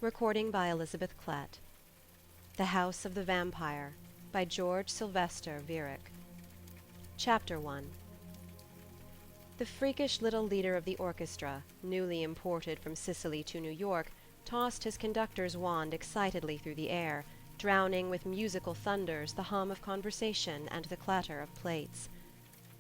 Recording by Elizabeth Klett. The House of the Vampire by George Sylvester Viereck. Chapter 1. The freakish little leader of the orchestra, newly imported from Sicily to New York, tossed his conductor's wand excitedly through the air, drowning with musical thunders the hum of conversation and the clatter of plates.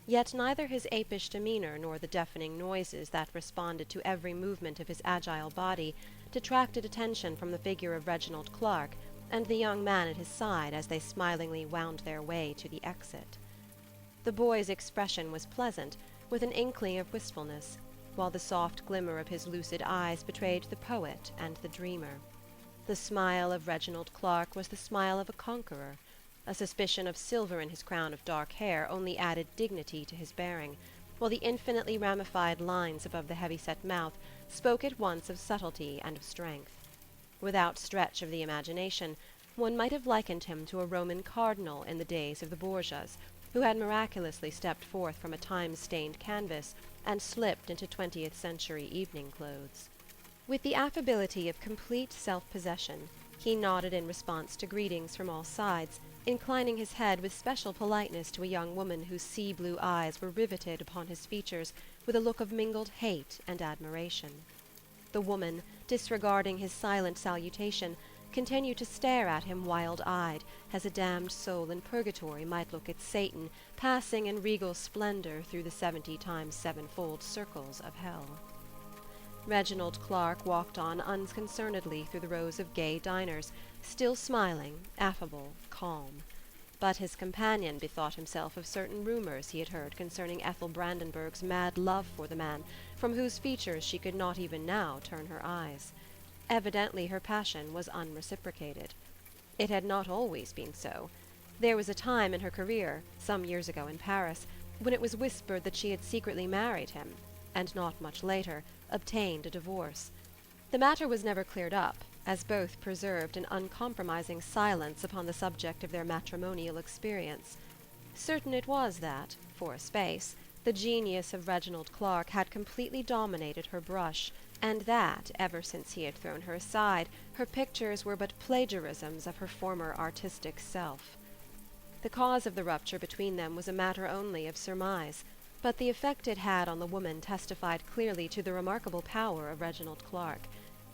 Yet neither his apish demeanor nor the deafening noises that responded to every movement of his agile body detracted attention from the figure of Reginald Clark and the young man at his side as they smilingly wound their way to the exit. The boy's expression was pleasant, with an inkling of wistfulness, while the soft glimmer of his lucid eyes betrayed the poet and the dreamer. The smile of Reginald Clark was the smile of a conqueror. A suspicion of silver in his crown of dark hair only added dignity to his bearing, while the infinitely ramified lines above the heavy-set mouth spoke at once of subtlety and of strength. Without stretch of the imagination, one might have likened him to a Roman cardinal in the days of the Borgias, who had miraculously stepped forth from a time-stained canvas and slipped into 20th-century evening clothes. With the affability of complete self-possession, he nodded in response to greetings from all sides, inclining his head with special politeness to a young woman whose sea-blue eyes were riveted upon his features with a look of mingled hate and admiration. The woman, disregarding his silent salutation, continued to stare at him wild-eyed, as a damned soul in purgatory might look at Satan passing in regal splendor through the 70 times sevenfold circles of hell. Reginald Clark walked on unconcernedly through the rows of gay diners, still smiling, affable, calm. But his companion bethought himself of certain rumors he had heard concerning Ethel Brandenburg's mad love for the man, from whose features she could not even now turn her eyes. Evidently her passion was unreciprocated. It had not always been so. There was a time in her career, some years ago in Paris, when it was whispered that she had secretly married him, and not much later, obtained a divorce. The matter was never cleared up, as both preserved an uncompromising silence upon the subject of their matrimonial experience. Certain it was that, for a space, the genius of Reginald Clark had completely dominated her brush, and that, ever since he had thrown her aside, her pictures were but plagiarisms of her former artistic self. The cause of the rupture between them was a matter only of surmise, but the effect it had on the woman testified clearly to the remarkable power of Reginald Clark.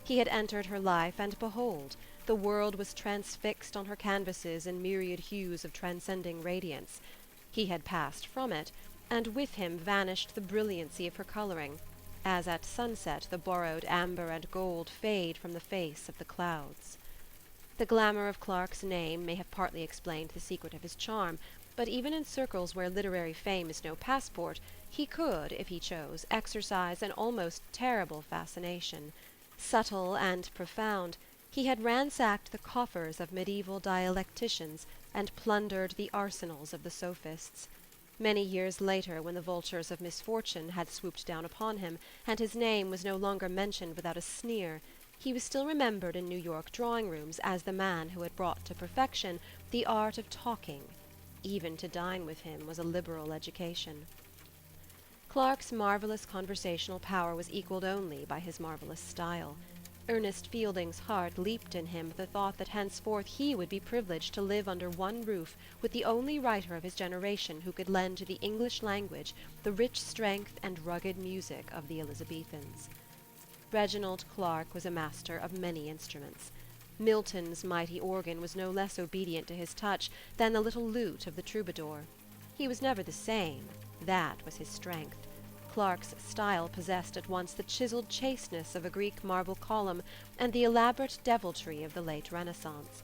He had entered her life, and behold, the world was transfixed on her canvases in myriad hues of transcending radiance. He had passed from it, and with him vanished the brilliancy of her coloring, as at sunset the borrowed amber and gold fade from the face of the clouds. The glamour of Clark's name may have partly explained the secret of his charm, but even in circles where literary fame is no passport, he could, if he chose, exercise an almost terrible fascination. Subtle and profound, he had ransacked the coffers of medieval dialecticians and plundered the arsenals of the sophists. Many years later, when the vultures of misfortune had swooped down upon him, and his name was no longer mentioned without a sneer, he was still remembered in New York drawing-rooms as the man who had brought to perfection the art of talking. Even to dine with him was a liberal education. Clark's marvelous conversational power was equaled only by his marvelous style. Ernest Fielding's heart leaped in him with the thought that henceforth he would be privileged to live under one roof with the only writer of his generation who could lend to the English language the rich strength and rugged music of the Elizabethans. Reginald Clark was a master of many instruments. Milton's mighty organ was no less obedient to his touch than the little lute of the troubadour. He was never the same, that was his strength. Clark's style possessed at once the chiseled chasteness of a Greek marble column and the elaborate deviltry of the late Renaissance.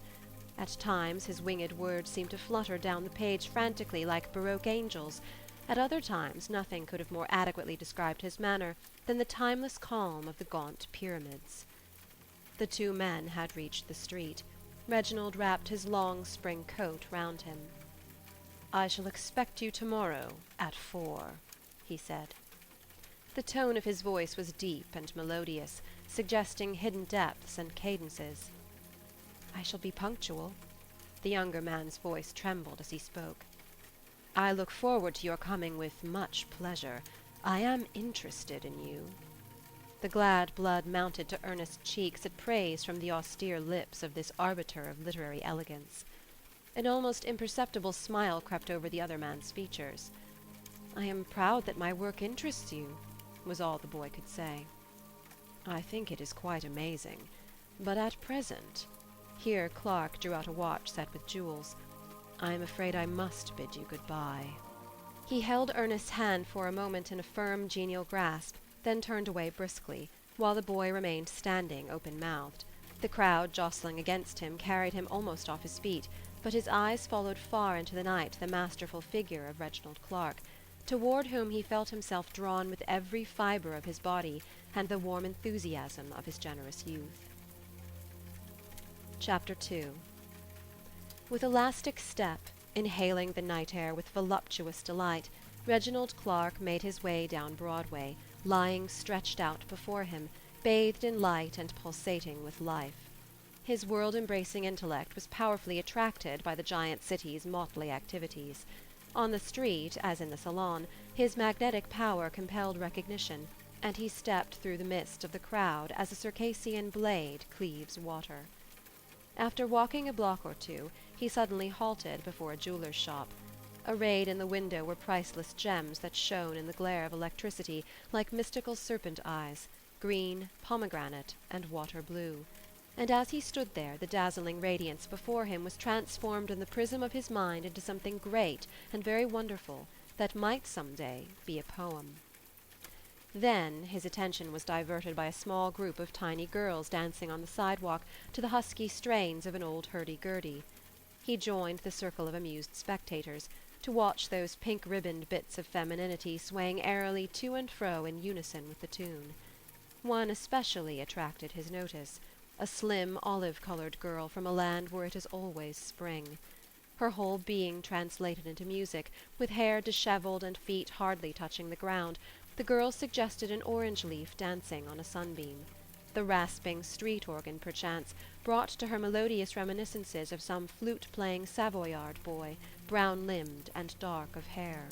At times his winged words seemed to flutter down the page frantically like Baroque angels. At other times nothing could have more adequately described his manner than the timeless calm of the gaunt pyramids. The two men had reached the street. Reginald wrapped his long spring coat round him. "I shall expect you tomorrow at 4, he said. The tone of his voice was deep and melodious, suggesting hidden depths and cadences. "I shall be punctual." The younger man's voice trembled as he spoke. "I look forward to your coming with much pleasure. I am interested in you." The glad blood mounted to earnest cheeks at praise from the austere lips of this arbiter of literary elegance. An almost imperceptible smile crept over the other man's features. "I am proud that my work interests you," was all the boy could say. "I think it is quite amazing. But at present," here Clark drew out a watch set with jewels, "I am afraid I must bid you good-bye." He held Ernest's hand for a moment in a firm, genial grasp, then turned away briskly, while the boy remained standing, open-mouthed. The crowd jostling against him carried him almost off his feet, but his eyes followed far into the night the masterful figure of Reginald Clark, toward whom he felt himself drawn with every fibre of his body and the warm enthusiasm of his generous youth. Chapter 2. With elastic step, inhaling the night air with voluptuous delight, Reginald Clark made his way down Broadway, lying stretched out before him, bathed in light and pulsating with life. His world-embracing intellect was powerfully attracted by the giant city's motley activities. On the street, as in the salon, his magnetic power compelled recognition, and he stepped through the midst of the crowd as a Circassian blade cleaves water. After walking a block or two, he suddenly halted before a jeweler's shop. Arrayed in the window were priceless gems that shone in the glare of electricity like mystical serpent eyes, green, pomegranate, and water blue. And as he stood there, the dazzling radiance before him was transformed in the prism of his mind into something great and very wonderful that might some day be a poem. Then his attention was diverted by a small group of tiny girls dancing on the sidewalk to the husky strains of an old hurdy-gurdy. He joined the circle of amused spectators, to watch those pink-ribboned bits of femininity swaying airily to and fro in unison with the tune. One especially attracted his notice, a slim, olive-colored girl from a land where it is always spring. Her whole being translated into music, with hair disheveled and feet hardly touching the ground, the girl suggested an orange-leaf dancing on a sunbeam. The rasping street-organ, perchance, brought to her melodious reminiscences of some flute-playing Savoyard boy, brown-limbed and dark of hair.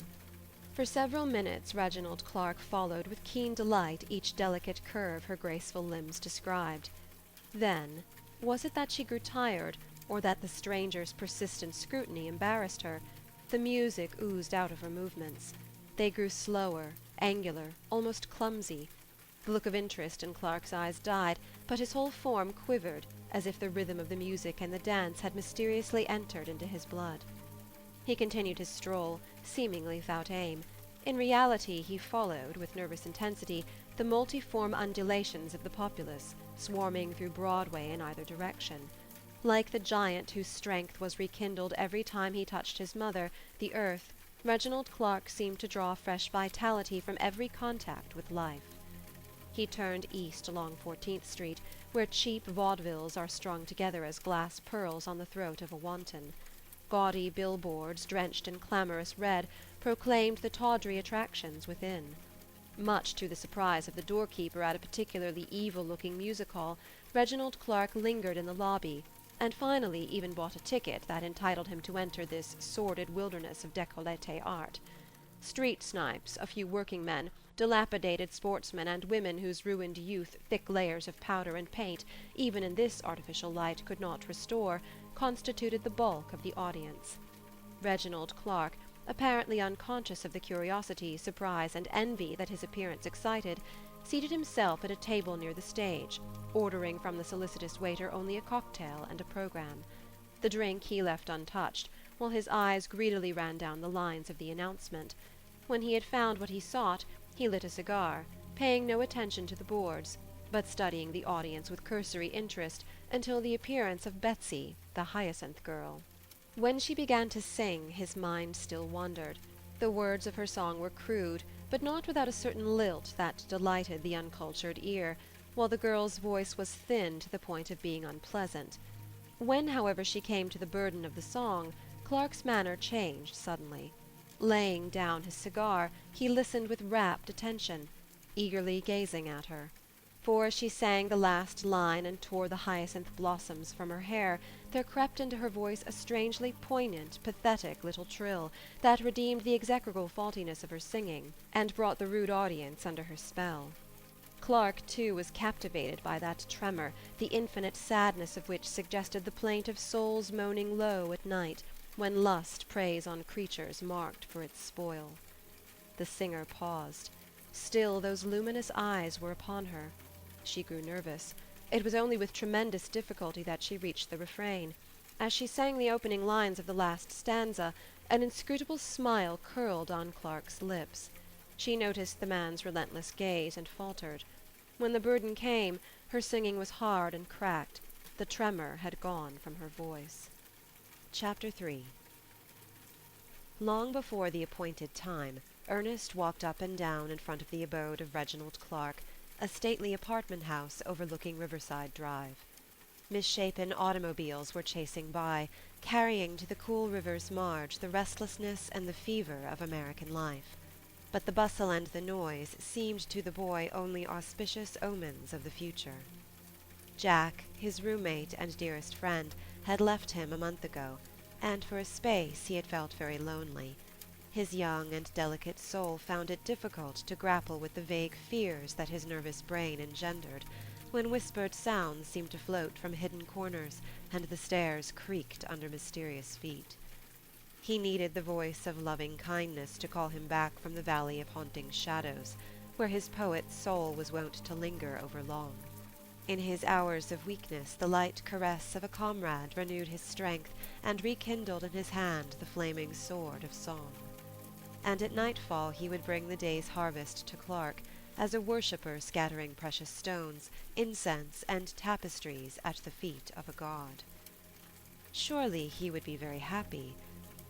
For several minutes Reginald Clark followed with keen delight each delicate curve her graceful limbs described. Then, was it that she grew tired, or that the stranger's persistent scrutiny embarrassed her, the music oozed out of her movements. They grew slower, angular, almost clumsy. The look of interest in Clark's eyes died, but his whole form quivered, as if the rhythm of the music and the dance had mysteriously entered into his blood. He continued his stroll, seemingly without aim. In reality he followed, with nervous intensity, the multiform undulations of the populace, swarming through Broadway in either direction. Like the giant whose strength was rekindled every time he touched his mother, the earth, Reginald Clark seemed to draw fresh vitality from every contact with life. He turned east along 14th Street, where cheap vaudevilles are strung together as glass pearls on the throat of a wanton. Gaudy billboards, drenched in clamorous red, proclaimed the tawdry attractions within. Much to the surprise of the doorkeeper at a particularly evil-looking music-hall, Reginald Clark lingered in the lobby, and finally even bought a ticket that entitled him to enter this sordid wilderness of décolleté art. Street snipes, a few working men, dilapidated sportsmen, and women whose ruined youth thick layers of powder and paint, even in this artificial light, could not restore, constituted the bulk of the audience. Reginald Clark, apparently unconscious of the curiosity, surprise, and envy that his appearance excited, seated himself at a table near the stage, ordering from the solicitous waiter only a cocktail and a program. The drink he left untouched, while his eyes greedily ran down the lines of the announcement. When he had found what he sought, he lit a cigar, paying no attention to the boards, but studying the audience with cursory interest until the appearance of Betsy, the hyacinth girl. When she began to sing, his mind still wandered. The words of her song were crude, but not without a certain lilt that delighted the uncultured ear, while the girl's voice was thin to the point of being unpleasant. When, however, she came to the burden of the song, Clark's manner changed suddenly. Laying down his cigar, he listened with rapt attention, eagerly gazing at her. For as she sang the last line and tore the hyacinth blossoms from her hair, there crept into her voice a strangely poignant, pathetic little trill that redeemed the execrable faultiness of her singing, and brought the rude audience under her spell. Clark, too, was captivated by that tremor, the infinite sadness of which suggested the plaint of souls moaning low at night, when lust preys on creatures marked for its spoil. The singer paused. Still those luminous eyes were upon her. She grew nervous. It was only with tremendous difficulty that she reached the refrain. As she sang the opening lines of the last stanza, an inscrutable smile curled on Clark's lips. She noticed the man's relentless gaze and faltered. When the burden came, her singing was hard and cracked. The tremor had gone from her voice. Chapter 3. Long before the appointed time, Ernest walked up and down in front of the abode of Reginald Clark, a stately apartment house overlooking Riverside Drive. Misshapen automobiles were chasing by, carrying to the cool river's marge the restlessness and the fever of American life. But the bustle and the noise seemed to the boy only auspicious omens of the future. Jack, his roommate and dearest friend, had left him a month ago, and for a space he had felt very lonely. His young and delicate soul found it difficult to grapple with the vague fears that his nervous brain engendered, when whispered sounds seemed to float from hidden corners, and the stairs creaked under mysterious feet. He needed the voice of loving kindness to call him back from the valley of haunting shadows, where his poet's soul was wont to linger overlong. In his hours of weakness the light caress of a comrade renewed his strength and rekindled in his hand the flaming sword of song. And at nightfall he would bring the day's harvest to Clark, as a worshipper scattering precious stones, incense, and tapestries at the feet of a god. Surely he would be very happy,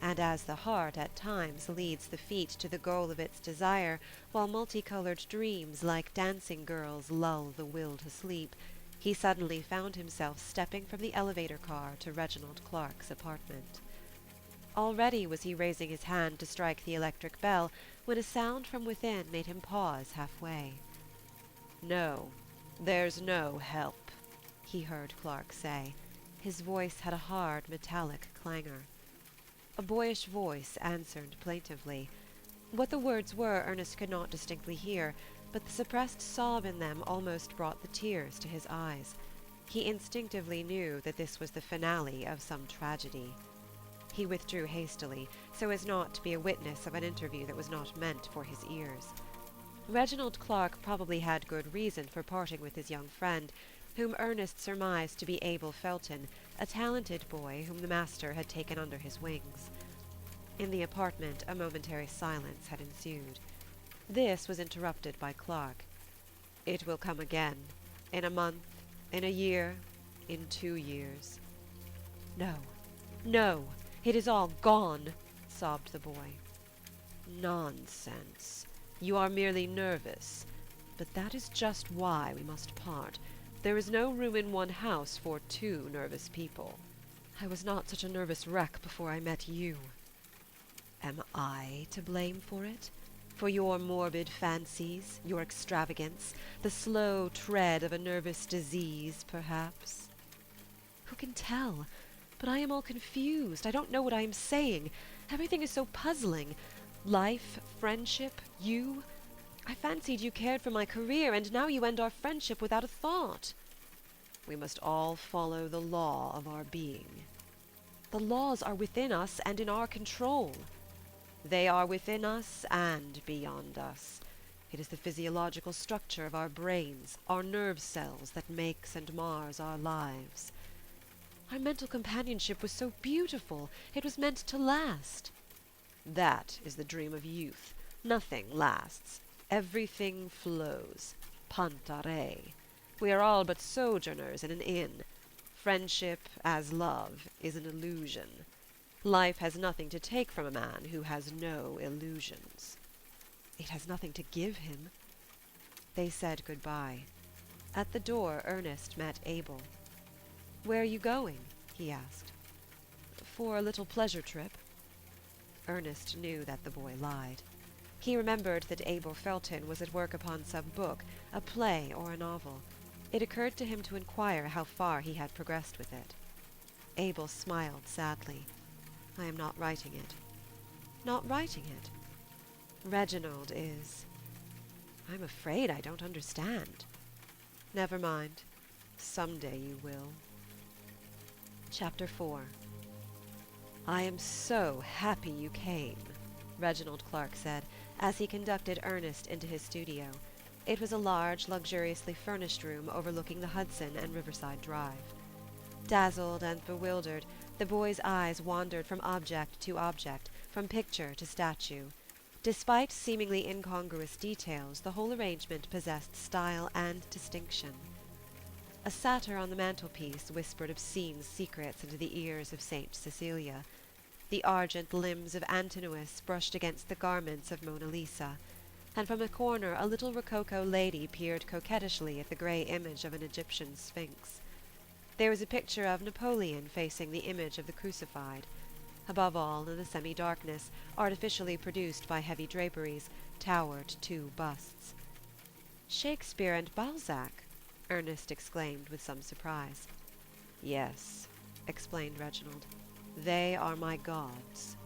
and as the heart at times leads the feet to the goal of its desire, while multicolored dreams like dancing girls lull the will to sleep, he suddenly found himself stepping from the elevator car to Reginald Clark's apartment. Already was he raising his hand to strike the electric bell, when a sound from within made him pause halfway. "No, there's no help," he heard Clark say. His voice had a hard, metallic clangor. A boyish voice answered plaintively. What the words were Ernest could not distinctly hear, but the suppressed sob in them almost brought the tears to his eyes. He instinctively knew that this was the finale of some tragedy. He withdrew hastily, so as not to be a witness of an interview that was not meant for his ears. Reginald Clark probably had good reason for parting with his young friend, whom Ernest surmised to be Abel Felton, a talented boy whom the master had taken under his wings. In the apartment a momentary silence had ensued. This was interrupted by Clark. "It will come again, in a month, in a year, in 2 years." "No, no, it is all gone," sobbed the boy. "Nonsense. You are merely nervous. But that is just why we must part. There is no room in one house for 2 nervous people." "I was not such a nervous wreck before I met you." "Am I to blame for it? For your morbid fancies, your extravagance, the slow tread of a nervous disease, perhaps?" "Who can tell? But I am all confused. I don't know what I am saying. Everything is so puzzling. Life, friendship, you. I fancied you cared for my career, and now you end our friendship without a thought." "We must all follow the law of our being." "The laws are within us and in our control." "They are within us and beyond us. It is the physiological structure of our brains, our nerve cells, that makes and mars our lives." "Our mental companionship was so beautiful. It was meant to last." "That is the dream of youth. Nothing lasts. Everything flows. Pantare. We are all but sojourners in an inn. Friendship, as love, is an illusion. Life has nothing to take from a man who has no illusions." "It has nothing to give him." They said good-bye. At the door Ernest met Abel. "Where are you going?" he asked. "For a little pleasure trip." Ernest knew that the boy lied. He remembered that Abel Felton was at work upon some book, a play or a novel. It occurred to him to inquire how far he had progressed with it. Abel smiled sadly. "I am not writing it." "Not writing it?" "Reginald is." I'm afraid I don't understand. Never mind. Someday you will. Chapter 4. I am so happy you came, Reginald Clark said, as he conducted Ernest into his studio. It was a large, luxuriously furnished room overlooking the Hudson and Riverside Drive. Dazzled and bewildered, the boy's eyes wandered from object to object, from picture to statue. Despite seemingly incongruous details, the whole arrangement possessed style and distinction. A satyr on the mantelpiece whispered obscene secrets into the ears of Saint Cecilia. The argent limbs of Antinous brushed against the garments of Mona Lisa, and from a corner a little rococo lady peered coquettishly at the grey image of an Egyptian sphinx. There was a picture of Napoleon facing the image of the crucified. Above all, in the semi-darkness, artificially produced by heavy draperies, towered two busts. "Shakespeare and Balzac!" Ernest exclaimed with some surprise. "Yes," explained Reginald. "They are my gods."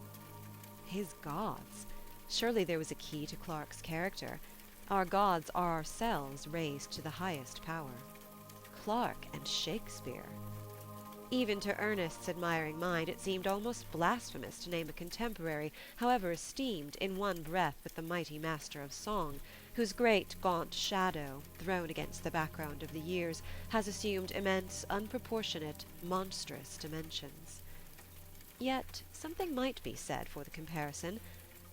His gods? Surely there was a key to Clark's character. Our gods are ourselves raised to the highest power. Clark and Shakespeare! Even to Ernest's admiring mind it seemed almost blasphemous to name a contemporary, however esteemed, in one breath with the mighty master of song, whose great gaunt shadow, thrown against the background of the years, has assumed immense, unproportionate, monstrous dimensions. Yet something might be said for the comparison.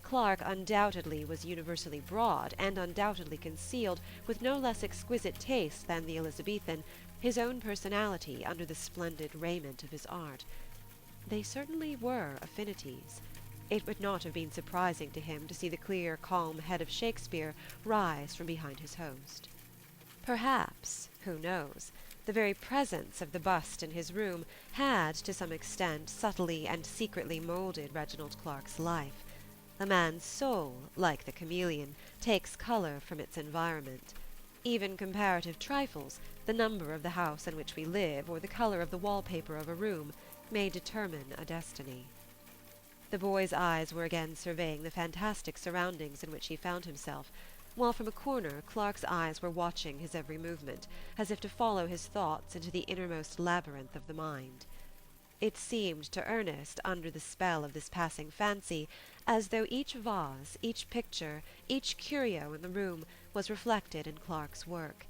Clark undoubtedly was universally broad, and undoubtedly concealed, with no less exquisite taste than the Elizabethan, his own personality under the splendid raiment of his art. They certainly were affinities. It would not have been surprising to him to see the clear, calm head of Shakespeare rise from behind his host. Perhaps, who knows, the very presence of the bust in his room had, to some extent, subtly and secretly moulded Reginald Clark's life. A man's soul, like the chameleon, takes colour from its environment. Even comparative trifles, the number of the house in which we live, or the colour of the wallpaper of a room, may determine a destiny. The boy's eyes were again surveying the fantastic surroundings in which he found himself, while from a corner Clark's eyes were watching his every movement, as if to follow his thoughts into the innermost labyrinth of the mind. It seemed to Ernest, under the spell of this passing fancy, as though each vase, each picture, each curio in the room was reflected in Clark's work.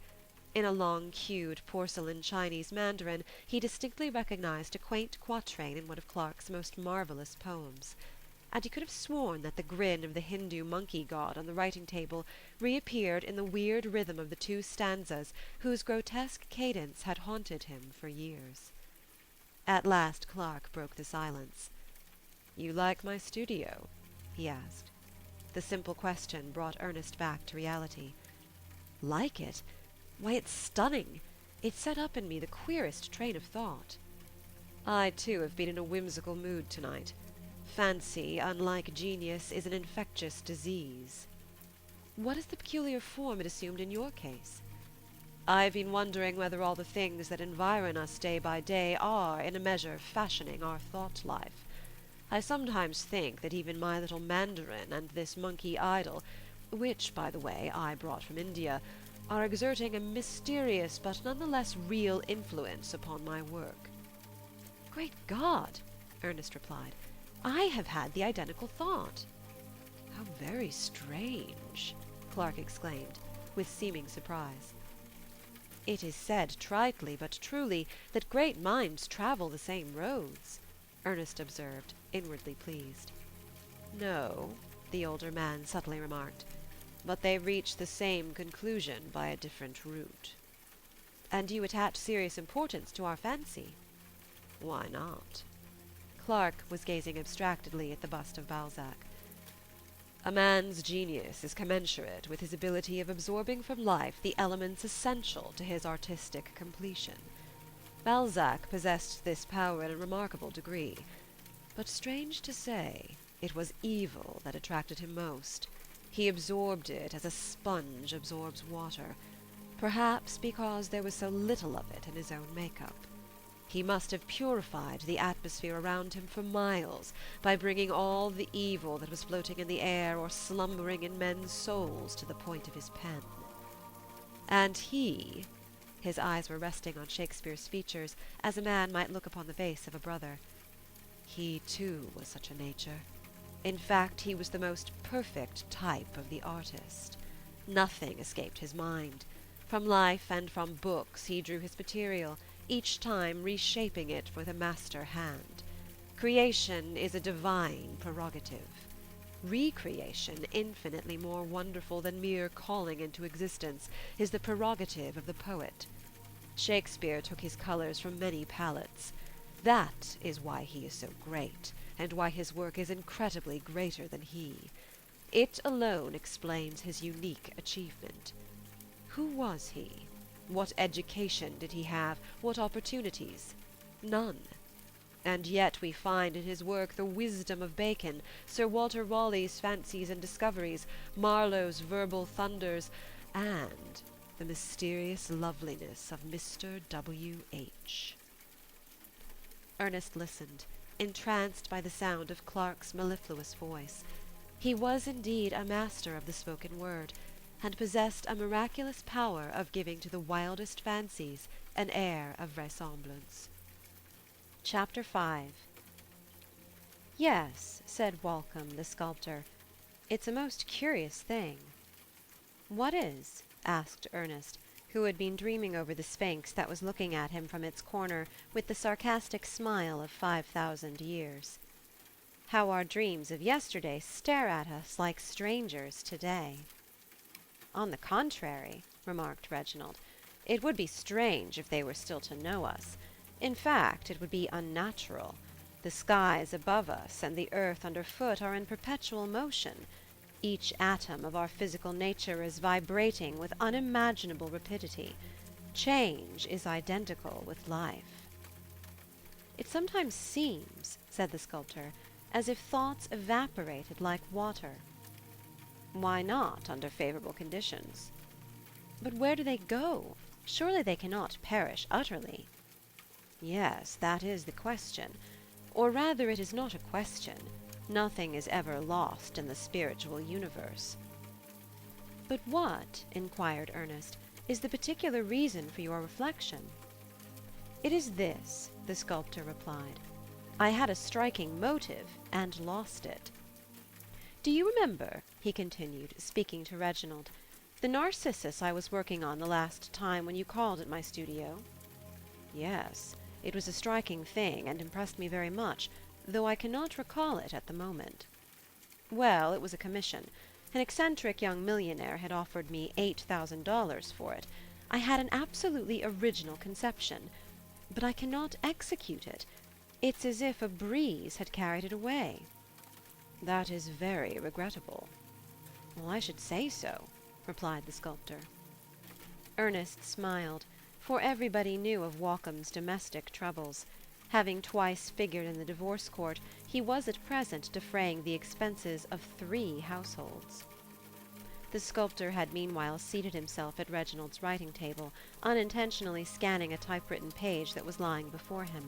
In a long-queued porcelain Chinese mandarin he distinctly recognized a quaint quatrain in one of Clark's most marvellous poems. And he could have sworn that the grin of the Hindu monkey god on the writing-table reappeared in the weird rhythm of the two stanzas whose grotesque cadence had haunted him for years. At last Clark broke the silence. "You like my studio?" he asked. The simple question brought Ernest back to reality. "Like it? Why, it's stunning! It set up in me the queerest train of thought." "I, too, have been in a whimsical mood tonight. Fancy, unlike genius, is an infectious disease." "What is the peculiar form it assumed in your case?" "I have been wondering whether all the things that environ us day by day are, in a measure, fashioning our thought life. I sometimes think that even my little mandarin and this monkey idol, which, by the way, I brought from India, are exerting a mysterious but none the less real influence upon my work." "Great God!" Ernest replied. "I have had the identical thought." "How very strange!" Clark exclaimed, with seeming surprise. "It is said tritely but truly that great minds travel the same roads," Ernest observed, inwardly pleased. "No," the older man subtly remarked, "but they reach the same conclusion by a different route." "And you attach serious importance to our fancy?" "Why not?" Clark was gazing abstractedly at the bust of Balzac. "A man's genius is commensurate with his ability of absorbing from life the elements essential to his artistic completion. Balzac possessed this power in a remarkable degree. But strange to say, it was evil that attracted him most. He absorbed it as a sponge absorbs water, perhaps because there was so little of it in his own make-up. He must have purified the atmosphere around him for miles by bringing all the evil that was floating in the air or slumbering in men's souls to the point of his pen. And he, his eyes were resting on Shakespeare's features as a man might look upon the face of a brother, he too was such a nature. In fact, he was the most perfect type of the artist. Nothing escaped his mind. From life and from books he drew his material, each time reshaping it for the master hand. Creation is a divine prerogative. Recreation, infinitely more wonderful than mere calling into existence, is the prerogative of the poet. Shakespeare took his colors from many palettes. That is why he is so great, and why his work is incredibly greater than he. It alone explains his unique achievement. Who was he? What education did he have? What opportunities? None. And yet we find in his work the wisdom of Bacon, Sir Walter Raleigh's fancies and discoveries, Marlowe's verbal thunders, and the mysterious loveliness of Mr. W.H. Ernest listened, entranced by the sound of Clark's mellifluous voice. He was indeed a master of the spoken word, and possessed a miraculous power of giving to the wildest fancies an air of vraisemblance. Chapter 5. "Yes," said Walcom the sculptor, "it's a most curious thing." "What is?" asked Ernest, who had been dreaming over the Sphinx that was looking at him from its corner with the sarcastic smile of 5,000 years. "How our dreams of yesterday stare at us like strangers today." "On the contrary," remarked Reginald, "it would be strange if they were still to know us. In fact, it would be unnatural. The skies above us and the earth underfoot are in perpetual motion. Each atom of our physical nature is vibrating with unimaginable rapidity. Change is identical with life." "It sometimes seems," said the sculptor, "as if thoughts evaporated like water." "Why not, under favorable conditions?" "But where do they go? Surely they cannot perish utterly." "Yes, that is the question. Or rather, it is not a question. Nothing is ever lost in the spiritual universe." "But what," inquired Ernest, "is the particular reason for your reflection?" "It is this," the sculptor replied. "I had a striking motive, and lost it. Do you remember," he continued, speaking to Reginald, "the Narcissus I was working on the last time when you called at my studio?" "Yes. It was a striking thing, and impressed me very much, though I cannot recall it at the moment." "Well, it was a commission. An eccentric young millionaire had offered me $8,000 for it. I had an absolutely original conception, but I cannot execute it. It's as if a breeze had carried it away." "That is very regrettable." "Well, I should say so," replied the sculptor. Ernest smiled, for everybody knew of Walcom's domestic troubles. Having twice figured in the divorce court, he was at present defraying the expenses of 3 households. The sculptor had meanwhile seated himself at Reginald's writing table, unintentionally scanning a typewritten page that was lying before him.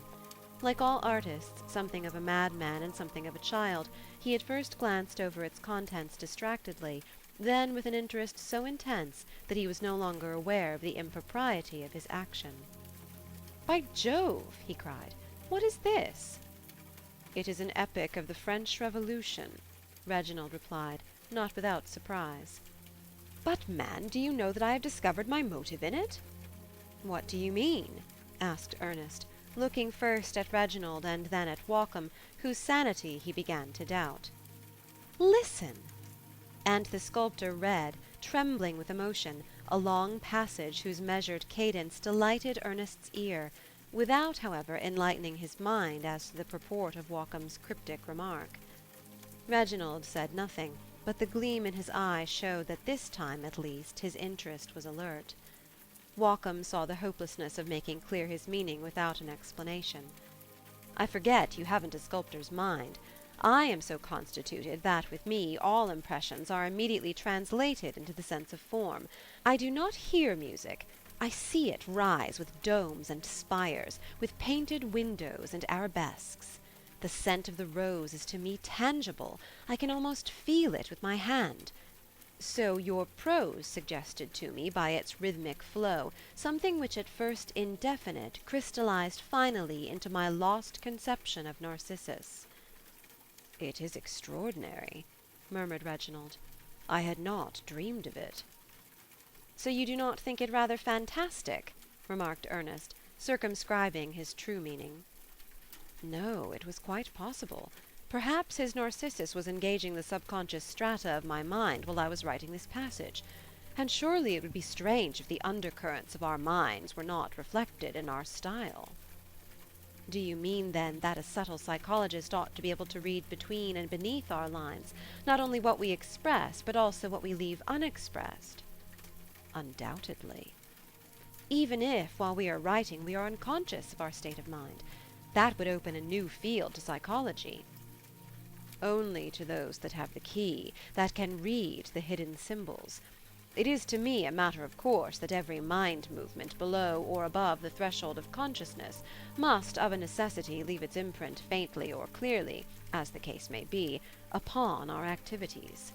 Like all artists, something of a madman and something of a child, he at first glanced over its contents distractedly, then with an interest so intense that he was no longer aware of the impropriety of his action. "By Jove!" he cried. "What is this?" "It is an epic of the French Revolution," Reginald replied, not without surprise. "But, man, do you know that I have discovered my motive in it?" "What do you mean?" asked Ernest, looking first at Reginald and then at Walcom, whose sanity he began to doubt. "Listen!" And the sculptor read, trembling with emotion, a long passage whose measured cadence delighted Ernest's ear, without, however, enlightening his mind as to the purport of Walcom's cryptic remark. Reginald said nothing, but the gleam in his eye showed that this time, at least, his interest was alert. Walcom saw the hopelessness of making clear his meaning without an explanation. "I forget you haven't a sculptor's mind. I am so constituted that, with me, all impressions are immediately translated into the sense of form. I do not hear music. I see it rise with domes and spires, with painted windows and arabesques. The scent of the rose is to me tangible. I can almost feel it with my hand. So your prose suggested to me by its rhythmic flow something which at first indefinite crystallized finally into my lost conception of Narcissus." "It is extraordinary," murmured Reginald. "I had not dreamed of it." "So you do not think it rather fantastic?" remarked Ernest, circumscribing his true meaning. "No, it was quite possible. Perhaps his Narcissus was engaging the subconscious strata of my mind while I was writing this passage. And surely it would be strange if the undercurrents of our minds were not reflected in our style." "Do you mean, then, that a subtle psychologist ought to be able to read between and beneath our lines, not only what we express, but also what we leave unexpressed?" "Undoubtedly." "Even if, while we are writing, we are unconscious of our state of mind. That would open a new field to psychology." "Only to those that have the key, that can read the hidden symbols. It is to me a matter of course that every mind movement below or above the threshold of consciousness must of a necessity leave its imprint faintly or clearly, as the case may be, upon our activities."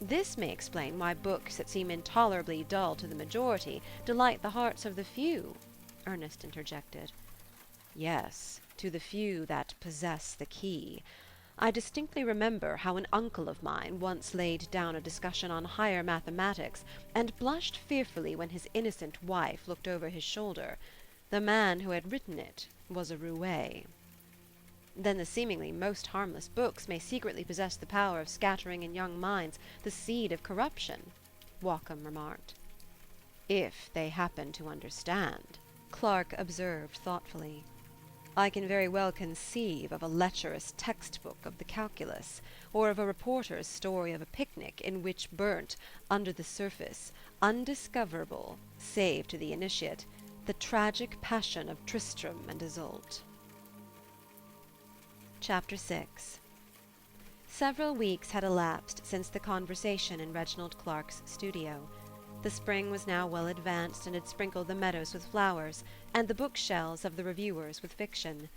"This may explain why books that seem intolerably dull to the majority delight the hearts of the few," Ernest interjected. "Yes, to the few that possess the key. I distinctly remember how an uncle of mine once laid down a discussion on higher mathematics, and blushed fearfully when his innocent wife looked over his shoulder. The man who had written it was a roue." "Then the seemingly most harmless books may secretly possess the power of scattering in young minds the seed of corruption," Waucombe remarked. "If they happen to understand," Clark observed thoughtfully. "I can very well conceive of a lecherous textbook of the calculus, or of a reporter's story of a picnic in which burnt, under the surface, undiscoverable, save to the initiate, the tragic passion of Tristram and Isolde." Chapter 6. Several weeks had elapsed since the conversation in Reginald Clark's studio. The spring was now well advanced, and had sprinkled the meadows with flowers, and the bookshelves of the reviewers with fiction.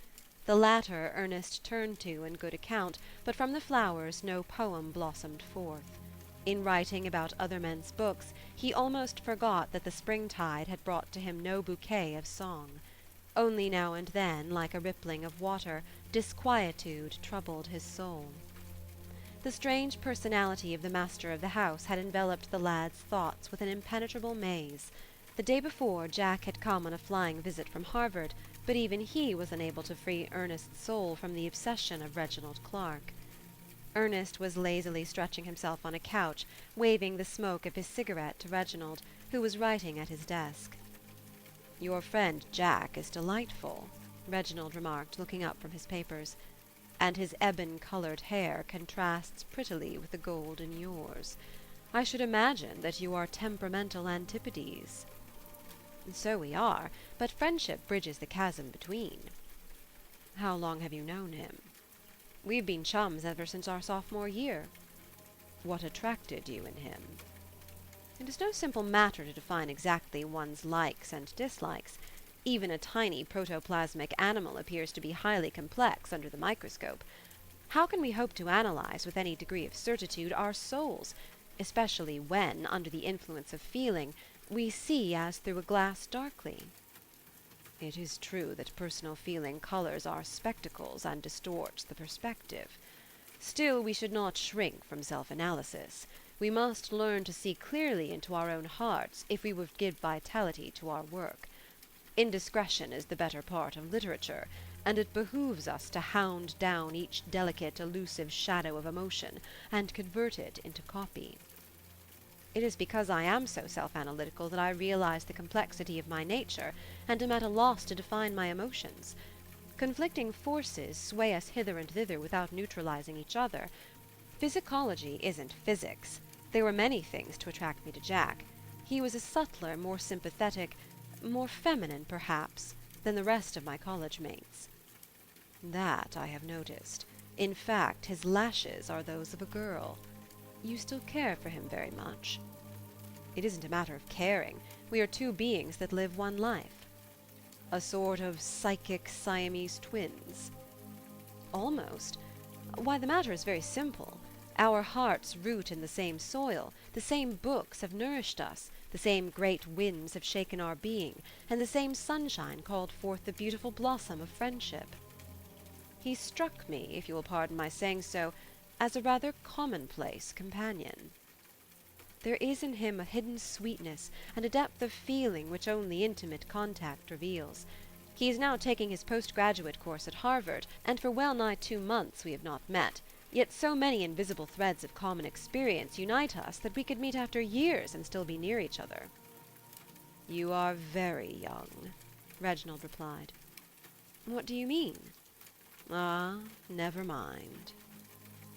The latter Ernest turned to in good account, but from the flowers no poem blossomed forth. In writing about other men's books, he almost forgot that the springtide had brought to him no bouquet of song. Only now and then, like a rippling of water, disquietude troubled his soul. The strange personality of the master of the house had enveloped the lad's thoughts with an impenetrable maze. The day before, Jack had come on a flying visit from Harvard, but even he was unable to free Ernest's soul from the obsession of Reginald Clark. Ernest was lazily stretching himself on a couch, waving the smoke of his cigarette to Reginald, who was writing at his desk. "Your friend Jack is delightful," Reginald remarked, looking up from his papers. "And his ebon-coloured hair contrasts prettily with the gold in yours. I should imagine that you are temperamental antipodes." "So we are, but friendship bridges the chasm between." "How long have you known him?" "We've been chums ever since our sophomore year." "What attracted you in him?" "It is no simple matter to define exactly one's likes and dislikes. Even a tiny protoplasmic animal appears to be highly complex under the microscope. How can we hope to analyze with any degree of certitude our souls, especially when, under the influence of feeling, we see as through a glass darkly?" "It is true that personal feeling colours our spectacles and distorts the perspective. Still, we should not shrink from self-analysis. We must learn to see clearly into our own hearts if we would give vitality to our work. Indiscretion is the better part of literature, and it behooves us to hound down each delicate, elusive shadow of emotion, and convert it into copy." "It is because I am so self-analytical that I realize the complexity of my nature, and am at a loss to define my emotions. Conflicting forces sway us hither and thither without neutralizing each other. Physicology isn't physics. There were many things to attract me to Jack. He was a subtler, more sympathetic, more feminine, perhaps, than the rest of my college mates." "That I have noticed. In fact, his lashes are those of a girl. You still care for him very much?" It isn't a matter of caring. We are two beings that live one life. A sort of psychic Siamese twins. Almost. Why, the matter is very simple. Our hearts root in the same soil, the same books have nourished us, the same great winds have shaken our being, and the same sunshine called forth the beautiful blossom of friendship. He struck me, if you will pardon my saying so, as a rather commonplace companion. There is in him a hidden sweetness and a depth of feeling which only intimate contact reveals. He is now taking his postgraduate course at Harvard, and for well nigh 2 months we have not met, yet so many invisible threads of common experience unite us that we could meet after years and still be near each other. You are very young, Reginald replied. What do you mean? Ah, never mind.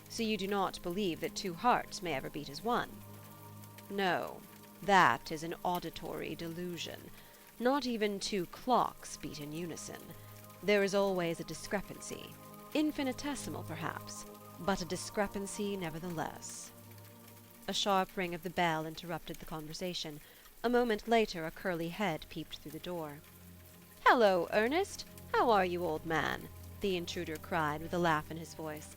So you do not believe that 2 hearts may ever beat as one? No, that is an auditory delusion. Not even 2 clocks beat in unison. There is always a discrepancy, infinitesimal perhaps, but a discrepancy nevertheless. A sharp ring of the bell interrupted the conversation. A moment later a curly head peeped through the door. "Hello, Ernest! How are you, old man?" the intruder cried, with a laugh in his voice.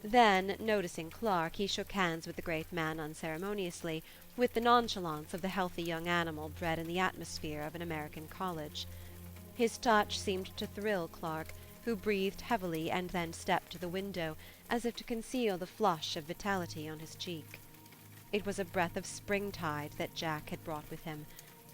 Then, noticing Clark, he shook hands with the great man unceremoniously, with the nonchalance of the healthy young animal bred in the atmosphere of an American college. His touch seemed to thrill Clark, who breathed heavily and then stepped to the window, as if to conceal the flush of vitality on his cheek. It was a breath of springtide that Jack had brought with him.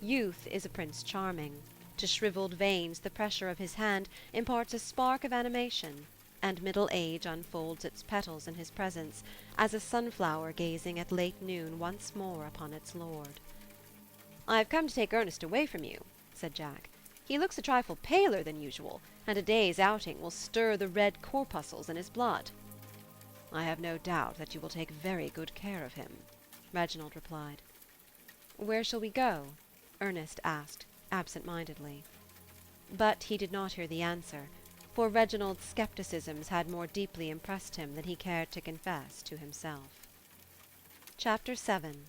Youth is a Prince Charming. To shriveled veins the pressure of his hand imparts a spark of animation, and middle age unfolds its petals in his presence, as a sunflower gazing at late noon once more upon its lord. "I have come to take Ernest away from you," said Jack. "He looks a trifle paler than usual, and a day's outing will stir the red corpuscles in his blood." "I have no doubt that you will take very good care of him," Reginald replied. "Where shall we go?" Ernest asked, absent-mindedly. But he did not hear the answer, for Reginald's skepticisms had more deeply impressed him than he cared to confess to himself. Chapter 7.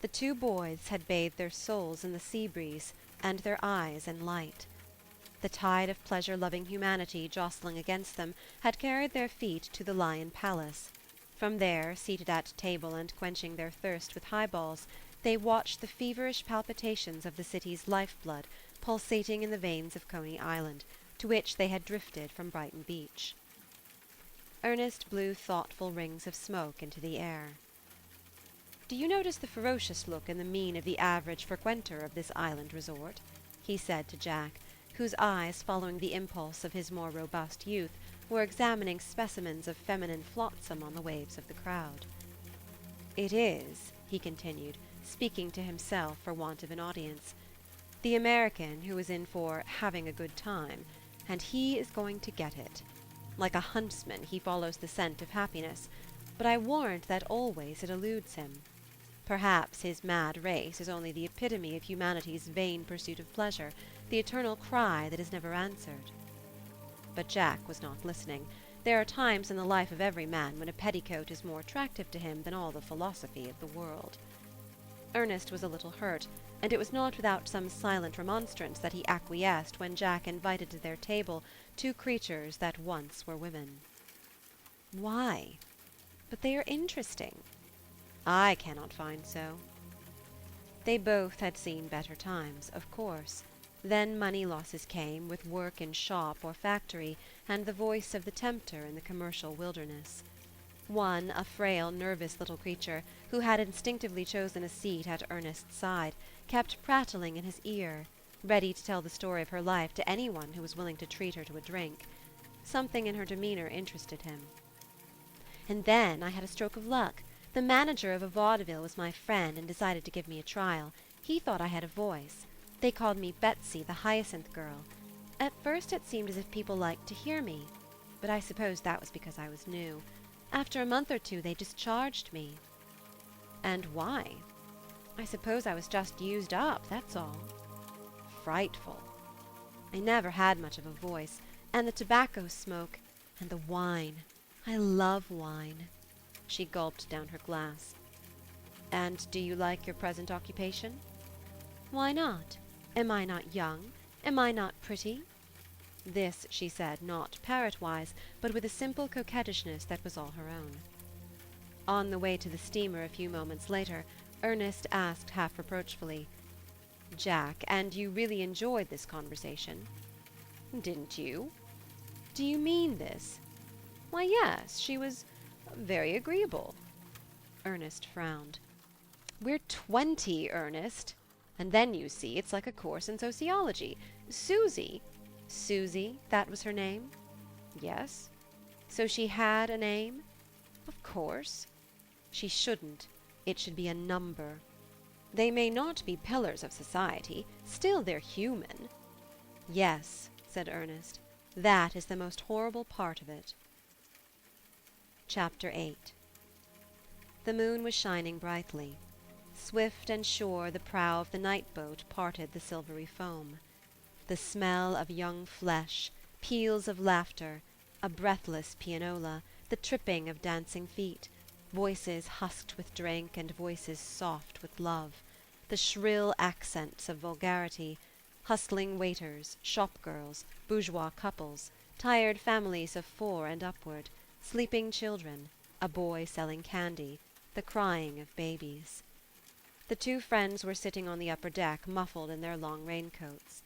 The 2 boys had bathed their souls in the sea-breeze, and their eyes in light. The tide of pleasure-loving humanity jostling against them had carried their feet to the Lion Palace. From there, seated at table and quenching their thirst with highballs, they watched the feverish palpitations of the city's lifeblood pulsating in the veins of Coney Island, to which they had drifted from Brighton Beach. Ernest blew thoughtful rings of smoke into the air. "Do you notice the ferocious look in the mien of the average frequenter of this island resort?" he said to Jack, whose eyes, following the impulse of his more robust youth, were examining specimens of feminine flotsam on the waves of the crowd. "It is," he continued, speaking to himself for want of an audience, "the American who is in for having a good time, and he is going to get it. Like a huntsman, he follows the scent of happiness, but I warrant that always it eludes him. Perhaps his mad race is only the epitome of humanity's vain pursuit of pleasure, the eternal cry that is never answered." But Jack was not listening. There are times in the life of every man when a petticoat is more attractive to him than all the philosophy of the world. Ernest was a little hurt, and it was not without some silent remonstrance that he acquiesced when Jack invited to their table 2 creatures that once were women. "Why?" "But they are interesting." "I cannot find so." They both had seen better times, of course. Then money losses came, with work in shop or factory, and the voice of the tempter in the commercial wilderness. One, a frail, nervous little creature, who had instinctively chosen a seat at Ernest's side, kept prattling in his ear, ready to tell the story of her life to anyone who was willing to treat her to a drink. Something in her demeanor interested him. "And then I had a stroke of luck. The manager of a vaudeville was my friend and decided to give me a trial. He thought I had a voice. They called me Betsy, the Hyacinth Girl. At first it seemed as if people liked to hear me, but I suppose that was because I was new. After a month or 2 they discharged me." "And why?" "I suppose I was just used up, that's all." "Frightful." "I never had much of a voice, and the tobacco smoke, and the wine. I love wine." She gulped down her glass. And do you like your present occupation? Why not? Am I not young? Am I not pretty? This she said not parrot-wise, but with a simple coquettishness that was all her own. On the way to the steamer a few moments later, Ernest asked half reproachfully, "Jack, and you really enjoyed this conversation?" "Didn't you?" "Do you mean this?" "Why, yes, she was very agreeable." Ernest frowned. "We're 20, Ernest. And then, you see, it's like a course in sociology. Susie—" "Susie, that was her name?" "Yes." "So she had a name?" "Of course." "She shouldn't. It should be a number. They may not be pillars of society, still they're human." "Yes," said Ernest, "that is the most horrible part of it." Chapter 8. The moon was shining brightly. Swift and sure the prow of the night-boat parted the silvery foam. The smell of young flesh, peals of laughter, a breathless pianola, the tripping of dancing feet, voices husked with drink and voices soft with love, the shrill accents of vulgarity, hustling waiters, shop-girls, bourgeois couples, tired families of 4 and upward, sleeping children, a boy selling candy, the crying of babies. The two friends were sitting on the upper deck, muffled in their long raincoats.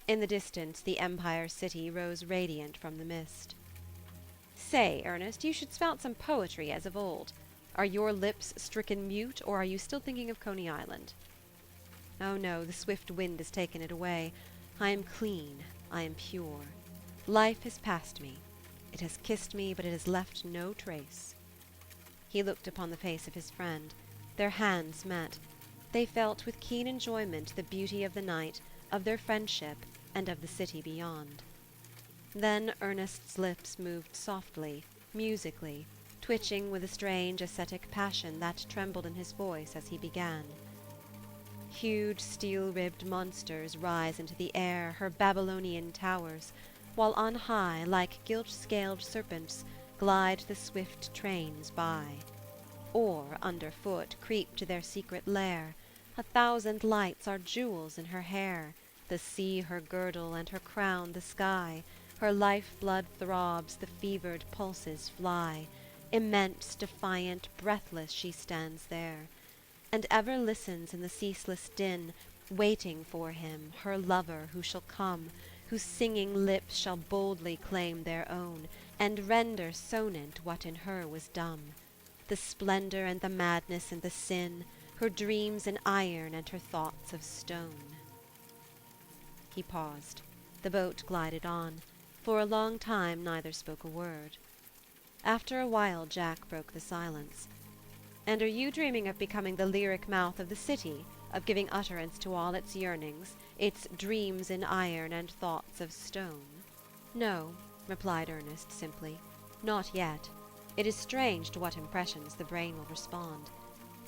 In the distance the Empire City rose radiant from the mist. "Say, Ernest, you should spout some poetry as of old. Are your lips stricken mute, or are you still thinking of Coney Island?" "Oh no, the swift wind has taken it away. I am clean, I am pure. Life has passed me. It has kissed me, but it has left no trace." He looked upon the face of his friend. Their hands met. They felt with keen enjoyment the beauty of the night, of their friendship, and of the city beyond. Then Ernest's lips moved softly, musically, twitching with a strange ascetic passion that trembled in his voice as he began. "Huge steel-ribbed monsters rise into the air, her Babylonian towers, while on high, like gilt-scaled serpents, glide the swift trains by. Or, underfoot, creep to their secret lair. 1,000 lights are jewels in her hair, the sea her girdle, and her crown the sky. Her life-blood throbs, the fevered pulses fly. Immense, defiant, breathless she stands there, and ever listens in the ceaseless din, waiting for him, her lover, who shall come, whose singing lips shall boldly claim their own, and render sonant what in her was dumb. The splendor and the madness and the sin, her dreams in iron and her thoughts of stone." He paused. The boat glided on. For a long time neither spoke a word. After a while Jack broke the silence. "And are you dreaming of becoming the lyric mouth of the city, of giving utterance to all its yearnings, its dreams in iron and thoughts of stone?" "No," replied Ernest simply, "not yet. It is strange to what impressions the brain will respond.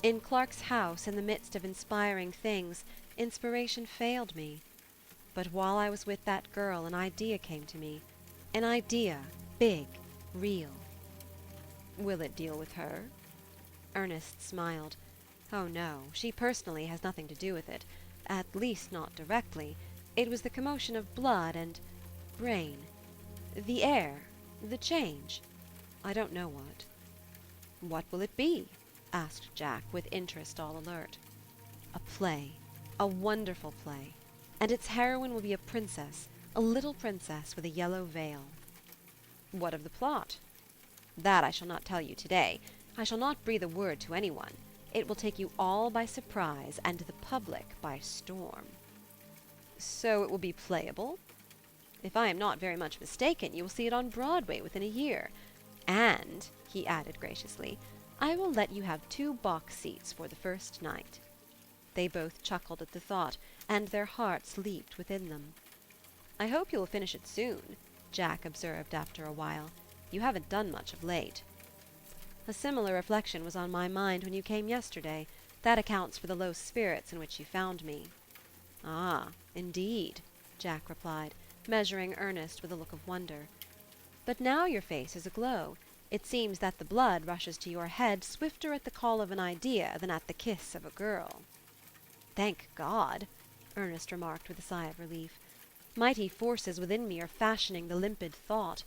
In Clark's house, in the midst of inspiring things, inspiration failed me. But while I was with that girl an idea came to me. An idea, big, real." "Will it deal with her?" Ernest smiled. "Oh no, she personally has nothing to do with it. At least not directly. It was the commotion of blood and brain. The air, the change. I don't know what." "What will it be?" asked Jack, with interest all alert. "A play. A wonderful play. And its heroine will be a princess, a little princess with a yellow veil." "What of the plot?" "That I shall not tell you today. I shall not breathe a word to anyone. It will take you all by surprise, and the public by storm." "So it will be playable?" "If I am not very much mistaken, you will see it on Broadway within a year. And," he added graciously, "I will let you have 2 box seats for the first night." They both chuckled at the thought, and their hearts leaped within them. "I hope you will finish it soon," Jack observed after a while. "You haven't done much of late." "A similar reflection was on my mind when you came yesterday. That accounts for the low spirits in which you found me." "Ah, indeed," Jack replied, measuring Ernest with a look of wonder. "But now your face is aglow. It seems that the blood rushes to your head swifter at the call of an idea than at the kiss of a girl." "Thank God!" Ernest remarked with a sigh of relief. "Mighty forces within me are fashioning the limpid thought.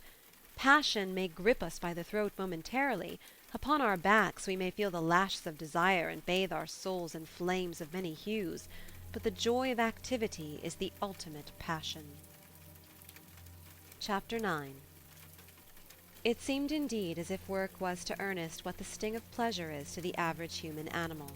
Passion may grip us by the throat momentarily. Upon our backs we may feel the lashes of desire and bathe our souls in flames of many hues, but the joy of activity is the ultimate passion." Chapter 9. It seemed indeed as if work was to Ernest what the sting of pleasure is to the average human animal.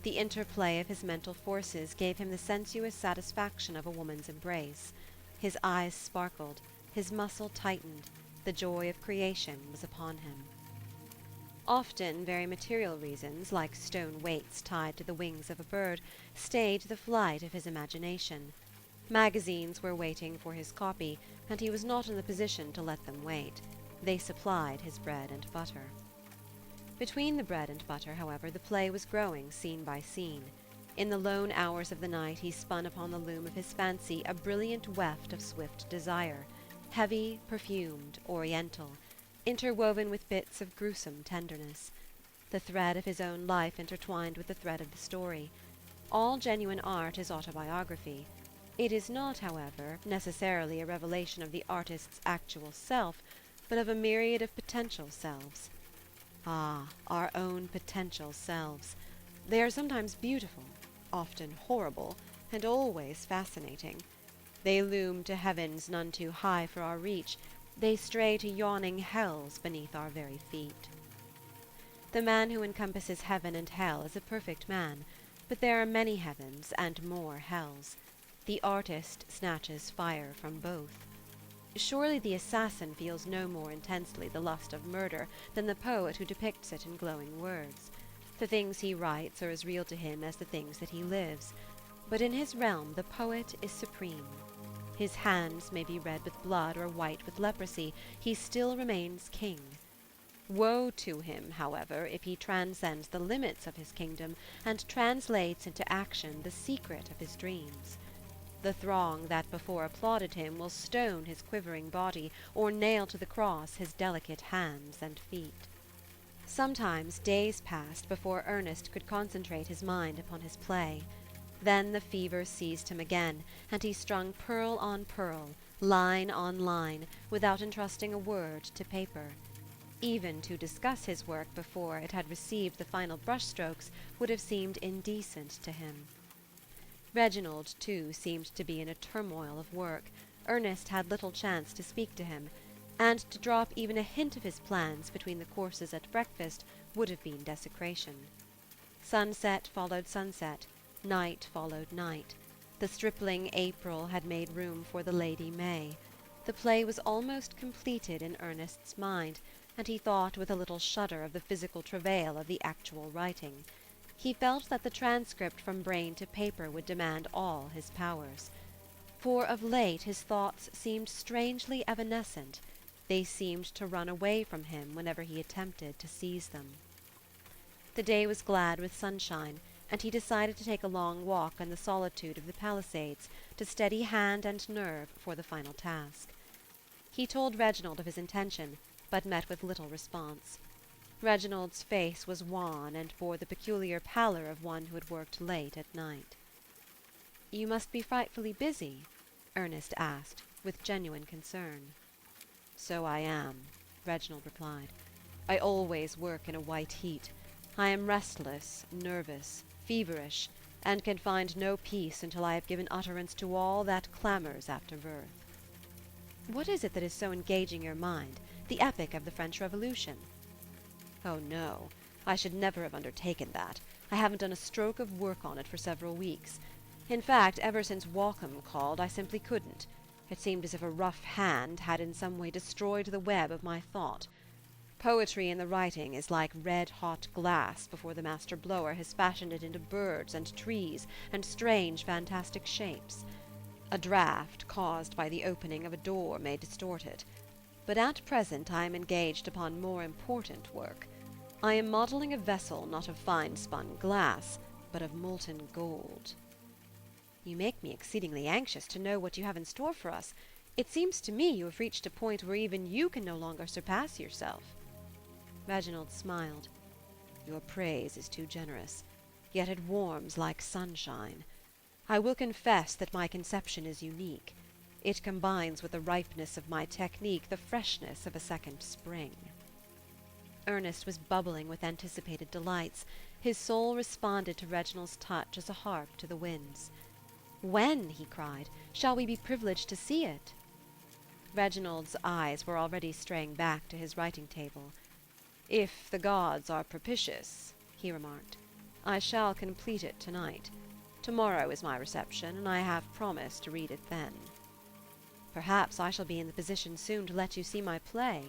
The interplay of his mental forces gave him the sensuous satisfaction of a woman's embrace. His eyes sparkled, his muscle tightened, the joy of creation was upon him. Often very material reasons, like stone weights tied to the wings of a bird, stayed the flight of his imagination. Magazines were waiting for his copy, and he was not in the position to let them wait. They supplied his bread and butter. Between the bread and butter, however, the play was growing scene by scene. In the lone hours of the night he spun upon the loom of his fancy a brilliant weft of swift desire, heavy, perfumed, oriental, interwoven with bits of gruesome tenderness. The thread of his own life intertwined with the thread of the story. All genuine art is autobiography. It is not, however, necessarily a revelation of the artist's actual self, but of a myriad of potential selves. Ah, our own potential selves! They are sometimes beautiful, often horrible, and always fascinating. They loom to heavens none too high for our reach. They stray to yawning hells beneath our very feet. The man who encompasses heaven and hell is a perfect man, but there are many heavens and more hells. The artist snatches fire from both. Surely the assassin feels no more intensely the lust of murder than the poet who depicts it in glowing words. The things he writes are as real to him as the things that he lives, but in his realm the poet is supreme. His hands may be red with blood or white with leprosy, he still remains king. Woe to him, however, if he transcends the limits of his kingdom and translates into action the secret of his dreams. The throng that before applauded him will stone his quivering body, or nail to the cross his delicate hands and feet. Sometimes days passed before Ernest could concentrate his mind upon his play. Then the fever seized him again, and he strung pearl on pearl, line on line, without entrusting a word to paper. Even to discuss his work before it had received the final brushstrokes would have seemed indecent to him. Reginald, too, seemed to be in a turmoil of work. Ernest had little chance to speak to him, and to drop even a hint of his plans between the courses at breakfast would have been desecration. Sunset followed sunset, night followed night. The stripling April had made room for the Lady May. The play was almost completed in Ernest's mind, and he thought with a little shudder of the physical travail of the actual writing. He felt that the transcript from brain to paper would demand all his powers. For of late his thoughts seemed strangely evanescent. They seemed to run away from him whenever he attempted to seize them. The day was glad with sunshine, and he decided to take a long walk in the solitude of the Palisades to steady hand and nerve for the final task. He told Reginald of his intention, but met with little response. Reginald's face was wan and bore the peculiar pallor of one who had worked late at night. "You must be frightfully busy?" Ernest asked, with genuine concern. "So I am," Reginald replied. "I always work in a white heat. I am restless, nervous, feverish, and can find no peace until I have given utterance to all that clamours after birth." "What is it that is so engaging your mind? The epic of the French Revolution?" "Oh, no. I should never have undertaken that. I haven't done a stroke of work on it for several weeks. In fact, ever since Walkham called, I simply couldn't. It seemed as if a rough hand had in some way destroyed the web of my thought. Poetry in the writing is like red-hot glass before the master blower has fashioned it into birds and trees and strange fantastic shapes. A draught caused by the opening of a door may distort it. But at present I am engaged upon more important work. I am modelling a vessel not of fine-spun glass, but of molten gold." "You make me exceedingly anxious to know what you have in store for us. It seems to me you have reached a point where even you can no longer surpass yourself." Reginald smiled. "Your praise is too generous, yet it warms like sunshine. I will confess that my conception is unique. It combines with the ripeness of my technique the freshness of a second spring." Ernest was bubbling with anticipated delights. His soul responded to Reginald's touch as a harp to the winds. "When," he cried, "shall we be privileged to see it?" Reginald's eyes were already straying back to his writing-table. "If the gods are propitious," he remarked, "I shall complete it tonight. Tomorrow is my reception, and I have promised to read it then." "Perhaps I shall be in the position soon to let you see my play."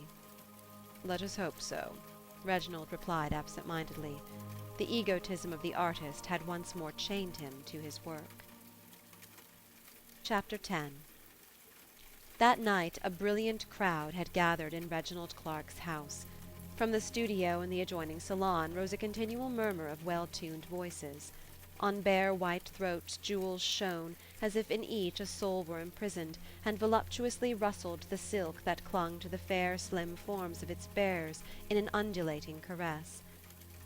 "Let us hope so," Reginald replied absent-mindedly. The egotism of the artist had once more chained him to his work. Chapter 10. That night a brilliant crowd had gathered in Reginald Clark's house. From the studio and the adjoining salon rose a continual murmur of well-tuned voices. On bare white throats jewels shone, as if in each a soul were imprisoned, and voluptuously rustled the silk that clung to the fair slim forms of its bearers in an undulating caress.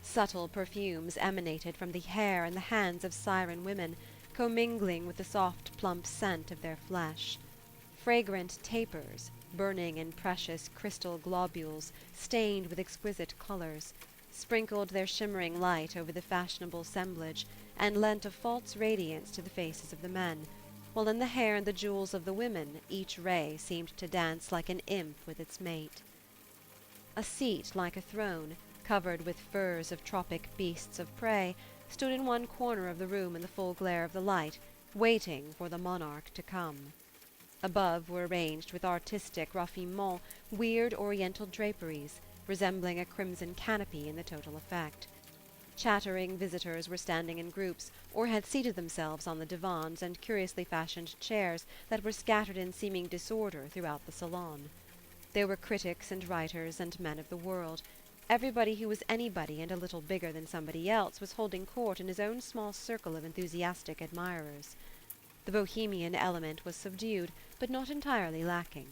Subtle perfumes emanated from the hair and the hands of siren women, commingling with the soft plump scent of their flesh. Fragrant tapers, burning in precious crystal globules stained with exquisite colors, sprinkled their shimmering light over the fashionable assemblage, and lent a false radiance to the faces of the men, while in the hair and the jewels of the women each ray seemed to dance like an imp with its mate. A seat like a throne, covered with furs of tropic beasts of prey, stood in one corner of the room in the full glare of the light, waiting for the monarch to come. Above were arranged with artistic raffinement weird oriental draperies, resembling a crimson canopy in the total effect. Chattering visitors were standing in groups, or had seated themselves on the divans and curiously fashioned chairs that were scattered in seeming disorder throughout the salon. There were critics and writers and men of the world. Everybody who was anybody and a little bigger than somebody else was holding court in his own small circle of enthusiastic admirers. The bohemian element was subdued, but not entirely lacking.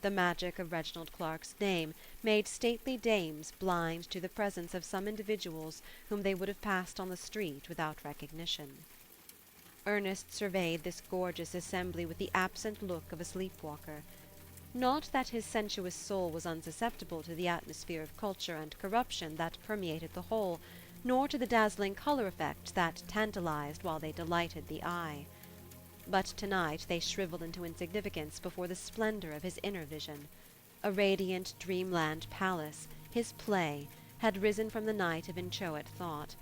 The magic of Reginald Clark's name made stately dames blind to the presence of some individuals whom they would have passed on the street without recognition. Ernest surveyed this gorgeous assembly with the absent look of a sleepwalker. Not that his sensuous soul was unsusceptible to the atmosphere of culture and corruption that permeated the whole, nor to the dazzling color effects that tantalized while they delighted the eye. But tonight they shriveled into insignificance before the splendor of his inner vision. A radiant dreamland palace, his play, had risen from the night of inchoate thought.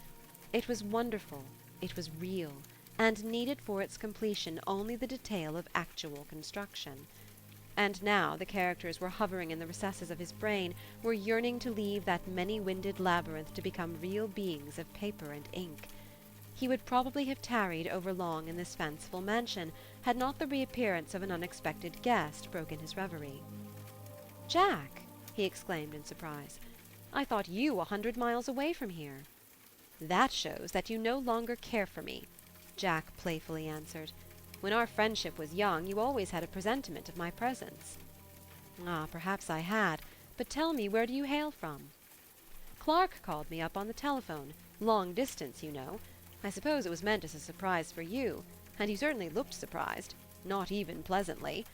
It was wonderful, it was real, and needed for its completion only the detail of actual construction. And now the characters were hovering in the recesses of his brain, were yearning to leave that many-winded labyrinth to become real beings of paper and ink. He would probably have tarried overlong in this fanciful mansion had not the reappearance of an unexpected guest broken his reverie. "Jack!" he exclaimed in surprise. "I thought you 100 miles away from here." "That shows that you no longer care for me," Jack playfully answered. "When our friendship was young, you always had a presentiment of my presence." "Ah, perhaps I had. But tell me, where do you hail from?" "Clark called me up on the telephone. Long distance, you know. I suppose it was meant as a surprise for you, and you certainly looked surprised, not even pleasantly.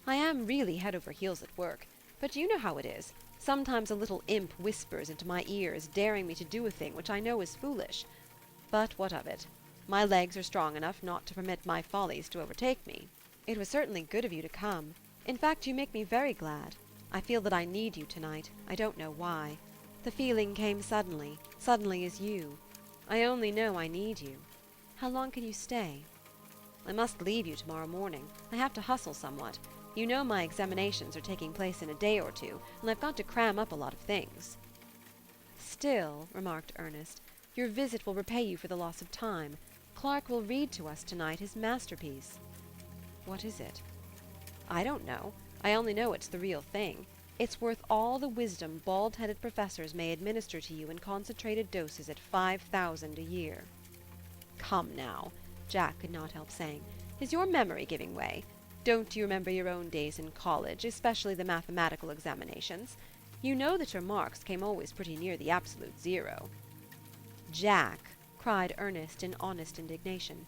I am really head over heels at work, but you know how it is. Sometimes a little imp whispers into my ears, daring me to do a thing which I know is foolish. But what of it? My legs are strong enough not to permit my follies to overtake me. It was certainly good of you to come. In fact, you make me very glad. I feel that I need you tonight. I don't know why. The feeling came suddenly as you. I only know I need you. How long can you stay?" "I must leave you tomorrow morning. I have to hustle somewhat. You know my examinations are taking place in a day or two, and I've got to cram up a lot of things." "Still," remarked Ernest, "your visit will repay you for the loss of time. Clark will read to us tonight his masterpiece." "What is it?" "I don't know. I only know it's the real thing. It's worth all the wisdom bald-headed professors may administer to you in concentrated doses at 5,000 a year." "Come now," Jack could not help saying, "is your memory giving way? Don't you remember your own days in college, especially the mathematical examinations? You know that your marks came always pretty near the absolute zero." "Jack!" cried Ernest in honest indignation.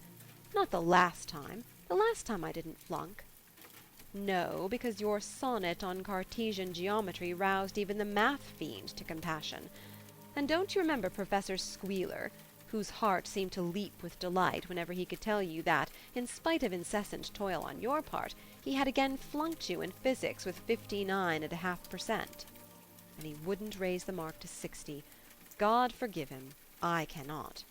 "Not the last time. The last time I didn't flunk." "No, because your sonnet on Cartesian geometry roused even the math fiend to compassion. And don't you remember Professor Squealer, whose heart seemed to leap with delight whenever he could tell you that, in spite of incessant toil on your part, he had again flunked you in physics with 59.5%? And he wouldn't raise the mark to 60. God forgive him. I cannot."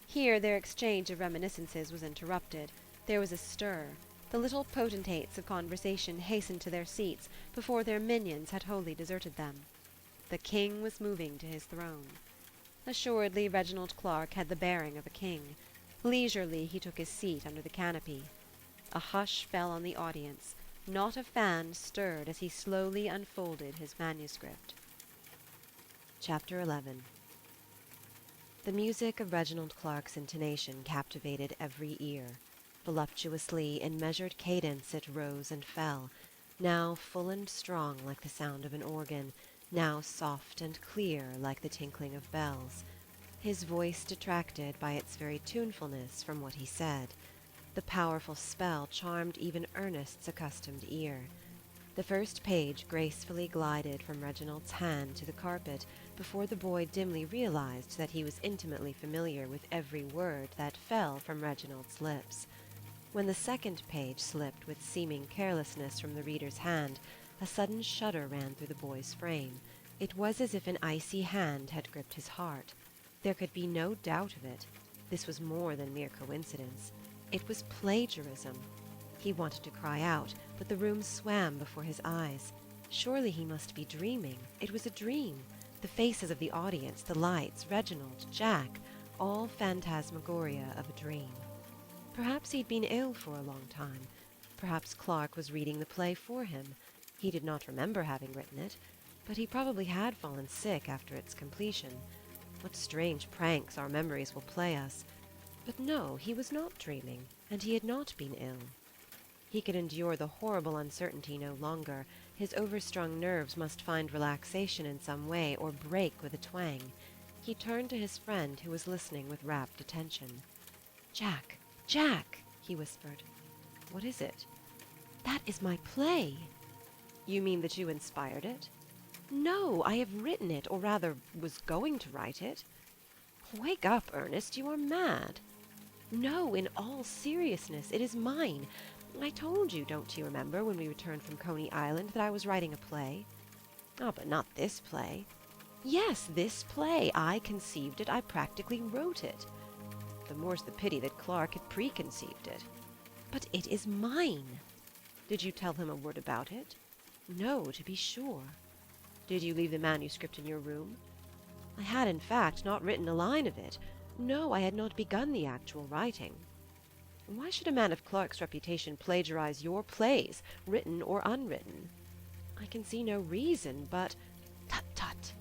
Here their exchange of reminiscences was interrupted. There was a stir. The little potentates of conversation hastened to their seats before their minions had wholly deserted them. The king was moving to his throne. Assuredly Reginald Clark had the bearing of a king. Leisurely he took his seat under the canopy. A hush fell on the audience. Not a fan stirred as he slowly unfolded his manuscript. Chapter 11. The music of Reginald Clark's intonation captivated every ear. Voluptuously, in measured cadence it rose and fell, now full and strong like the sound of an organ, now soft and clear like the tinkling of bells. His voice detracted by its very tunefulness from what he said. The powerful spell charmed even Ernest's accustomed ear. The first page gracefully glided from Reginald's hand to the carpet before the boy dimly realized that he was intimately familiar with every word that fell from Reginald's lips. When the second page slipped with seeming carelessness from the reader's hand, a sudden shudder ran through the boy's frame. It was as if an icy hand had gripped his heart. There could be no doubt of it. This was more than mere coincidence. It was plagiarism. He wanted to cry out, but the room swam before his eyes. Surely he must be dreaming. It was a dream. The faces of the audience, the lights, Reginald, Jack, all phantasmagoria of a dream. Perhaps he'd been ill for a long time. Perhaps Clark was reading the play for him. He did not remember having written it, but he probably had fallen sick after its completion. What strange pranks our memories will play us. But no, he was not dreaming, and he had not been ill. He could endure the horrible uncertainty no longer. His overstrung nerves must find relaxation in some way or break with a twang. He turned to his friend, who was listening with rapt attention. "Jack, Jack," he whispered. "What is it?" "That is my play." "You mean that you inspired it?" "No, I have written it, or rather was going to write it." "Wake up, Ernest, you are mad." "No, in all seriousness, it is mine. I told you, don't you remember, when we returned from Coney Island, that I was writing a play?" "Ah, but not this play." "Yes, this play. I conceived it. I practically wrote it." "The more's the pity that Clark had preconceived it." "But it is mine." "Did you tell him a word about it?" "No, to be sure." "Did you leave the manuscript in your room?" "I had, in fact, not written a line of it. No, I had not begun the actual writing." "Why should a man of Clark's reputation plagiarize your plays, written or unwritten?" "I can see no reason, but—" "Tut, tut!"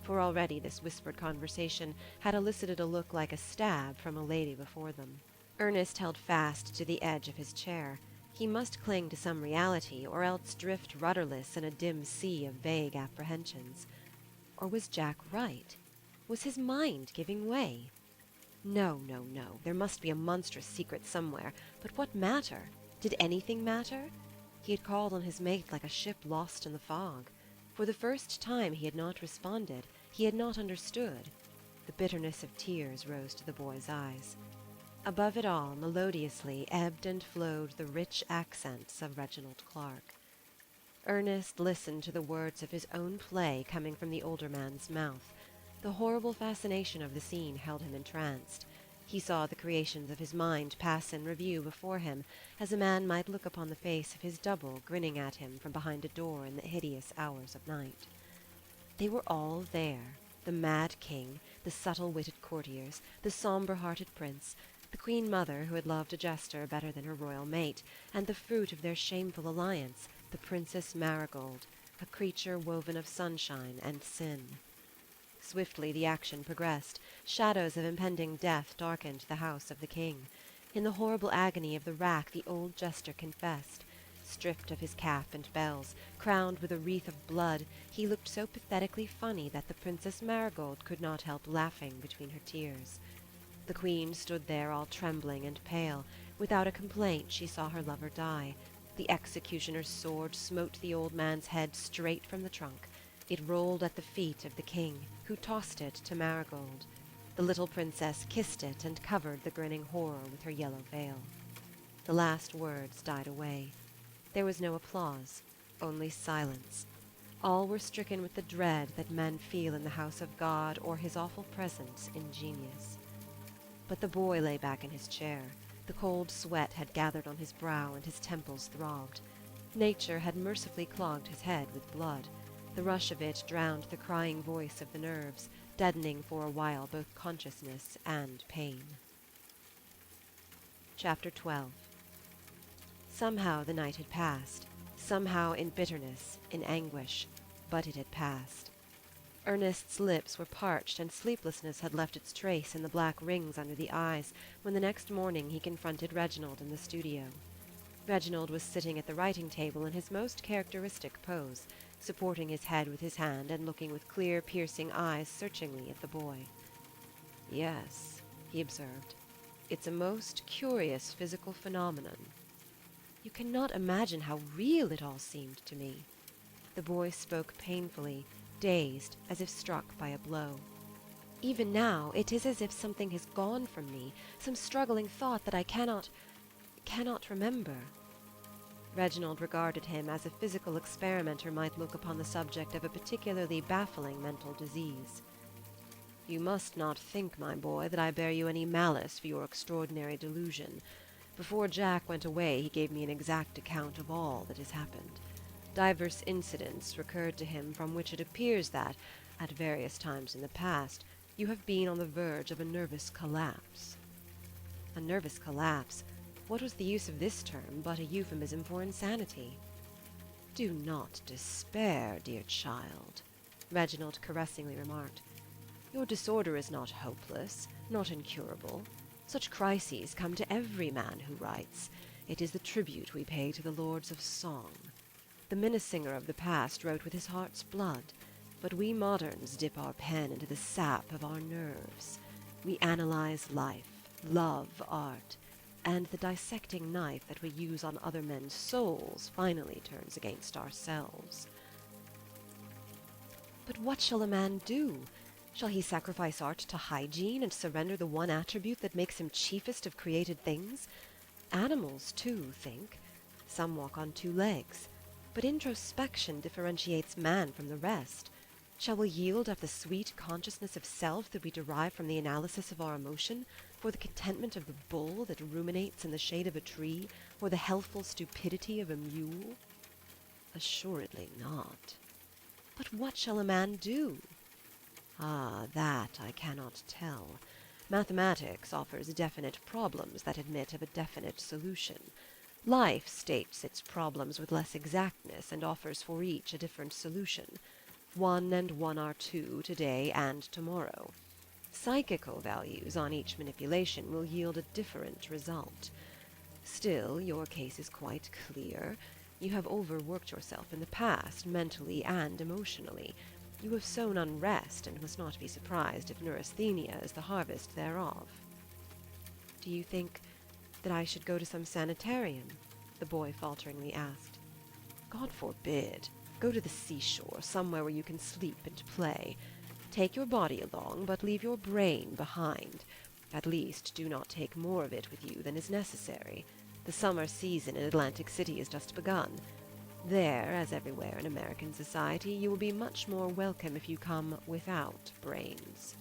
For already this whispered conversation had elicited a look like a stab from a lady before them. Ernest held fast to the edge of his chair. He must cling to some reality, or else drift rudderless in a dim sea of vague apprehensions. Or was Jack right? Was his mind giving way? No, no, no. There must be a monstrous secret somewhere. But what matter? Did anything matter? He had called on his mate like a ship lost in the fog. For the first time he had not responded. He had not understood. The bitterness of tears rose to the boy's eyes. Above it all, melodiously, ebbed and flowed the rich accents of Reginald Clark. Ernest listened to the words of his own play coming from the older man's mouth. The horrible fascination of the scene held him entranced. He saw the creations of his mind pass in review before him, as a man might look upon the face of his double grinning at him from behind a door in the hideous hours of night. They were all there, the mad king, the subtle-witted courtiers, the sombre-hearted prince, the queen mother who had loved a jester better than her royal mate, and the fruit of their shameful alliance, the Princess Marigold, a creature woven of sunshine and sin. Swiftly the action progressed. Shadows of impending death darkened the house of the king. In the horrible agony of the rack the old jester confessed. stripped of his cap and bells, crowned with a wreath of blood, he looked so pathetically funny that the Princess Marigold could not help laughing between her tears. The Queen stood there all trembling and pale. Without a complaint she saw her lover die. The executioner's sword smote the old man's head straight from the trunk. It rolled at the feet of the King, who tossed it to Marigold. The little princess kissed it and covered the grinning horror with her yellow veil. The last words died away. There was no applause, only silence. All were stricken with the dread that men feel in the house of God or his awful presence in genius. But the boy lay back in his chair. The cold sweat had gathered on his brow and his temples throbbed. Nature had mercifully clogged his head with blood. The rush of it drowned the crying voice of the nerves, deadening for a while both consciousness and pain. Chapter 12. Somehow the night had passed, somehow in bitterness, in anguish, but it had passed. Ernest's lips were parched, and sleeplessness had left its trace in the black rings under the eyes when the next morning he confronted Reginald in the studio. Reginald was sitting at the writing table in his most characteristic pose, supporting his head with his hand and looking with clear, piercing eyes searchingly at the boy. "Yes," he observed, "it's a most curious physical phenomenon." "You cannot imagine how real it all seemed to me." The boy spoke painfully, dazed, as if struck by a blow. "Even now it is as if something has gone from me, some struggling thought that I cannot remember." Reginald regarded him as a physical experimenter might look upon the subject of a particularly baffling mental disease. "You must not think, my boy, that I bear you any malice for your extraordinary delusion. Before Jack went away he gave me an exact account of all that has happened. Divers incidents recurred to him from which it appears that, at various times in the past, you have been on the verge of a nervous collapse." A nervous collapse? What was the use of this term but a euphemism for insanity? "Do not despair, dear child," Reginald caressingly remarked. "Your disorder is not hopeless, not incurable. Such crises come to every man who writes. It is the tribute we pay to the lords of song. The Minnesinger of the past wrote with his heart's blood, but we moderns dip our pen into the sap of our nerves. We analyze life, love art, and the dissecting knife that we use on other men's souls finally turns against ourselves." "But what shall a man do? Shall he sacrifice art to hygiene and surrender the one attribute that makes him chiefest of created things? Animals, too, think. Some walk on two legs. But introspection differentiates man from the rest. Shall we yield up the sweet consciousness of self that we derive from the analysis of our emotion, for the contentment of the bull that ruminates in the shade of a tree, or the healthful stupidity of a mule? Assuredly not. But what shall a man do? Ah, that I cannot tell. Mathematics offers definite problems that admit of a definite solution. Life states its problems with less exactness and offers for each a different solution. 1 and 1 are 2 today and tomorrow. Psychical values on each manipulation will yield a different result. Still, your case is quite clear. You have overworked yourself in the past, mentally and emotionally. You have sown unrest, and must not be surprised if neurasthenia is the harvest thereof." "Do you think that I should go to some sanitarium?" the boy falteringly asked. "God forbid. Go to the seashore, somewhere where you can sleep and play. Take your body along, but leave your brain behind. At least do not take more of it with you than is necessary. The summer season in Atlantic City has just begun. There, as everywhere in American society, you will be much more welcome if you come without brains."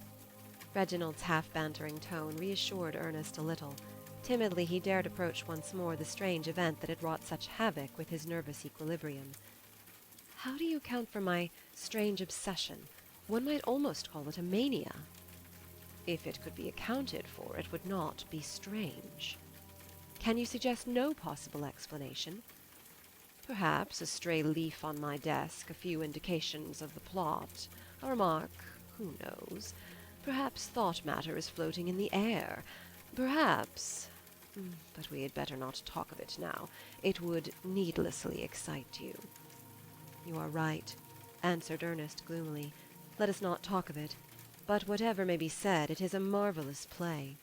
Reginald's half-bantering tone reassured Ernest a little. Timidly he dared approach once more the strange event that had wrought such havoc with his nervous equilibrium. "How do you account for my strange obsession? One might almost call it a mania." "If it could be accounted for, it would not be strange." "Can you suggest no possible explanation?" "Perhaps a stray leaf on my desk, a few indications of the plot, a remark, who knows? Perhaps thought matter is floating in the air. Perhaps—" But we had better not talk of it now. It would needlessly excite you." "You are right," answered Ernest gloomily. "Let us not talk of it. But whatever may be said, it is a marvelous play."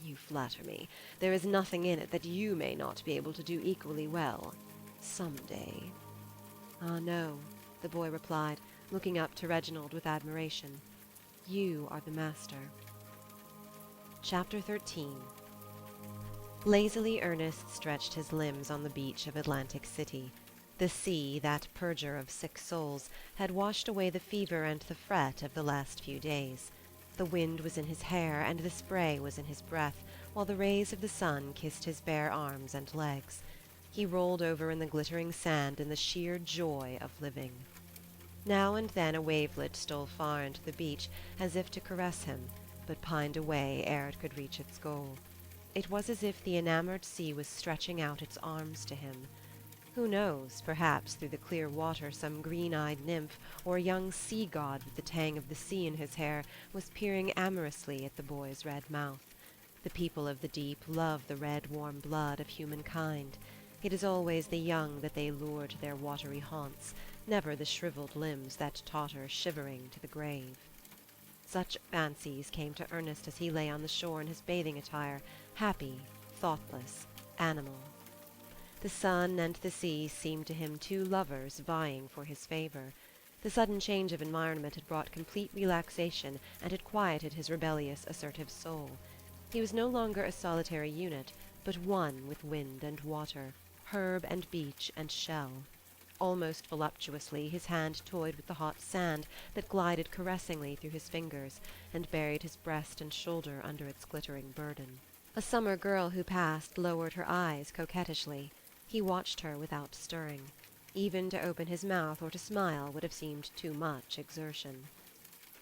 "You flatter me. There is nothing in it that you may not be able to do equally well. Some day." "Ah, no," the boy replied, looking up to Reginald with admiration. "You are the master." Chapter 13. Lazily Ernest stretched his limbs on the beach of Atlantic City. The sea, that purger of sick souls, had washed away the fever and the fret of the last few days. The wind was in his hair, and the spray was in his breath, while the rays of the sun kissed his bare arms and legs. He rolled over in the glittering sand in the sheer joy of living. Now and then a wavelet stole far into the beach, as if to caress him, but pined away ere it could reach its goal. It was as if the enamoured sea was stretching out its arms to him. Who knows, perhaps through the clear water some green-eyed nymph, or a young sea-god with the tang of the sea in his hair, was peering amorously at the boy's red mouth. The people of the deep love the red warm blood of humankind. It is always the young that they lure to their watery haunts, never the shrivelled limbs that totter shivering to the grave. Such fancies came to Ernest as he lay on the shore in his bathing attire, happy, thoughtless, animal. The sun and the sea seemed to him two lovers vying for his favour. The sudden change of environment had brought complete relaxation and had quieted his rebellious, assertive soul. He was no longer a solitary unit, but one with wind and water, herb and beach and shell. Almost voluptuously his hand toyed with the hot sand that glided caressingly through his fingers, and buried his breast and shoulder under its glittering burden. A summer girl who passed lowered her eyes coquettishly. He watched her without stirring. Even to open his mouth or to smile would have seemed too much exertion.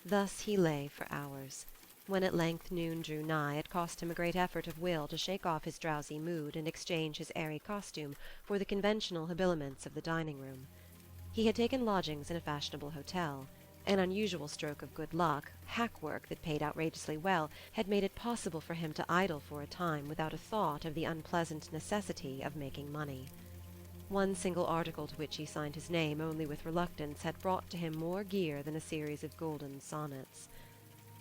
Thus he lay for hours. When at length noon drew nigh, it cost him a great effort of will to shake off his drowsy mood and exchange his airy costume for the conventional habiliments of the dining-room. He had taken lodgings in a fashionable hotel. An unusual stroke of good luck, hack work that paid outrageously well, had made it possible for him to idle for a time without a thought of the unpleasant necessity of making money. One single article to which he signed his name only with reluctance had brought to him more gear than a series of golden sonnets.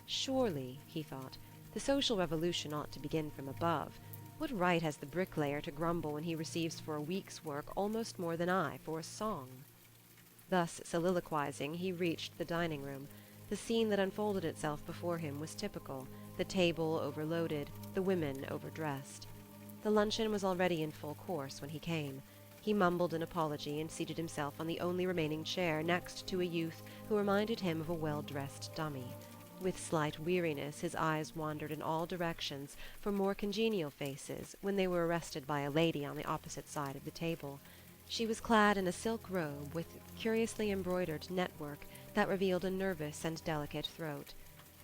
Surely, he thought, the social revolution ought to begin from above. What right has the bricklayer to grumble when he receives for a week's work almost more than I for a song? Thus soliloquizing, he reached the dining-room. The scene that unfolded itself before him was typical, the table overloaded, the women overdressed. The luncheon was already in full course when he came. He mumbled an apology and seated himself on the only remaining chair next to a youth who reminded him of a well-dressed dummy. With slight weariness his eyes wandered in all directions for more congenial faces when they were arrested by a lady on the opposite side of the table. She was clad in a silk robe with curiously embroidered network that revealed a nervous and delicate throat.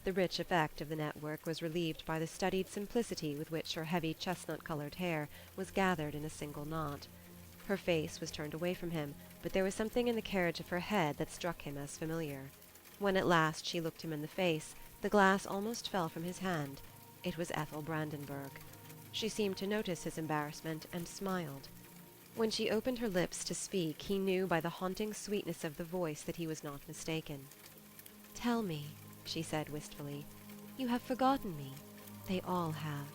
The rich effect of the network was relieved by the studied simplicity with which her heavy chestnut-colored hair was gathered in a single knot. Her face was turned away from him, but there was something in the carriage of her head that struck him as familiar. When at last she looked him in the face, the glass almost fell from his hand. It was Ethel Brandenburg. She seemed to notice his embarrassment and smiled. When she opened her lips to speak, he knew by the haunting sweetness of the voice that he was not mistaken. "Tell me," she said wistfully, "you have forgotten me. They all have."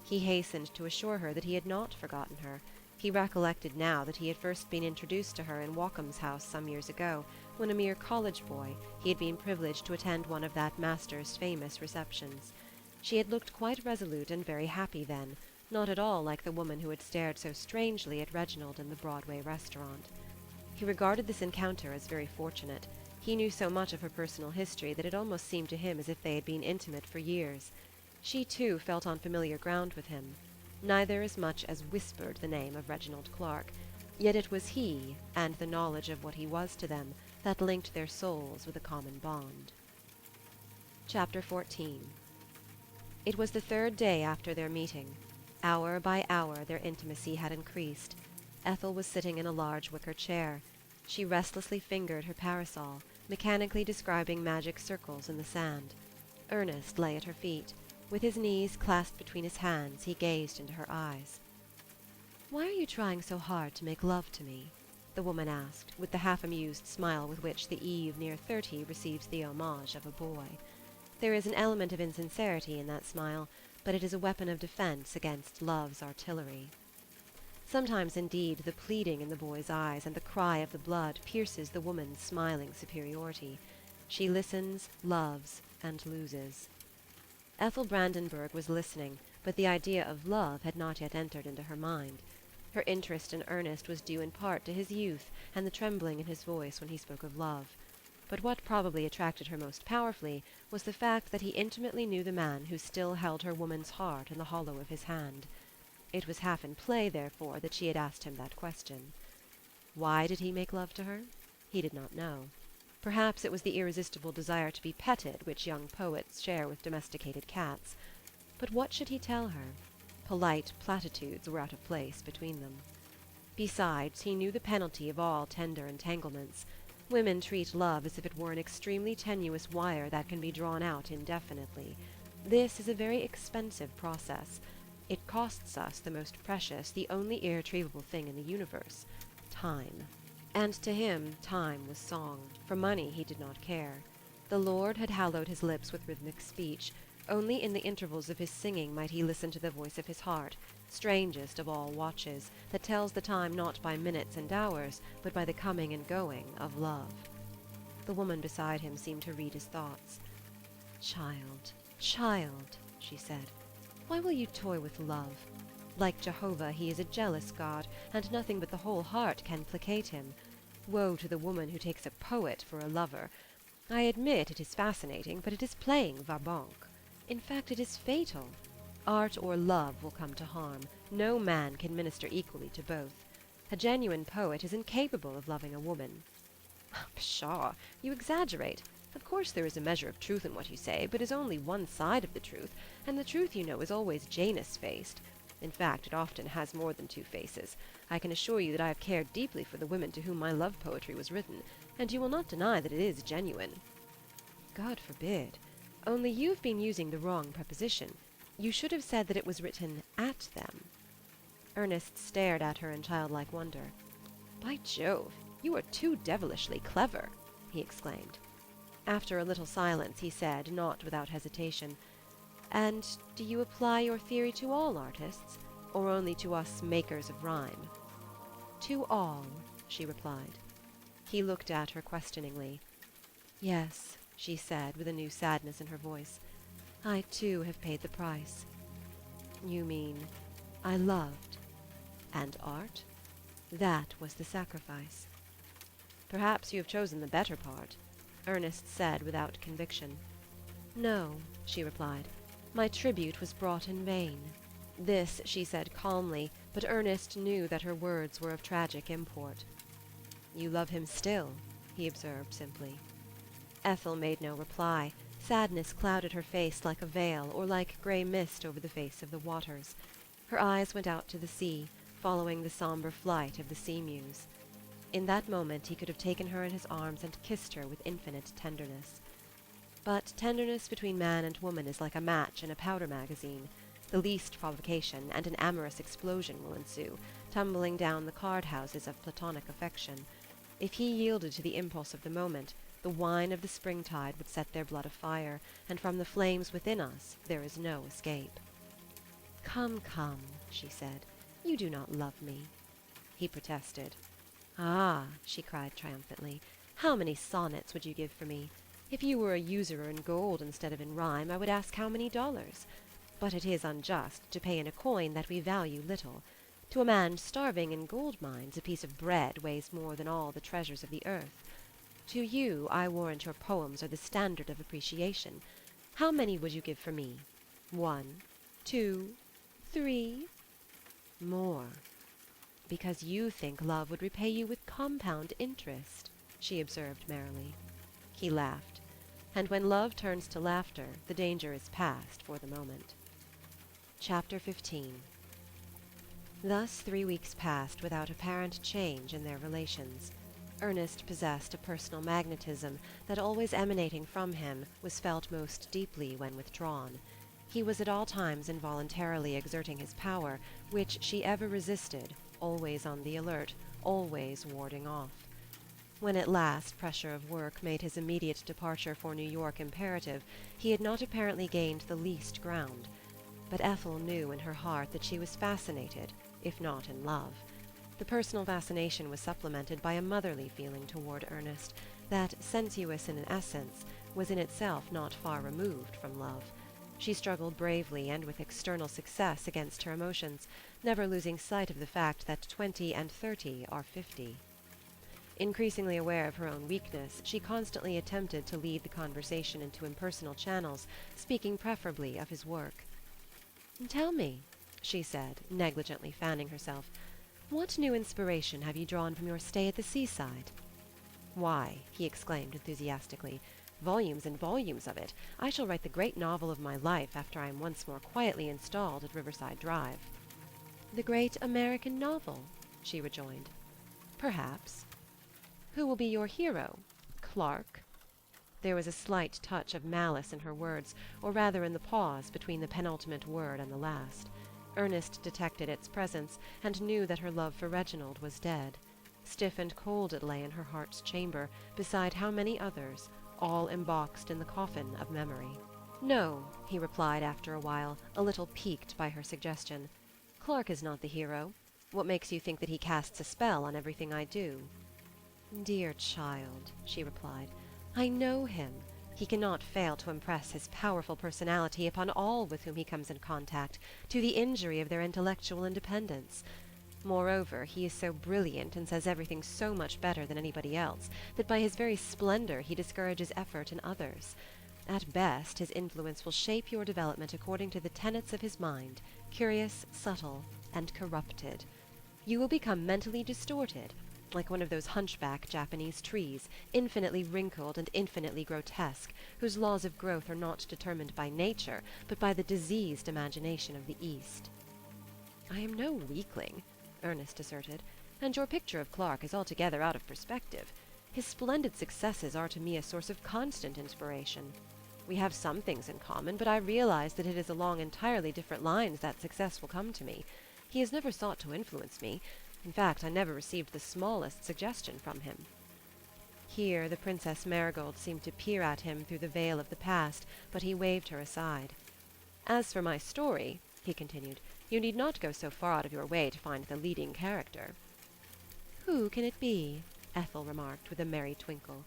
He hastened to assure her that he had not forgotten her. He recollected now that he had first been introduced to her in Walkham's house some years ago, when a mere college boy he had been privileged to attend one of that master's famous receptions. She had looked quite resolute and very happy then, not at all like the woman who had stared so strangely at Reginald in the Broadway restaurant. He regarded this encounter as very fortunate. He knew so much of her personal history that it almost seemed to him as if they had been intimate for years. She, too, felt on familiar ground with him. Neither as much as whispered the name of Reginald Clark, yet it was he, and the knowledge of what he was to them, that linked their souls with a common bond. Chapter 14. It was the third day after their meeting. Hour by hour their intimacy had increased. Ethel was sitting in a large wicker chair. She restlessly fingered her parasol, mechanically describing magic circles in the sand. Ernest lay at her feet. With his knees clasped between his hands, he gazed into her eyes. "Why are you trying so hard to make love to me?" the woman asked, with the half-amused smile with which the Eve near 30 receives the homage of a boy. There is an element of insincerity in that smile, but it is a weapon of defense against love's artillery. Sometimes, indeed, the pleading in the boy's eyes and the cry of the blood pierces the woman's smiling superiority. She listens, loves, and loses. Ethel Brandenburg was listening, but the idea of love had not yet entered into her mind. Her interest in Ernest was due in part to his youth and the trembling in his voice when he spoke of love. But what probably attracted her most powerfully was the fact that he intimately knew the man who still held her woman's heart in the hollow of his hand. It was half in play, therefore, that she had asked him that question. Why did he make love to her? He did not know. Perhaps it was the irresistible desire to be petted which young poets share with domesticated cats. But what should he tell her? Polite platitudes were out of place between them. Besides, he knew the penalty of all tender entanglements. Women treat love as if it were an extremely tenuous wire that can be drawn out indefinitely. This is a very expensive process. It costs us the most precious, the only irretrievable thing in the universe, time. And to him time was song. For money he did not care. The Lord had hallowed his lips with rhythmic speech. Only in the intervals of his singing might he listen to the voice of his heart, strangest of all watches, that tells the time not by minutes and hours, but by the coming and going of love. The woman beside him seemed to read his thoughts. "Child, child," she said, "why will you toy with love? Like Jehovah, he is a jealous God, and nothing but the whole heart can placate him. Woe to the woman who takes a poet for a lover. I admit it is fascinating, but it is playing va banque. In fact, it is fatal. Art or love will come to harm. No man can minister equally to both. A genuine poet is incapable of loving a woman." "Pshaw! You exaggerate. Of course there is a measure of truth in what you say, but it is only one side of the truth, and the truth, you know, is always Janus-faced. In fact, it often has more than two faces. I can assure you that I have cared deeply for the women to whom my love poetry was written, and you will not deny that it is genuine." "God forbid. Only you've been using the wrong preposition. You should have said that it was written at them." Ernest stared at her in childlike wonder. "By Jove, you are too devilishly clever!" he exclaimed. After a little silence he said, not without hesitation, "And do you apply your theory to all artists, or only to us makers of rhyme?" "To all," she replied. He looked at her questioningly. "Yes," she said, with a new sadness in her voice. "I, too, have paid the price." "You mean—" "I loved. And art? That was the sacrifice." "Perhaps you have chosen the better part," Ernest said without conviction. "No," she replied. "My tribute was brought in vain." This she said calmly, but Ernest knew that her words were of tragic import. "You love him still," he observed simply. Ethel made no reply. Sadness clouded her face like a veil, or like grey mist over the face of the waters. Her eyes went out to the sea, following the sombre flight of the sea-mews. In that moment he could have taken her in his arms and kissed her with infinite tenderness. But tenderness between man and woman is like a match in a powder magazine. The least provocation, and an amorous explosion will ensue, tumbling down the card-houses of platonic affection. If he yielded to the impulse of the moment, the wine of the springtide would set their blood afire, and from the flames within us there is no escape. "Come, come," she said, "you do not love me." He protested. "Ah," she cried triumphantly, "how many sonnets would you give for me? If you were a usurer in gold instead of in rhyme, I would ask how many dollars. But it is unjust to pay in a coin that we value little. To a man starving in gold mines, a piece of bread weighs more than all the treasures of the earth. To you, I warrant your poems are the standard of appreciation. How many would you give for me? 1, 2, 3? More. Because you think love would repay you with compound interest," she observed merrily. He laughed. And when love turns to laughter, the danger is past for the moment. Chapter 15. Thus 3 weeks passed without apparent change in their relations. Ernest possessed a personal magnetism that, always emanating from him, was felt most deeply when withdrawn. He was at all times involuntarily exerting his power, which she ever resisted, always on the alert, always warding off. When at last pressure of work made his immediate departure for New York imperative, he had not apparently gained the least ground. But Ethel knew in her heart that she was fascinated, if not in love. The personal fascination was supplemented by a motherly feeling toward Ernest, that, sensuous in essence, was in itself not far removed from love. She struggled bravely and with external success against her emotions, never losing sight of the fact that 20 and 30 are 50. Increasingly aware of her own weakness, she constantly attempted to lead the conversation into impersonal channels, speaking preferably of his work. "Tell me," she said, negligently fanning herself, "what new inspiration have you drawn from your stay at the seaside?" "Why," he exclaimed enthusiastically, "volumes and volumes of it. I shall write the great novel of my life after I am once more quietly installed at Riverside Drive." "The great American novel?" she rejoined. "Perhaps." "Who will be your hero? Clark?" There was a slight touch of malice in her words, or rather in the pause between the penultimate word and the last. Ernest detected its presence, and knew that her love for Reginald was dead. Stiff and cold it lay in her heart's chamber, beside how many others, all emboxed in the coffin of memory. "No," he replied after a while, a little piqued by her suggestion. "Clark is not the hero. What makes you think that he casts a spell on everything I do?" "Dear child," she replied, "I know him. He cannot fail to impress his powerful personality upon all with whom he comes in contact, to the injury of their intellectual independence. Moreover, he is so brilliant and says everything so much better than anybody else, that by his very splendor he discourages effort in others. At best, his influence will shape your development according to the tenets of his mind, curious, subtle, and corrupted. You will become mentally distorted, like one of those hunchback Japanese trees, infinitely wrinkled and infinitely grotesque, whose laws of growth are not determined by nature, but by the diseased imagination of the East." "I am no weakling," Ernest asserted, "and your picture of Clark is altogether out of perspective. His splendid successes are to me a source of constant inspiration. We have some things in common, but I realize that it is along entirely different lines that success will come to me. He has never sought to influence me. In fact, I never received the smallest suggestion from him." Here the Princess Marigold seemed to peer at him through the veil of the past, but he waved her aside. "As for my story," he continued, "you need not go so far out of your way to find the leading character." "Who can it be?" Ethel remarked with a merry twinkle.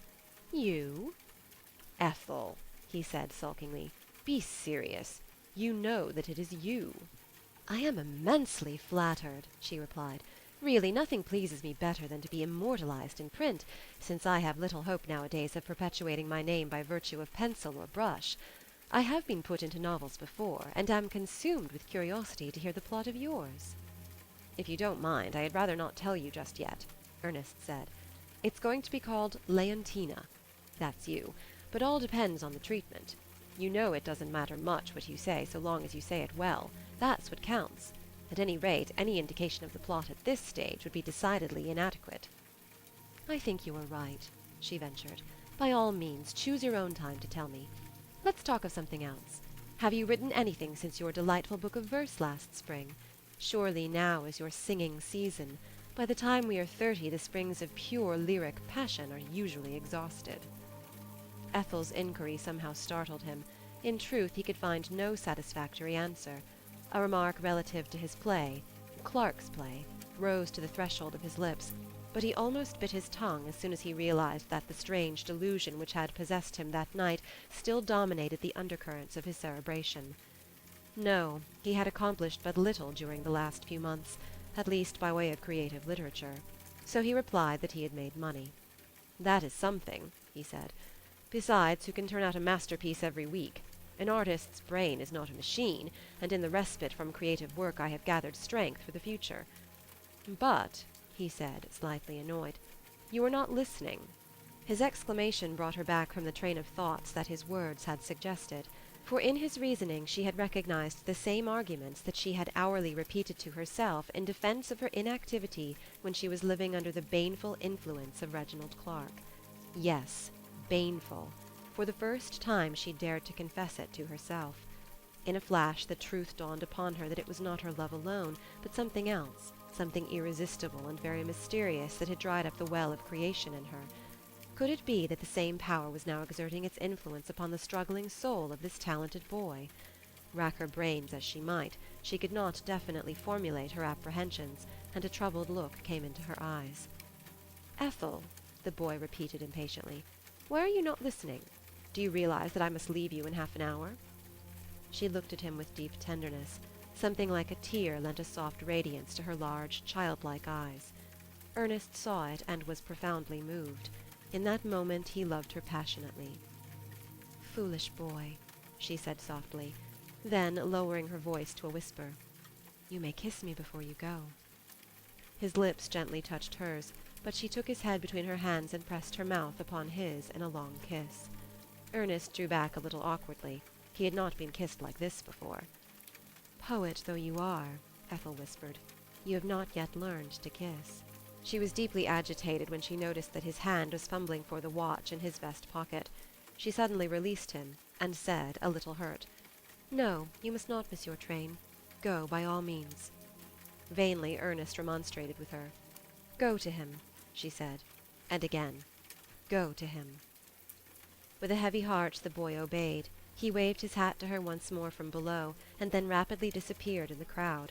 "You?" "Ethel," he said sulkingly, "be serious. You know that it is you." "I am immensely flattered," she replied. "Really, nothing pleases me better than to be immortalized in print, since I have little hope nowadays of perpetuating my name by virtue of pencil or brush. I have been put into novels before, and am consumed with curiosity to hear the plot of yours." "If you don't mind, I had rather not tell you just yet," Ernest said. "It's going to be called Leontina. That's you. But all depends on the treatment. You know it doesn't matter much what you say so long as you say it well. That's what counts. At any rate, any indication of the plot at this stage would be decidedly inadequate." "I think you are right," she ventured. "By all means, choose your own time to tell me. Let's talk of something else. Have you written anything since your delightful book of verse last spring? Surely now is your singing season. By the time we are 30, the springs of pure lyric passion are usually exhausted." Ethel's inquiry somehow startled him. In truth, he could find no satisfactory answer. A remark relative to his play, Clark's play, rose to the threshold of his lips, but he almost bit his tongue as soon as he realized that the strange delusion which had possessed him that night still dominated the undercurrents of his cerebration. No, he had accomplished but little during the last few months, at least by way of creative literature. So he replied that he had made money. "That is something," he said. "Besides, who can turn out a masterpiece every week? An artist's brain is not a machine, and in the respite from creative work I have gathered strength for the future." "But," he said, slightly annoyed, "you are not listening." His exclamation brought her back from the train of thoughts that his words had suggested, for in his reasoning she had recognized the same arguments that she had hourly repeated to herself in defense of her inactivity when she was living under the baneful influence of Reginald Clark. Yes, baneful. For the first time she dared to confess it to herself. In a flash the truth dawned upon her that it was not her love alone, but something else, something irresistible and very mysterious that had dried up the well of creation in her. Could it be that the same power was now exerting its influence upon the struggling soul of this talented boy? Rack her brains as she might, she could not definitely formulate her apprehensions, and a troubled look came into her eyes. "Ethel," the boy repeated impatiently, "why are you not listening? Do you realize that I must leave you in half an hour?" She looked at him with deep tenderness. Something like a tear lent a soft radiance to her large, childlike eyes. Ernest saw it and was profoundly moved. In that moment he loved her passionately. "Foolish boy," she said softly. Then, lowering her voice to a whisper, "You may kiss me before you go." His lips gently touched hers, but she took his head between her hands and pressed her mouth upon his in a long kiss. Ernest drew back a little awkwardly. He had not been kissed like this before. "Poet though you are," Ethel whispered, "you have not yet learned to kiss." She was deeply agitated when she noticed that his hand was fumbling for the watch in his vest pocket. She suddenly released him, and said, a little hurt, "No, you must not miss your train. Go, by all means." Vainly Ernest remonstrated with her. "Go to him," she said, and again, "Go to him." With a heavy heart the boy obeyed. He waved his hat to her once more from below, and then rapidly disappeared in the crowd.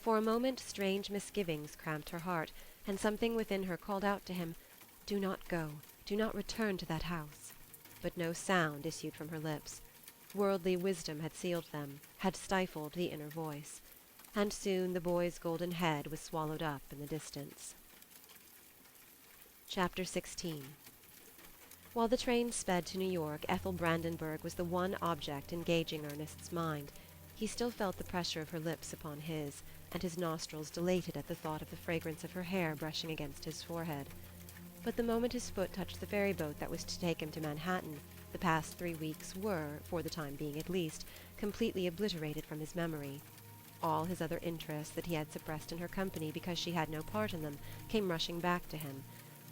For a moment strange misgivings cramped her heart, and something within her called out to him, "Do not go, do not return to that house." But no sound issued from her lips. Worldly wisdom had sealed them, had stifled the inner voice. And soon the boy's golden head was swallowed up in the distance. Chapter 16. While the train sped to New York, Ethel Brandenburg was the one object engaging Ernest's mind. He still felt the pressure of her lips upon his, and his nostrils dilated at the thought of the fragrance of her hair brushing against his forehead. But the moment his foot touched the ferry boat that was to take him to Manhattan, the past 3 weeks were, for the time being at least, completely obliterated from his memory. All his other interests that he had suppressed in her company because she had no part in them came rushing back to him.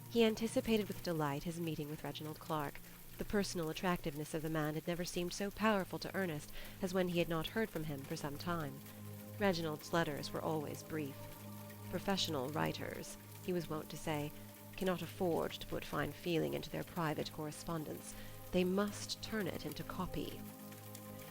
He anticipated with delight his meeting with Reginald Clark. The personal attractiveness of the man had never seemed so powerful to Ernest as when he had not heard from him for some time. Reginald's letters were always brief. "Professional writers," he was wont to say, "cannot afford to put fine feeling into their private correspondence. They must turn it into copy."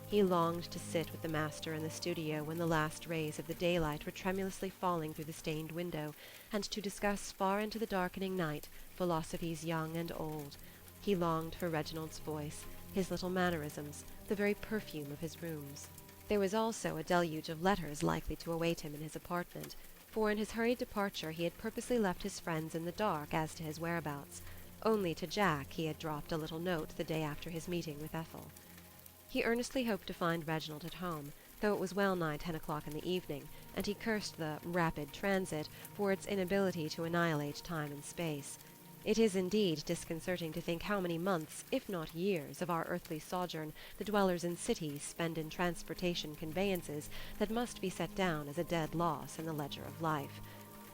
He longed to sit with the master in the studio when the last rays of the daylight were tremulously falling through the stained window, and to discuss far into the darkening night philosophies young and old. He longed for Reginald's voice, his little mannerisms, the very perfume of his rooms. There was also a deluge of letters likely to await him in his apartment, for in his hurried departure he had purposely left his friends in the dark as to his whereabouts. Only to Jack he had dropped a little note the day after his meeting with Ethel. He earnestly hoped to find Reginald at home, though it was well nigh 10 o'clock in the evening, and he cursed the "rapid transit" for its inability to annihilate time and space. It is indeed disconcerting to think how many months, if not years, of our earthly sojourn the dwellers in cities spend in transportation conveyances that must be set down as a dead loss in the ledger of life.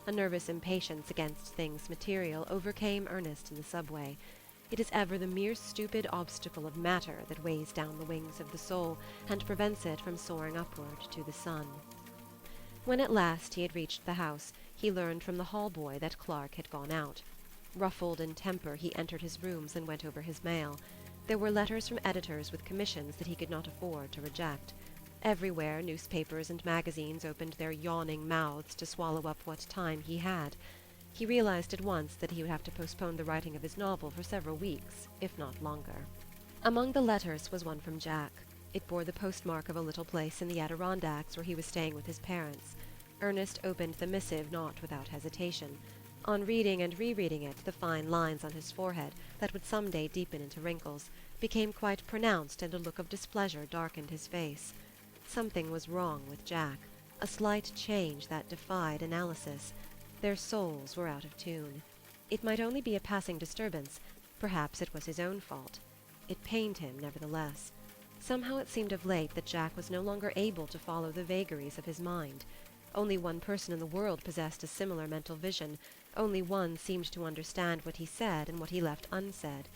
A nervous impatience against things material overcame Ernest in the subway. It is ever the mere stupid obstacle of matter that weighs down the wings of the soul and prevents it from soaring upward to the sun. When at last he had reached the house, he learned from the hall boy that Clark had gone out. Ruffled in temper, he entered his rooms and went over his mail. There were letters from editors with commissions that he could not afford to reject. Everywhere newspapers and magazines opened their yawning mouths to swallow up what time he had. He realized at once that he would have to postpone the writing of his novel for several weeks, if not longer. Among the letters was one from Jack. It bore the postmark of a little place in the Adirondacks where he was staying with his parents. Ernest opened the missive not without hesitation. On reading and rereading it, the fine lines on his forehead, that would some day deepen into wrinkles, became quite pronounced, and a look of displeasure darkened his face. Something was wrong with Jack, a slight change that defied analysis. Their souls were out of tune. It might only be a passing disturbance. Perhaps it was his own fault. It pained him, nevertheless. Somehow it seemed of late that Jack was no longer able to follow the vagaries of his mind. Only one person in the world possessed a similar mental vision. Only one seemed to understand what he said and what he left unsaid.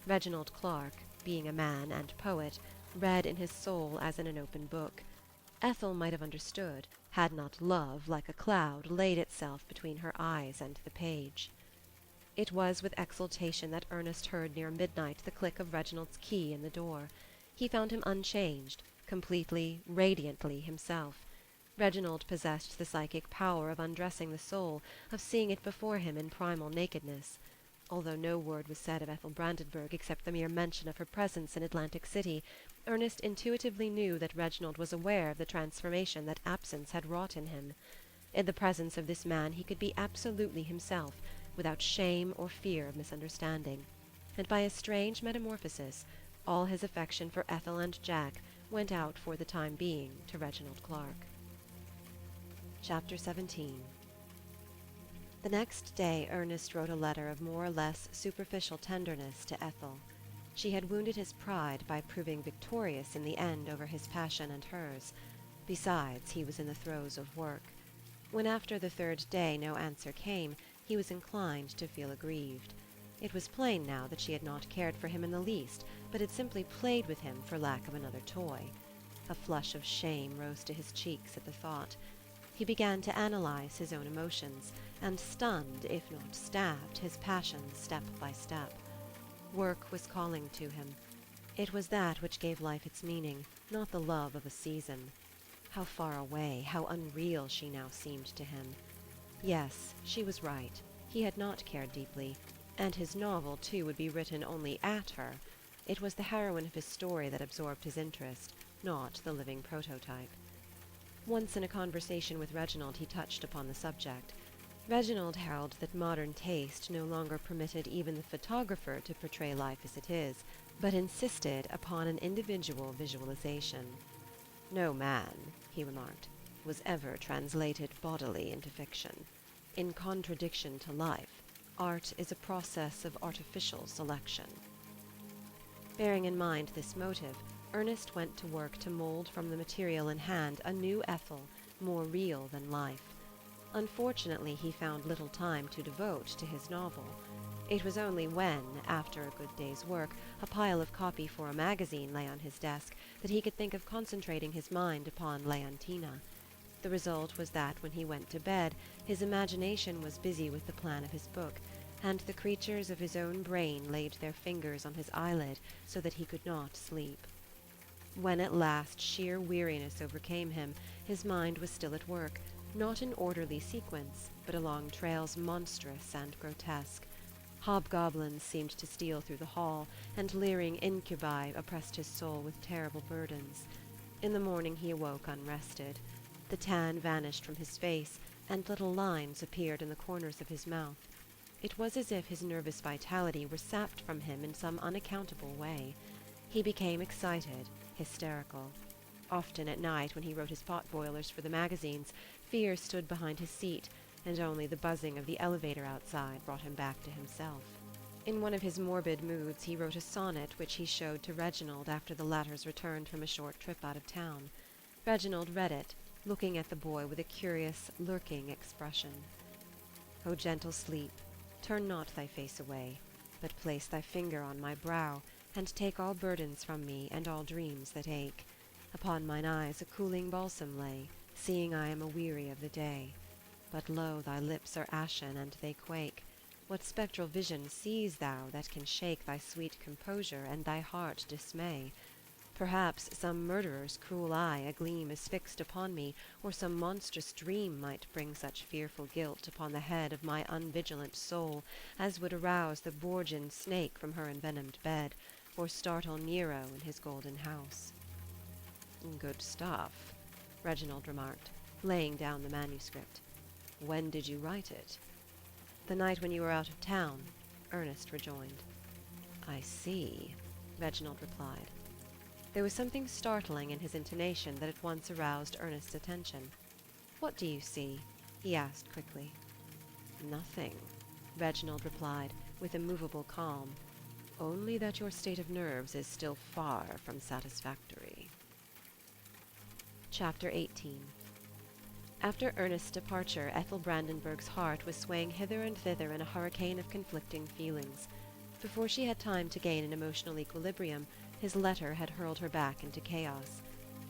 Reginald Clark, being a man and poet, read in his soul as in an open book. Ethel might have understood, had not love, like a cloud, laid itself between her eyes and the page. It was with exultation that Ernest heard near midnight the click of Reginald's key in the door. He found him unchanged, completely, radiantly himself. Reginald possessed the psychic power of undressing the soul, of seeing it before him in primal nakedness. Although no word was said of Ethel Brandenburg except the mere mention of her presence in Atlantic City, Ernest intuitively knew that Reginald was aware of the transformation that absence had wrought in him. In the presence of this man he could be absolutely himself, without shame or fear of misunderstanding. And by a strange metamorphosis, all his affection for Ethel and Jack went out for the time being to Reginald Clark. Chapter 17. The next day Ernest wrote a letter of more or less superficial tenderness to Ethel. She had wounded his pride by proving victorious in the end over his passion and hers. Besides, he was in the throes of work. When after the third day no answer came, he was inclined to feel aggrieved. It was plain now that she had not cared for him in the least, but had simply played with him for lack of another toy. A flush of shame rose to his cheeks at the thought. He began to analyze his own emotions, and stunned, if not stabbed, his passions step by step. Work was calling to him. It was that which gave life its meaning, not the love of a season. How far away, how unreal she now seemed to him. Yes, she was right. He had not cared deeply, and his novel, too, would be written only at her. It was the heroine of his story that absorbed his interest, not the living prototype. Once in a conversation with Reginald he touched upon the subject. Reginald held that modern taste no longer permitted even the photographer to portray life as it is, but insisted upon an individual visualization. No man, he remarked, was ever translated bodily into fiction. In contradiction to life, art is a process of artificial selection. Bearing in mind this motive, Ernest went to work to mold from the material in hand a new Ethel, more real than life. Unfortunately, he found little time to devote to his novel. It was only when, after a good day's work, a pile of copy for a magazine lay on his desk, that he could think of concentrating his mind upon Leontina. The result was that when he went to bed, his imagination was busy with the plan of his book, and the creatures of his own brain laid their fingers on his eyelid so that he could not sleep. When at last sheer weariness overcame him, his mind was still at work, not in orderly sequence, but along trails monstrous and grotesque. Hobgoblins seemed to steal through the hall, and leering incubi oppressed his soul with terrible burdens. In the morning he awoke unrested. The tan vanished from his face, and little lines appeared in the corners of his mouth. It was as if his nervous vitality were sapped from him in some unaccountable way. He became excited, hysterical. Often at night, when he wrote his pot-boilers for the magazines, fear stood behind his seat, and only the buzzing of the elevator outside brought him back to himself. In one of his morbid moods he wrote a sonnet which he showed to Reginald after the latter's returned from a short trip out of town. Reginald read it, looking at the boy with a curious, lurking expression. O gentle sleep, turn not thy face away, but place thy finger on my brow, and take all burdens from me, and all dreams that ache. Upon mine eyes a cooling balsam lay, seeing I am aweary of the day. But lo, thy lips are ashen, and they quake. What spectral vision sees thou that can shake thy sweet composure, and thy heart dismay? Perhaps some murderer's cruel eye a gleam is fixed upon me, or some monstrous dream might bring such fearful guilt upon the head of my unvigilant soul as would arouse the Borgian snake from her envenomed bed, or startle Nero in his golden house. Good stuff, Reginald remarked, laying down the manuscript. When did you write it? The night when you were out of town, Ernest rejoined. I see, Reginald replied. There was something startling in his intonation that at once aroused Ernest's attention. What do you see? He asked quickly. Nothing, Reginald replied, with immovable calm. Only that your state of nerves is still far from satisfactory. Chapter 18. After Ernest's departure, Ethel Brandenburg's heart was swaying hither and thither in a hurricane of conflicting feelings. Before she had time to gain an emotional equilibrium, his letter had hurled her back into chaos.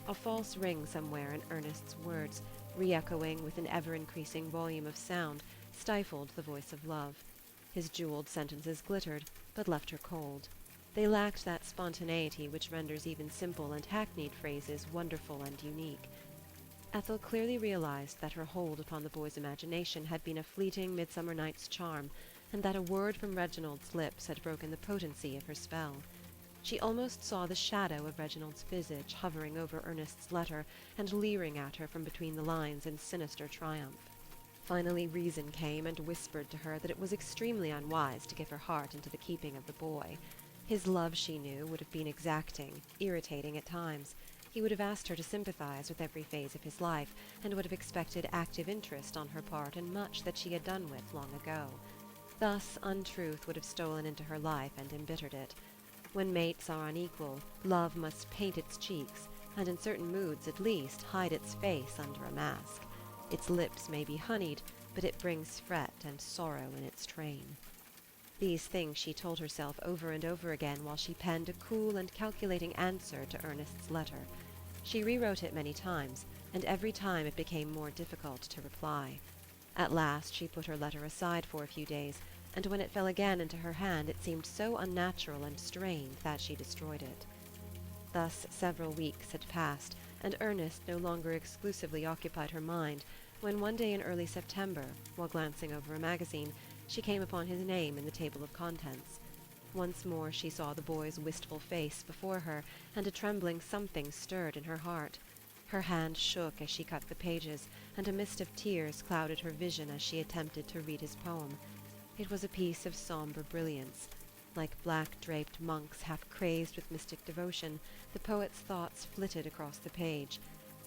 A false ring somewhere in Ernest's words, re-echoing with an ever-increasing volume of sound, stifled the voice of love. His jeweled sentences glittered, but left her cold. They lacked that spontaneity which renders even simple and hackneyed phrases wonderful and unique. Ethel clearly realized that her hold upon the boy's imagination had been a fleeting midsummer night's charm, and that a word from Reginald's lips had broken the potency of her spell. She almost saw the shadow of Reginald's visage hovering over Ernest's letter and leering at her from between the lines in sinister triumph. Finally reason came and whispered to her that it was extremely unwise to give her heart into the keeping of the boy. His love, she knew, would have been exacting, irritating at times. He would have asked her to sympathize with every phase of his life, and would have expected active interest on her part in much that she had done with long ago. Thus untruth would have stolen into her life and embittered it. When mates are unequal, love must paint its cheeks, and in certain moods at least hide its face under a mask. Its lips may be honeyed, but it brings fret and sorrow in its train. These things she told herself over and over again while she penned a cool and calculating answer to Ernest's letter. She rewrote it many times, and every time it became more difficult to reply. At last she put her letter aside for a few days, and when it fell again into her hand it seemed so unnatural and strained that she destroyed it. Thus several weeks had passed, and Ernest no longer exclusively occupied her mind, when one day in early September, while glancing over a magazine, she came upon his name in the table of contents. Once more she saw the boy's wistful face before her, and a trembling something stirred in her heart. Her hand shook as she cut the pages, and a mist of tears clouded her vision as she attempted to read his poem. It was a piece of sombre brilliance. Like black-draped monks half crazed with mystic devotion, the poet's thoughts flitted across the page.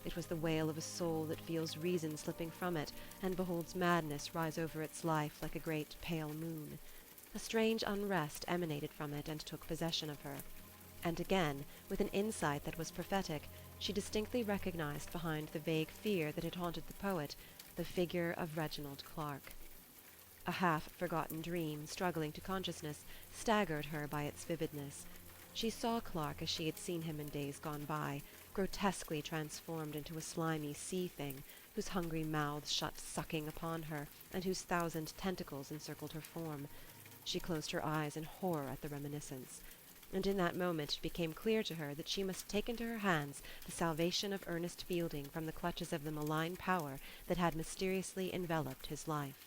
It was the wail of a soul that feels reason slipping from it, and beholds madness rise over its life like a great pale moon. A strange unrest emanated from it and took possession of her. And again, with an insight that was prophetic, she distinctly recognized behind the vague fear that had haunted the poet the figure of Reginald Clark. A half-forgotten dream, struggling to consciousness, staggered her by its vividness. She saw Clark as she had seen him in days gone by, grotesquely transformed into a slimy sea-thing, whose hungry mouths shut sucking upon her, and whose thousand tentacles encircled her form. She closed her eyes in horror at the reminiscence. And in that moment it became clear to her that she must take into her hands the salvation of Ernest Fielding from the clutches of the malign power that had mysteriously enveloped his life.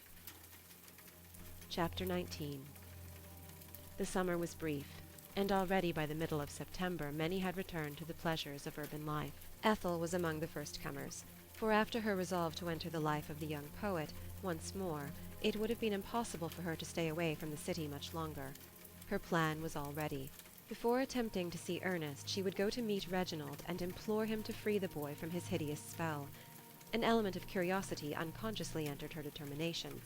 Chapter 19. The summer was brief, and already by the middle of September many had returned to the pleasures of urban life. Ethel was among the first comers, for after her resolve to enter the life of the young poet once more, it would have been impossible for her to stay away from the city much longer. Her plan was all ready. Before attempting to see Ernest, she would go to meet Reginald and implore him to free the boy from his hideous spell. An element of curiosity unconsciously entered her determination.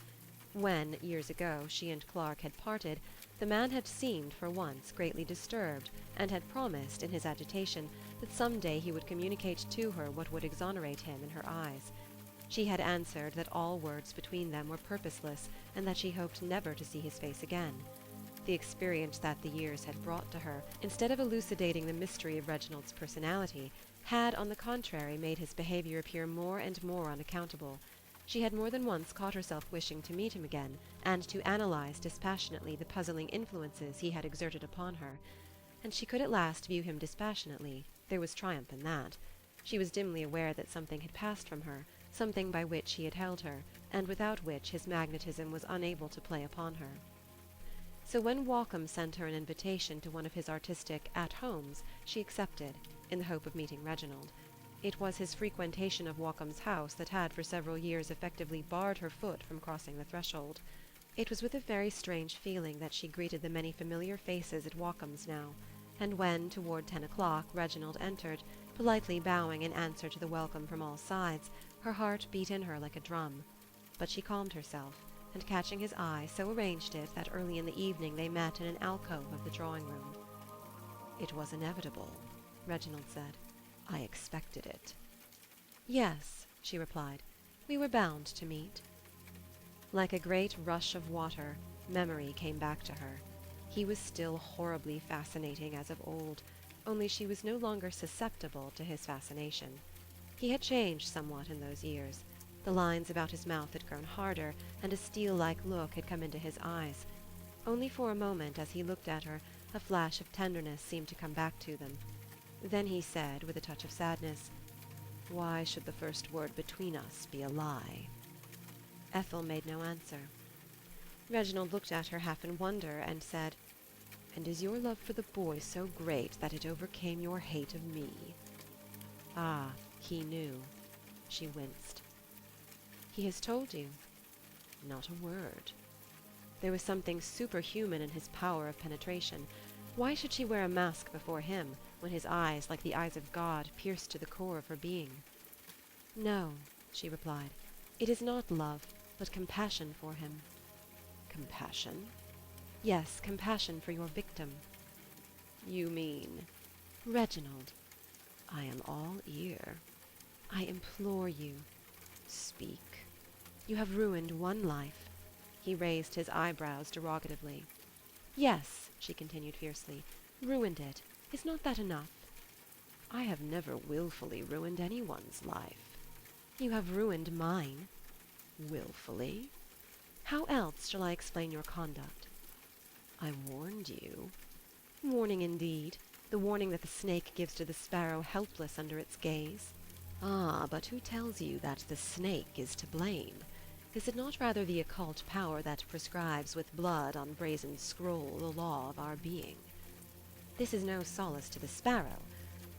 When, years ago, she and Clark had parted, the man had seemed, for once, greatly disturbed, and had promised, in his agitation, that some day he would communicate to her what would exonerate him in her eyes. She had answered that all words between them were purposeless, and that she hoped never to see his face again. The experience that the years had brought to her, instead of elucidating the mystery of Reginald's personality, had, on the contrary, made his behavior appear more and more unaccountable. She had more than once caught herself wishing to meet him again, and to analyze dispassionately the puzzling influences he had exerted upon her. And she could at last view him dispassionately. There was triumph in that. She was dimly aware that something had passed from her, something by which he had held her, and without which his magnetism was unable to play upon her. So when Walcom sent her an invitation to one of his artistic at-homes, she accepted, in the hope of meeting Reginald. It was his frequentation of Walcom's house that had for several years effectively barred her foot from crossing the threshold. It was with a very strange feeling that she greeted the many familiar faces at Walcom's now, and when, toward 10 o'clock, Reginald entered, politely bowing in answer to the welcome from all sides, her heart beat in her like a drum. But she calmed herself, and catching his eye, so arranged it that early in the evening they met in an alcove of the drawing-room. "It was inevitable," Reginald said. "I expected it." "Yes," she replied. "We were bound to meet." Like a great rush of water, memory came back to her. He was still horribly fascinating as of old, only she was no longer susceptible to his fascination. He had changed somewhat in those years. The lines about his mouth had grown harder, and a steel-like look had come into his eyes. Only for a moment, as he looked at her, a flash of tenderness seemed to come back to them. Then he said, with a touch of sadness, "Why should the first word between us be a lie?" Ethel made no answer. Reginald looked at her half in wonder, and said, "And is your love for the boy so great that it overcame your hate of me?" Ah, he knew. She winced. "He has told you?" "Not a word." There was something superhuman in his power of penetration. Why should she wear a mask before him, when his eyes, like the eyes of God, pierced to the core of her being? "No," she replied. "It is not love, but compassion for him." "Compassion?" "Yes, compassion for your victim." "You mean—" "Reginald." "I am all ear." "I implore you." "Speak." "You have ruined one life." He raised his eyebrows derogatively. "Yes," she continued fiercely, "ruined it. Is not that enough?" "I have never willfully ruined anyone's life." "You have ruined mine." "Willfully?" "How else shall I explain your conduct?" "I warned you." "Warning indeed. The warning that the snake gives to the sparrow helpless under its gaze." "Ah, but who tells you that the snake is to blame? Is it not rather the occult power that prescribes with blood on brazen scroll the law of our being?" "This is no solace to the sparrow.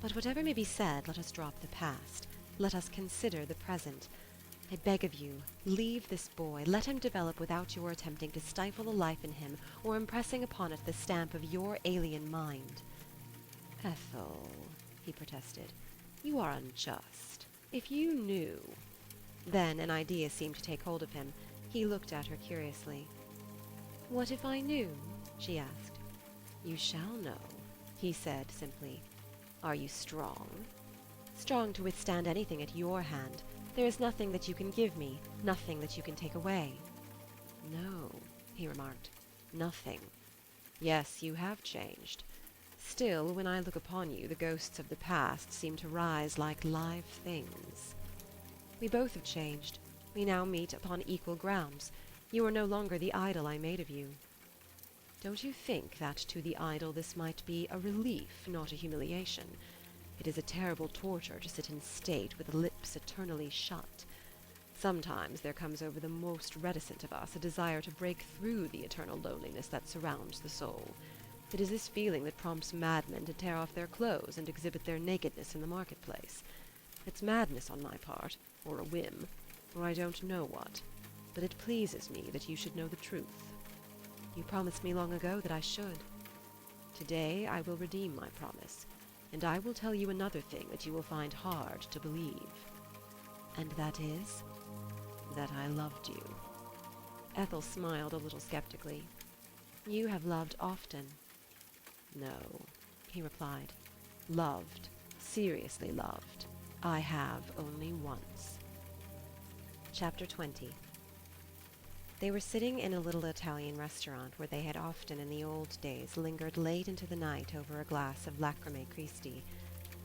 But whatever may be said, let us drop the past. Let us consider the present. I beg of you, leave this boy. Let him develop without your attempting to stifle the life in him or impressing upon it the stamp of your alien mind." "Ethel," he protested, "you are unjust. If you knew—" Then an idea seemed to take hold of him. He looked at her curiously. "What if I knew?" she asked. "You shall know," he said simply. "Are you strong?" "Strong to withstand anything at your hand. There is nothing that you can give me, nothing that you can take away." "No," he remarked, "nothing. Yes, you have changed. Still, when I look upon you, the ghosts of the past seem to rise like live things." "We both have changed. We now meet upon equal grounds. You are no longer the idol I made of you." "Don't you think that to the idol this might be a relief, not a humiliation? It is a terrible torture to sit in state with lips eternally shut. Sometimes there comes over the most reticent of us a desire to break through the eternal loneliness that surrounds the soul. It is this feeling that prompts madmen to tear off their clothes and exhibit their nakedness in the marketplace. It's madness on my part, or a whim, or I don't know what, but it pleases me that you should know the truth." "You promised me long ago that I should." "Today I will redeem my promise, and I will tell you another thing that you will find hard to believe." "And that is?" "That I loved you." Ethel smiled a little skeptically. "You have loved often." "No," he replied. "Loved, seriously loved, I have only once." Chapter 20. They were sitting in a little Italian restaurant where they had often in the old days lingered late into the night over a glass of Lacrimae Christi.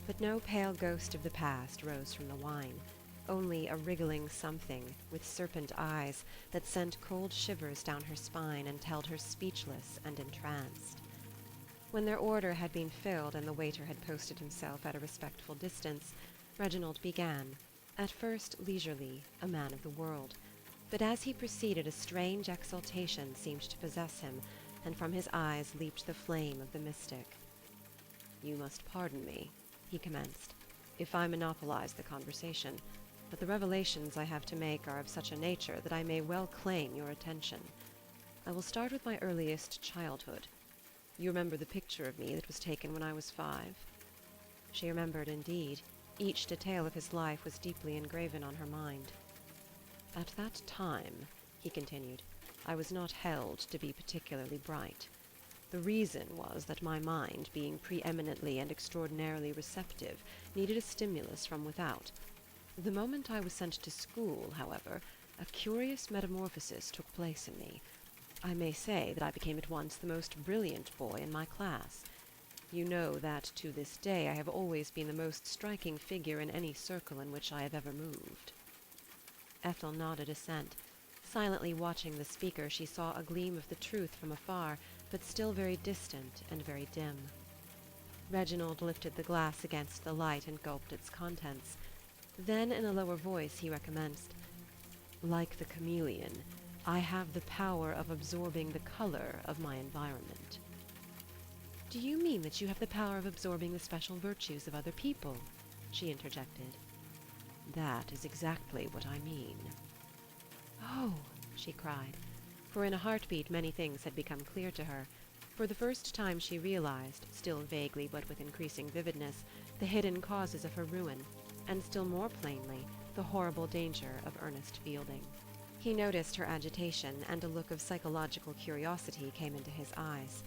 But no pale ghost of the past rose from the wine, only a wriggling something with serpent eyes that sent cold shivers down her spine and held her speechless and entranced. When their order had been filled and the waiter had posted himself at a respectful distance, Reginald began, at first leisurely, a man of the world. But as he proceeded, a strange exultation seemed to possess him, and from his eyes leaped the flame of the mystic. "You must pardon me," he commenced, "if I monopolize the conversation, but the revelations I have to make are of such a nature that I may well claim your attention. I will start with my earliest childhood. You remember the picture of me that was taken when I was 5? She remembered indeed. Each detail of his life was deeply engraven on her mind. "At that time," he continued, "I was not held to be particularly bright. The reason was that my mind, being preeminently and extraordinarily receptive, needed a stimulus from without. The moment I was sent to school, however, a curious metamorphosis took place in me. I may say that I became at once the most brilliant boy in my class. You know that to this day I have always been the most striking figure in any circle in which I have ever moved." Ethel nodded assent. Silently watching the speaker, she saw a gleam of the truth from afar, but still very distant and very dim. Reginald lifted the glass against the light and gulped its contents. Then, in a lower voice, he recommenced, "Like the chameleon, I have the power of absorbing the color of my environment." "Do you mean that you have the power of absorbing the special virtues of other people?" she interjected. "That is exactly what I mean." "Oh!" she cried, for in a heartbeat many things had become clear to her. For the first time she realized, still vaguely but with increasing vividness, the hidden causes of her ruin, and still more plainly the horrible danger of Ernest Fielding. He noticed her agitation, and a look of psychological curiosity came into his eyes.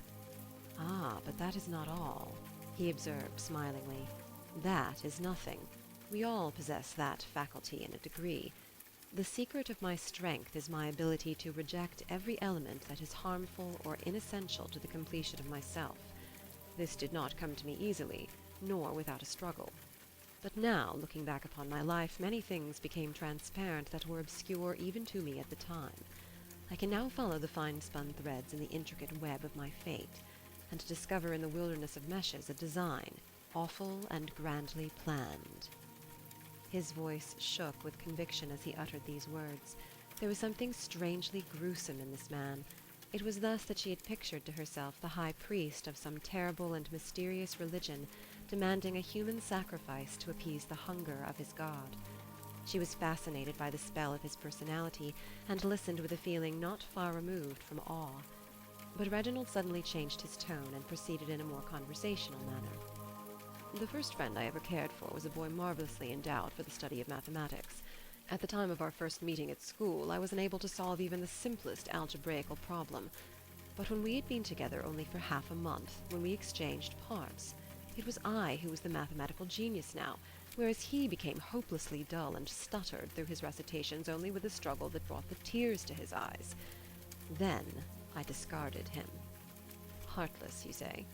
"Ah, but that is not all," he observed smilingly. "That is nothing. We all possess that faculty in a degree. The secret of my strength is my ability to reject every element that is harmful or inessential to the completion of myself. This did not come to me easily, nor without a struggle. But now, looking back upon my life, many things became transparent that were obscure even to me at the time. I can now follow the fine-spun threads in the intricate web of my fate, and discover in the wilderness of meshes a design, awful and grandly planned." His voice shook with conviction as he uttered these words. There was something strangely gruesome in this man. It was thus that she had pictured to herself the high priest of some terrible and mysterious religion, demanding a human sacrifice to appease the hunger of his god. She was fascinated by the spell of his personality, and listened with a feeling not far removed from awe. But Reginald suddenly changed his tone, and proceeded in a more conversational manner. "The first friend I ever cared for was a boy marvelously endowed for the study of mathematics. At the time of our first meeting at school, I was unable to solve even the simplest algebraical problem. But when we had been together only for half a month, when we exchanged parts, it was I who was the mathematical genius now, whereas he became hopelessly dull and stuttered through his recitations only with a struggle that brought the tears to his eyes. Then I discarded him. Heartless, you say?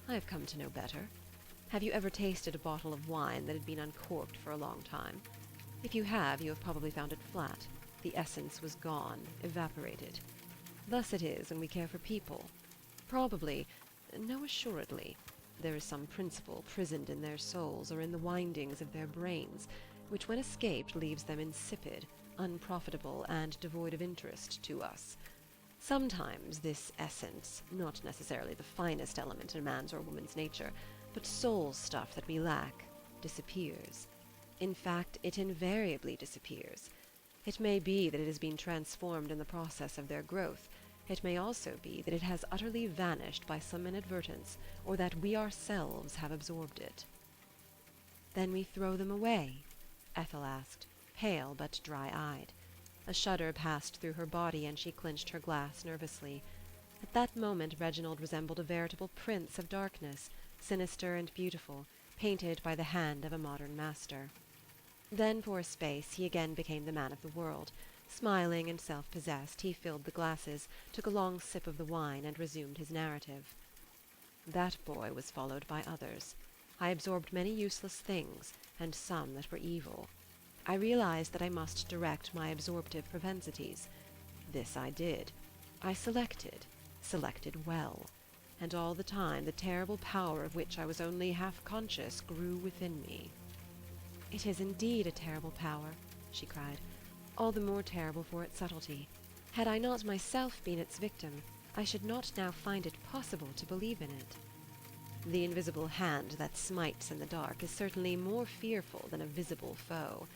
I have come to know better. Have you ever tasted a bottle of wine that had been uncorked for a long time? If you have probably found it flat. The essence was gone, evaporated. Thus it is when we care for people. Probably, no, assuredly, there is some principle prisoned in their souls or in the windings of their brains, which when escaped leaves them insipid, unprofitable, and devoid of interest to us. Sometimes this essence, not necessarily the finest element in a man's or woman's nature, but soul stuff that we lack, disappears. In fact, it invariably disappears. It may be that it has been transformed in the process of their growth. It may also be that it has utterly vanished by some inadvertence, or that we ourselves have absorbed it." "Then we throw them away?" Ethel asked, pale but dry-eyed. A shudder passed through her body, and she clinched her glass nervously. At that moment Reginald resembled a veritable prince of darkness, sinister and beautiful, painted by the hand of a modern master. Then for a space he again became the man of the world. Smiling and self-possessed, he filled the glasses, took a long sip of the wine, and resumed his narrative. "That boy was followed by others. I absorbed many useless things, and some that were evil. I realized that I must direct my absorptive propensities. This I did. I selected well. And all the time the terrible power of which I was only half conscious grew within me." "It is indeed a terrible power," she cried, "all the more terrible for its subtlety. Had I not myself been its victim, I should not now find it possible to believe in it." "The invisible hand that smites in the dark is certainly more fearful than a visible foe.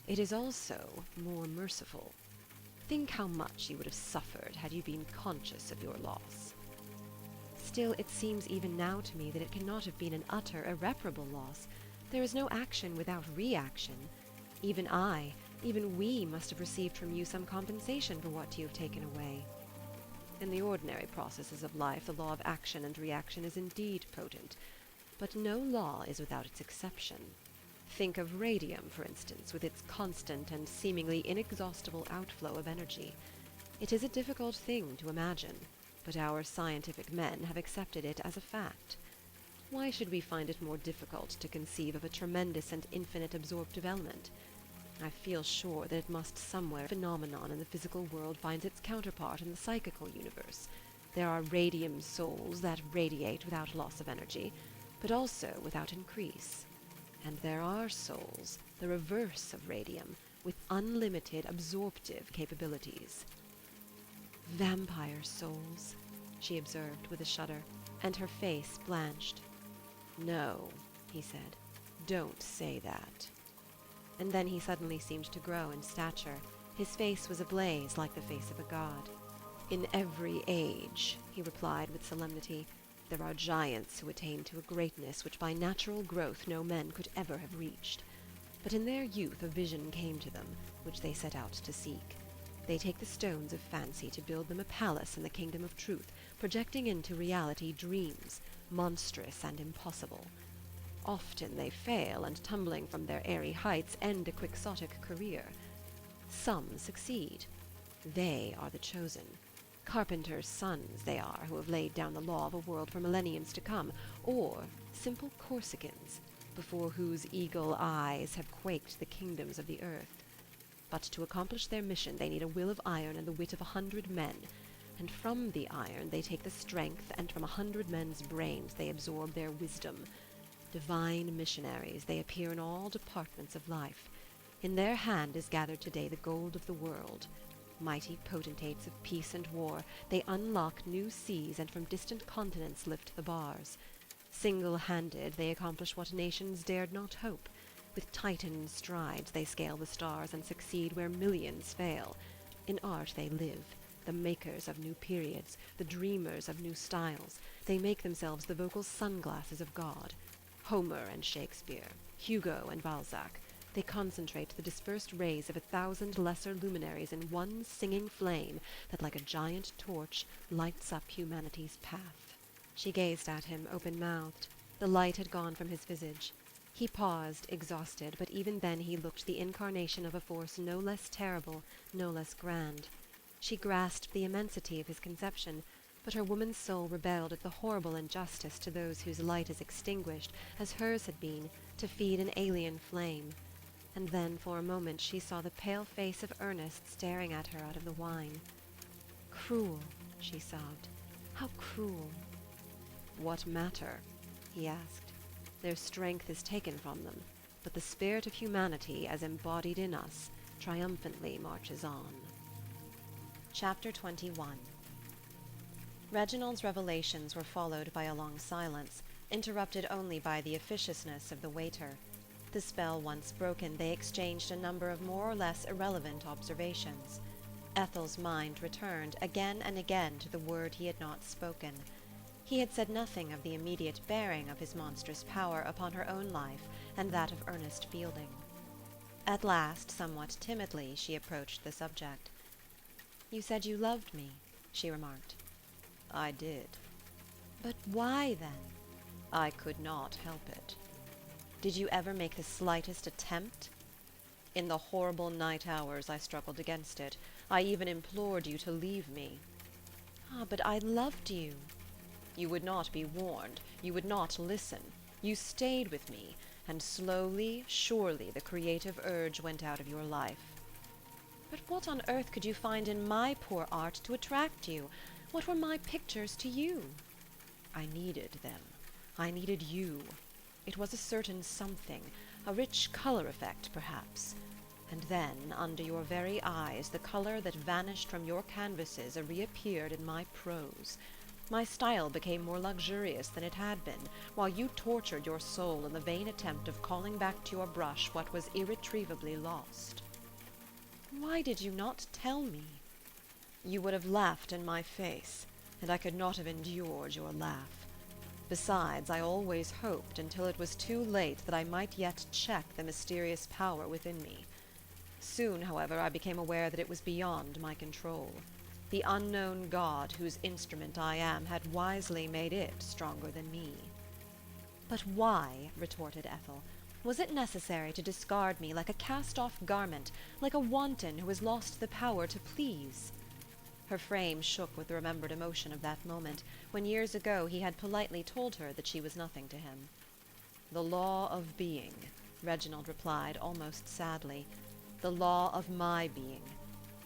It is also more merciful. Think how much you would have suffered had you been conscious of your loss." "Still, it seems even now to me that it cannot have been an utter, irreparable loss. There is no action without reaction. Even we must have received from you some compensation for what you have taken away." "In the ordinary processes of life, the law of action and reaction is indeed potent. But no law is without its exception. Think of radium, for instance, with its constant and seemingly inexhaustible outflow of energy. It is a difficult thing to imagine, but our scientific men have accepted it as a fact. Why should we find it more difficult to conceive of a tremendous and infinite absorptive element? I feel sure that it must somewhere phenomenon in the physical world finds its counterpart in the psychical universe. There are radium souls that radiate without loss of energy, but also without increase. And there are souls, the reverse of radium, with unlimited absorptive capabilities. "Vampire souls," she observed with a shudder, and her face blanched. "No," he said, "don't say that." And then he suddenly seemed to grow in stature. His face was ablaze like the face of a god. "In every age," he replied with solemnity, "there are giants who attain to a greatness which by natural growth no men could ever have reached. But in their youth a vision came to them, which they set out to seek. They take the stones of fancy to build them a palace in the kingdom of truth, projecting into reality dreams, monstrous and impossible. Often they fail, and tumbling from their airy heights, end a quixotic career. Some succeed. They are the chosen. Carpenters' sons they are, who have laid down the law of a world for millenniums to come, or simple Corsicans, before whose eagle eyes have quaked the kingdoms of the earth. But to accomplish their mission they need a will of iron and the wit of 100 men, and from the iron they take the strength, and from 100 men's brains they absorb their wisdom. Divine missionaries, they appear in all departments of life. In their hand is gathered today the gold of the world. Mighty potentates of peace and war, they unlock new seas and from distant continents lift the bars. Single-handed they accomplish what nations dared not hope. With Titan strides they scale the stars and succeed where millions fail. In art they live, the makers of new periods, the dreamers of new styles. They make themselves the vocal sunglasses of God. Homer and Shakespeare, Hugo and Balzac, they concentrate the dispersed rays of 1,000 lesser luminaries in one singing flame that like a giant torch lights up humanity's path. She gazed at him open-mouthed. The light had gone from his visage. He paused, exhausted, but even then he looked the incarnation of a force no less terrible, no less grand. She grasped the immensity of his conception, but her woman's soul rebelled at the horrible injustice to those whose light is extinguished, as hers had been, to feed an alien flame. And then for a moment she saw the pale face of Ernest staring at her out of the wine. "Cruel," she sobbed. "How cruel." "What matter?" he asked. "Their strength is taken from them, but the spirit of humanity, as embodied in us, triumphantly marches on." Chapter 21. Reginald's revelations were followed by a long silence, interrupted only by the officiousness of the waiter. The spell once broken, they exchanged a number of more or less irrelevant observations. Ethel's mind returned again and again to the word he had not spoken. He had said nothing of the immediate bearing of his monstrous power upon her own life and that of Ernest Fielding. At last, somewhat timidly, she approached the subject. "You said you loved me," she remarked. "I did." "But why, then?" "I could not help it." "Did you ever make the slightest attempt?" "In the horrible night hours I struggled against it. I even implored you to leave me." "Ah, but I loved you." "You would not be warned. You would not listen. You stayed with me, and slowly, surely, the creative urge went out of your life." "But what on earth could you find in my poor art to attract you? What were my pictures to you?" "I needed them. I needed you. It was a certain something, a rich color effect, perhaps. And then, under your very eyes, the color that vanished from your canvases reappeared in my prose. My style became more luxurious than it had been, while you tortured your soul in the vain attempt of calling back to your brush what was irretrievably lost." "Why did you not tell me?" "You would have laughed in my face, and I could not have endured your laugh. Besides, I always hoped, until it was too late, that I might yet check the mysterious power within me. Soon, however, I became aware that it was beyond my control. The unknown God whose instrument I am had wisely made it stronger than me." "But why," retorted Ethel, "was it necessary to discard me like a cast-off garment, like a wanton who has lost the power to please?" Her frame shook with the remembered emotion of that moment, when years ago he had politely told her that she was nothing to him. "The law of being," Reginald replied, almost sadly. "The law of my being.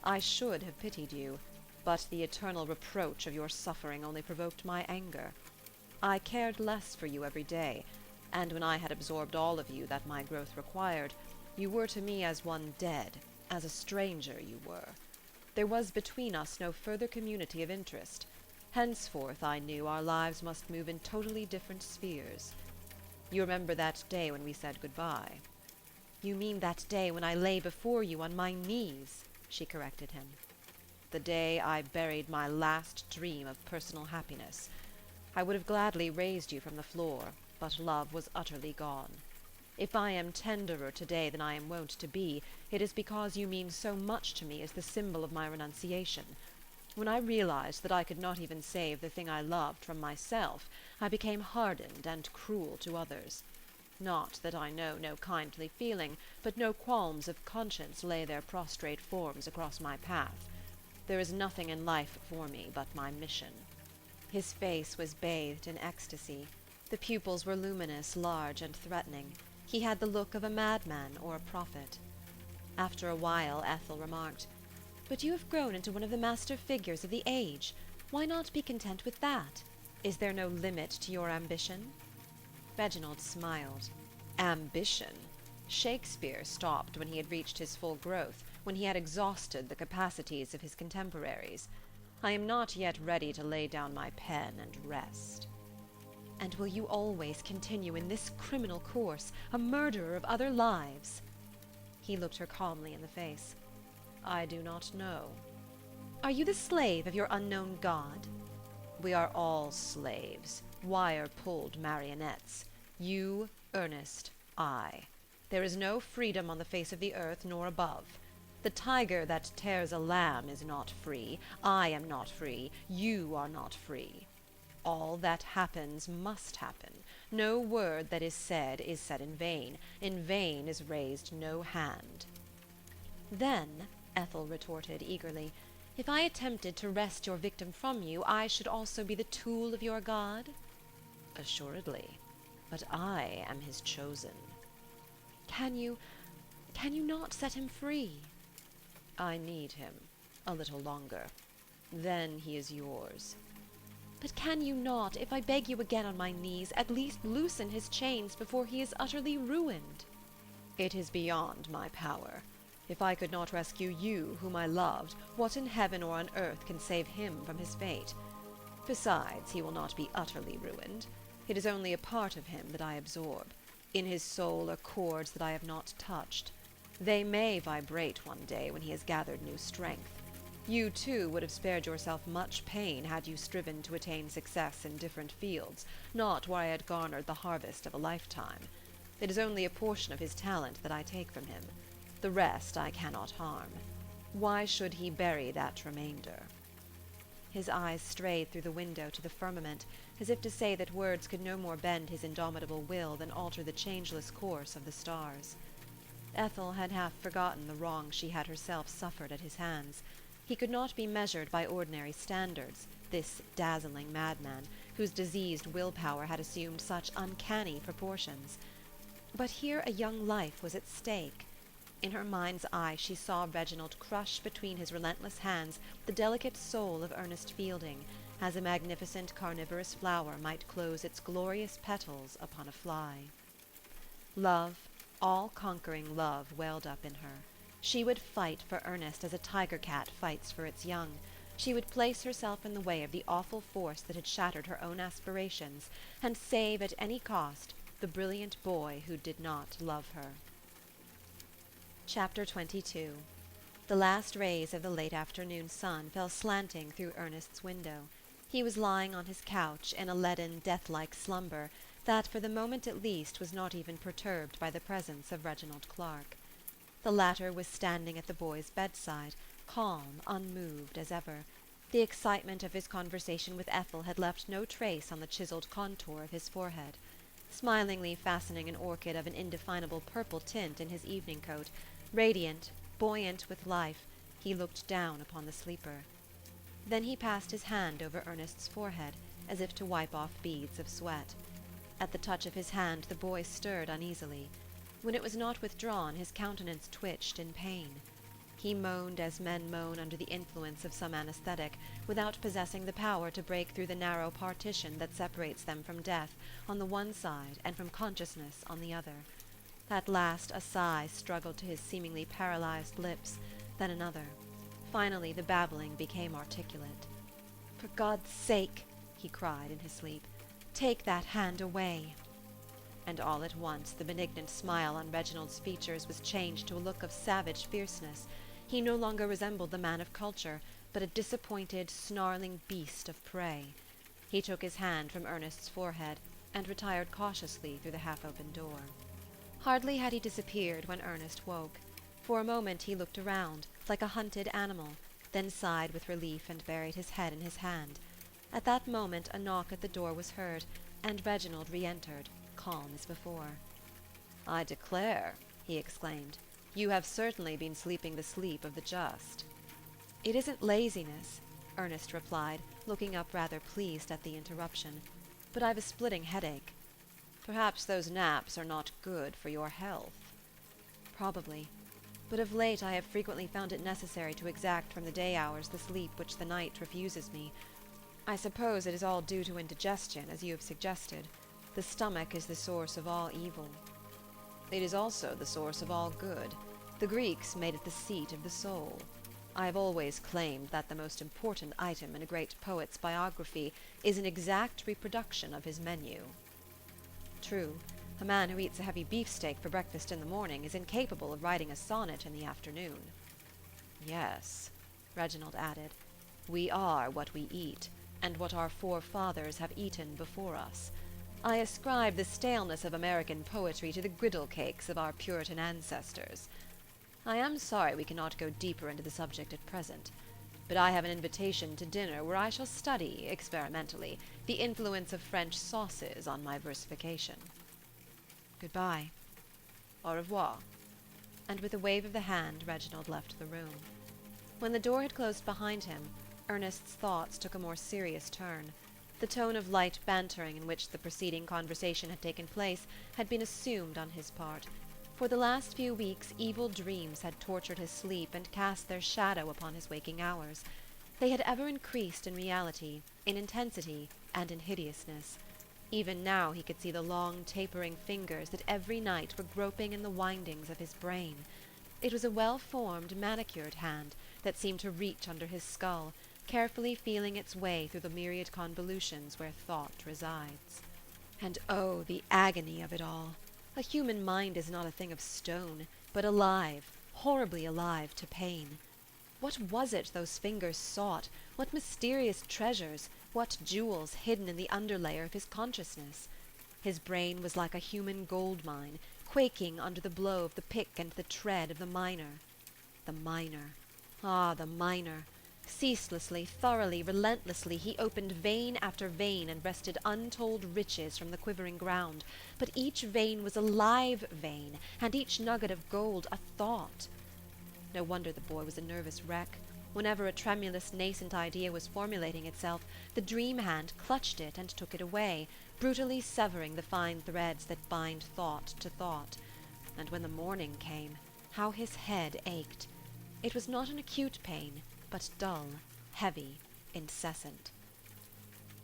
I should have pitied you, but the eternal reproach of your suffering only provoked my anger. I cared less for you every day, and when I had absorbed all of you that my growth required, you were to me as one dead, as a stranger you were. There was between us no further community of interest. Henceforth, I knew, our lives must move in totally different spheres. You remember that day when we said good-bye?" "You mean that day when I lay before you on my knees," she corrected him. "The day I buried my last dream of personal happiness. I would have gladly raised you from the floor, but love was utterly gone. If I am tenderer today than I am wont to be, it is because you mean so much to me as the symbol of my renunciation. When I realized that I could not even save the thing I loved from myself, I became hardened and cruel to others. Not that I know no kindly feeling, but no qualms of conscience lay their prostrate forms across my path. There is nothing in life for me but my mission." His face was bathed in ecstasy. The pupils were luminous, large, and threatening. He had the look of a madman or a prophet. After a while Ethel remarked, "But you have grown into one of the master figures of the age. Why not be content with that? Is there no limit to your ambition?" Reginald smiled. Ambition? Shakespeare stopped when he had reached his full growth, when he had exhausted the capacities of his contemporaries. I am not yet ready to lay down my pen and rest. "And will you always continue in this criminal course, a murderer of other lives?" He looked her calmly in the face. "I do not know." "Are you the slave of your unknown god?" "We are all slaves, wire-pulled marionettes. You, Ernest, I. There is no freedom on the face of the earth nor above. The tiger that tears a lamb is not free. I am not free. You are not free. All that happens must happen. No word that is said in vain. In vain is raised no hand." "Then," Ethel retorted eagerly, "if I attempted to wrest your victim from you, I should also be the tool of your god?" "Assuredly. But I am his chosen." Can you not set him free?" "I need him. A little longer. Then he is yours." "But can you not, if I beg you again on my knees, at least loosen his chains before he is utterly ruined?" "It is beyond my power. If I could not rescue you, whom I loved, what in heaven or on earth can save him from his fate? Besides, he will not be utterly ruined. It is only a part of him that I absorb. In his soul are chords that I have not touched. They may vibrate one day when he has gathered new strength. You, too, would have spared yourself much pain had you striven to attain success in different fields, not where I had garnered the harvest of a lifetime. It is only a portion of his talent that I take from him. The rest I cannot harm. Why should he bury that remainder?" His eyes strayed through the window to the firmament, as if to say that words could no more bend his indomitable will than alter the changeless course of the stars. Ethel had half forgotten the wrong she had herself suffered at his hands. He could not be measured by ordinary standards, this dazzling madman, whose diseased willpower had assumed such uncanny proportions. But here a young life was at stake. In her mind's eye she saw Reginald crush between his relentless hands the delicate soul of Ernest Fielding, as a magnificent carnivorous flower might close its glorious petals upon a fly. Love, all-conquering love, welled up in her. She would fight for Ernest as a tiger-cat fights for its young. She would place herself in the way of the awful force that had shattered her own aspirations, and save at any cost the brilliant boy who did not love her. Chapter 22. The last rays of the late afternoon sun fell slanting through Ernest's window. He was lying on his couch in a leaden, death-like slumber that, for the moment at least, was not even perturbed by the presence of Reginald Clark. The latter was standing at the boy's bedside, calm, unmoved as ever. The excitement of his conversation with Ethel had left no trace on the chiselled contour of his forehead. Smilingly fastening an orchid of an indefinable purple tint in his evening coat, radiant, buoyant with life, he looked down upon the sleeper. Then he passed his hand over Ernest's forehead, as if to wipe off beads of sweat. At the touch of his hand the boy stirred uneasily. When it was not withdrawn, his countenance twitched in pain. He moaned as men moan under the influence of some anesthetic, without possessing the power to break through the narrow partition that separates them from death on the one side and from consciousness on the other. At last a sigh struggled to his seemingly paralyzed lips, then another. Finally the babbling became articulate. "For God's sake," he cried in his sleep, "take that hand away." And all at once the benignant smile on Reginald's features was changed to a look of savage fierceness. He no longer resembled the man of culture, but a disappointed, snarling beast of prey. He took his hand from Ernest's forehead, and retired cautiously through the half-open door. Hardly had he disappeared when Ernest woke. For a moment he looked around, like a hunted animal, then sighed with relief and buried his head in his hand. At that moment a knock at the door was heard, and Reginald re-entered, calm as before. "I declare," he exclaimed, "you have certainly been sleeping the sleep of the just." "It isn't laziness," Ernest replied, looking up rather pleased at the interruption, "but I've a splitting headache." "Perhaps those naps are not good for your health." "Probably. But of late I have frequently found it necessary to exact from the day hours the sleep which the night refuses me. I suppose it is all due to indigestion, as you have suggested. The stomach is the source of all evil." "It is also the source of all good. The Greeks made it the seat of the soul. I have always claimed that the most important item in a great poet's biography is an exact reproduction of his menu." "True. A man who eats a heavy beefsteak for breakfast in the morning is incapable of writing a sonnet in the afternoon." "Yes," Reginald added, "we are what we eat, and what our forefathers have eaten before us. I ascribe the staleness of American poetry to the griddle cakes of our Puritan ancestors. I am sorry we cannot go deeper into the subject at present, but I have an invitation to dinner where I shall study, experimentally, the influence of French sauces on my versification." "Goodbye." "Au revoir." And with a wave of the hand Reginald left the room. When the door had closed behind him, Ernest's thoughts took a more serious turn. The tone of light bantering in which the preceding conversation had taken place had been assumed on his part. For the last few weeks evil dreams had tortured his sleep and cast their shadow upon his waking hours. They had ever increased in reality, in intensity, and in hideousness. Even now he could see the long tapering fingers that every night were groping in the windings of his brain. It was a well-formed, manicured hand that seemed to reach under his skull, carefully feeling its way through the myriad convolutions where thought resides. And oh, the agony of it all! A human mind is not a thing of stone, but alive, horribly alive to pain. What was it those fingers sought? What mysterious treasures, what jewels hidden in the underlayer of his consciousness? His brain was like a human gold mine, quaking under the blow of the pick and the tread of the miner. The miner. Ah, the miner! Ceaselessly, thoroughly, relentlessly, he opened vein after vein and wrested untold riches from the quivering ground. But each vein was a live vein, and each nugget of gold a thought. No wonder the boy was a nervous wreck. Whenever a tremulous, nascent idea was formulating itself, the dream hand clutched it and took it away, brutally severing the fine threads that bind thought to thought. And when the morning came, how his head ached! It was not an acute pain, but dull, heavy, incessant.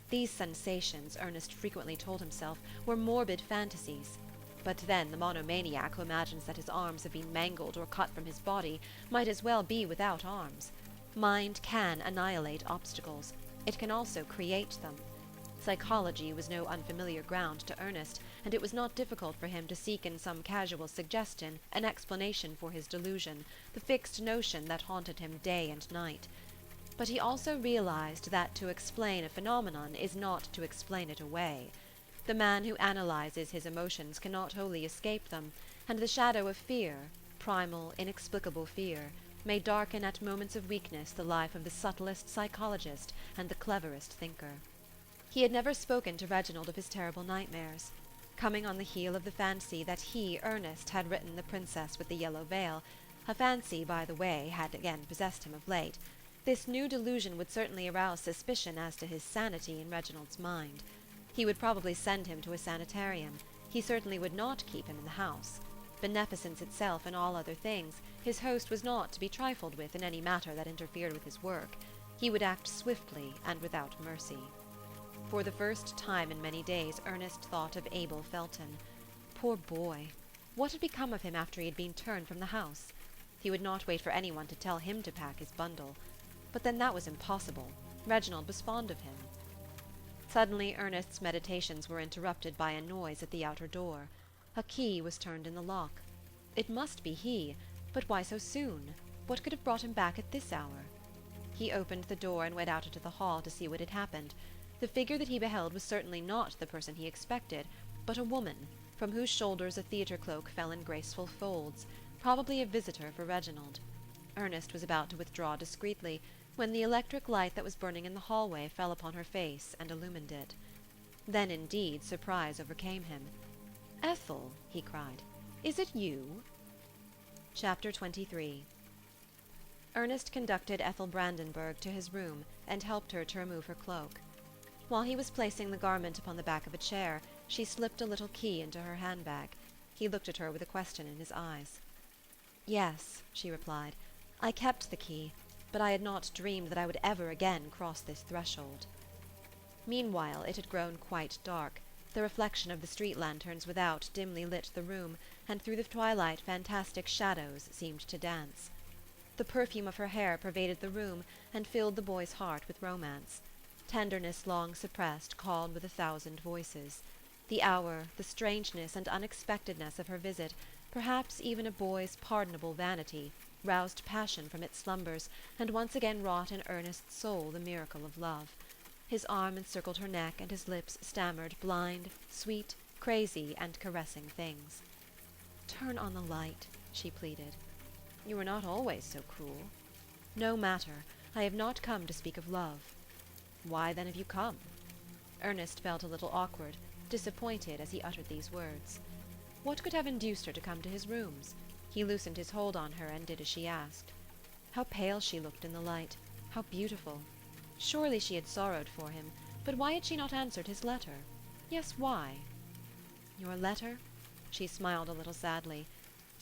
These sensations, Ernest frequently told himself, were morbid fantasies. But then the monomaniac who imagines that his arms have been mangled or cut from his body might as well be without arms. Mind can annihilate obstacles. It can also create them. Psychology was no unfamiliar ground to Ernest, and it was not difficult for him to seek in some casual suggestion an explanation for his delusion, the fixed notion that haunted him day and night. But he also realized that to explain a phenomenon is not to explain it away. The man who analyzes his emotions cannot wholly escape them, and the shadow of fear, primal, inexplicable fear, may darken at moments of weakness the life of the subtlest psychologist and the cleverest thinker. He had never spoken to Reginald of his terrible nightmares. Coming on the heel of the fancy that he, Ernest, had written The Princess with the Yellow Veil, a fancy, by the way, had again possessed him of late, This new delusion would certainly arouse suspicion as to his sanity in Reginald's mind. He would probably send him to a sanitarium. He certainly would not keep him in the house. Beneficence itself in all other things, his host was not to be trifled with in any matter that interfered with his work. He would act swiftly and without mercy. For the first time in many days Ernest thought of Abel Felton. Poor boy! What had become of him after he had been turned from the house? He would not wait for anyone to tell him to pack his bundle. But then that was impossible. Reginald was fond of him. Suddenly Ernest's meditations were interrupted by a noise at the outer door. A key was turned in the lock. It must be he, but why so soon? What could have brought him back at this hour? He opened the door and went out into the hall to see what had happened. The figure that he beheld was certainly not the person he expected, but a woman, from whose shoulders a theatre cloak fell in graceful folds, probably a visitor for Reginald. Ernest was about to withdraw discreetly, when the electric light that was burning in the hallway fell upon her face and illumined it. Then, indeed, surprise overcame him. "Ethel," he cried, "is it you?" Chapter 23. Ernest conducted Ethel Brandenburg to his room and helped her to remove her cloak. While he was placing the garment upon the back of a chair, she slipped a little key into her handbag. He looked at her with a question in his eyes. "Yes," she replied, "I kept the key, but I had not dreamed that I would ever again cross this threshold." Meanwhile it had grown quite dark. The reflection of the street lanterns without dimly lit the room, and through the twilight fantastic shadows seemed to dance. The perfume of her hair pervaded the room and filled the boy's heart with romance. Tenderness long suppressed called with 1,000 voices. The hour, the strangeness and unexpectedness of her visit, perhaps even a boy's pardonable vanity, roused passion from its slumbers, and once again wrought in Ernest's soul the miracle of love. His arm encircled her neck, and his lips stammered blind, sweet, crazy, and caressing things. "Turn on the light," she pleaded. "You are not always so cruel." "No matter. I have not come to speak of love." "Why then have you come?" Ernest felt a little awkward, disappointed as he uttered these words. What could have induced her to come to his rooms? He loosened his hold on her and did as she asked. How pale she looked in the light! How beautiful! Surely she had sorrowed for him, but why had she not answered his letter? Yes, why? "Your letter?" She smiled a little sadly.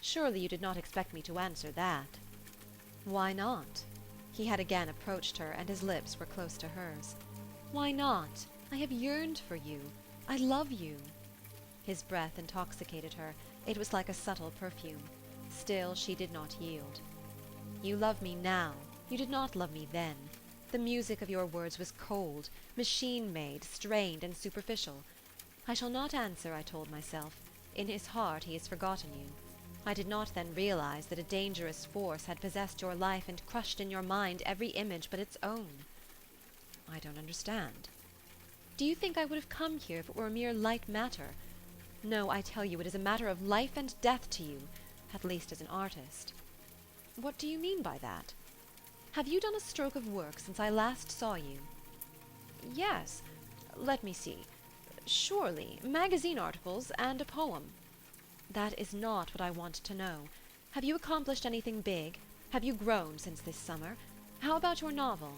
"Surely you did not expect me to answer that." "Why not?" He had again approached her, and his lips were close to hers. "Why not? I have yearned for you. I love you." His breath intoxicated her. It was like a subtle perfume. Still she did not yield. "You love me now. You did not love me then. The music of your words was cold, machine-made, strained, and superficial. I shall not answer, I told myself. In his heart he has forgotten you. I did not then realize that a dangerous force had possessed your life and crushed in your mind every image but its own." "I don't understand." "Do you think I would have come here if it were a mere light matter? No, I tell you it is a matter of life and death to you, at least as an artist." "What do you mean by that?" "Have you done a stroke of work since I last saw you?" "Yes. Let me see. Surely, magazine articles and a poem." "That is not what I want to know. Have you accomplished anything big? Have you grown since this summer? How about your novel?"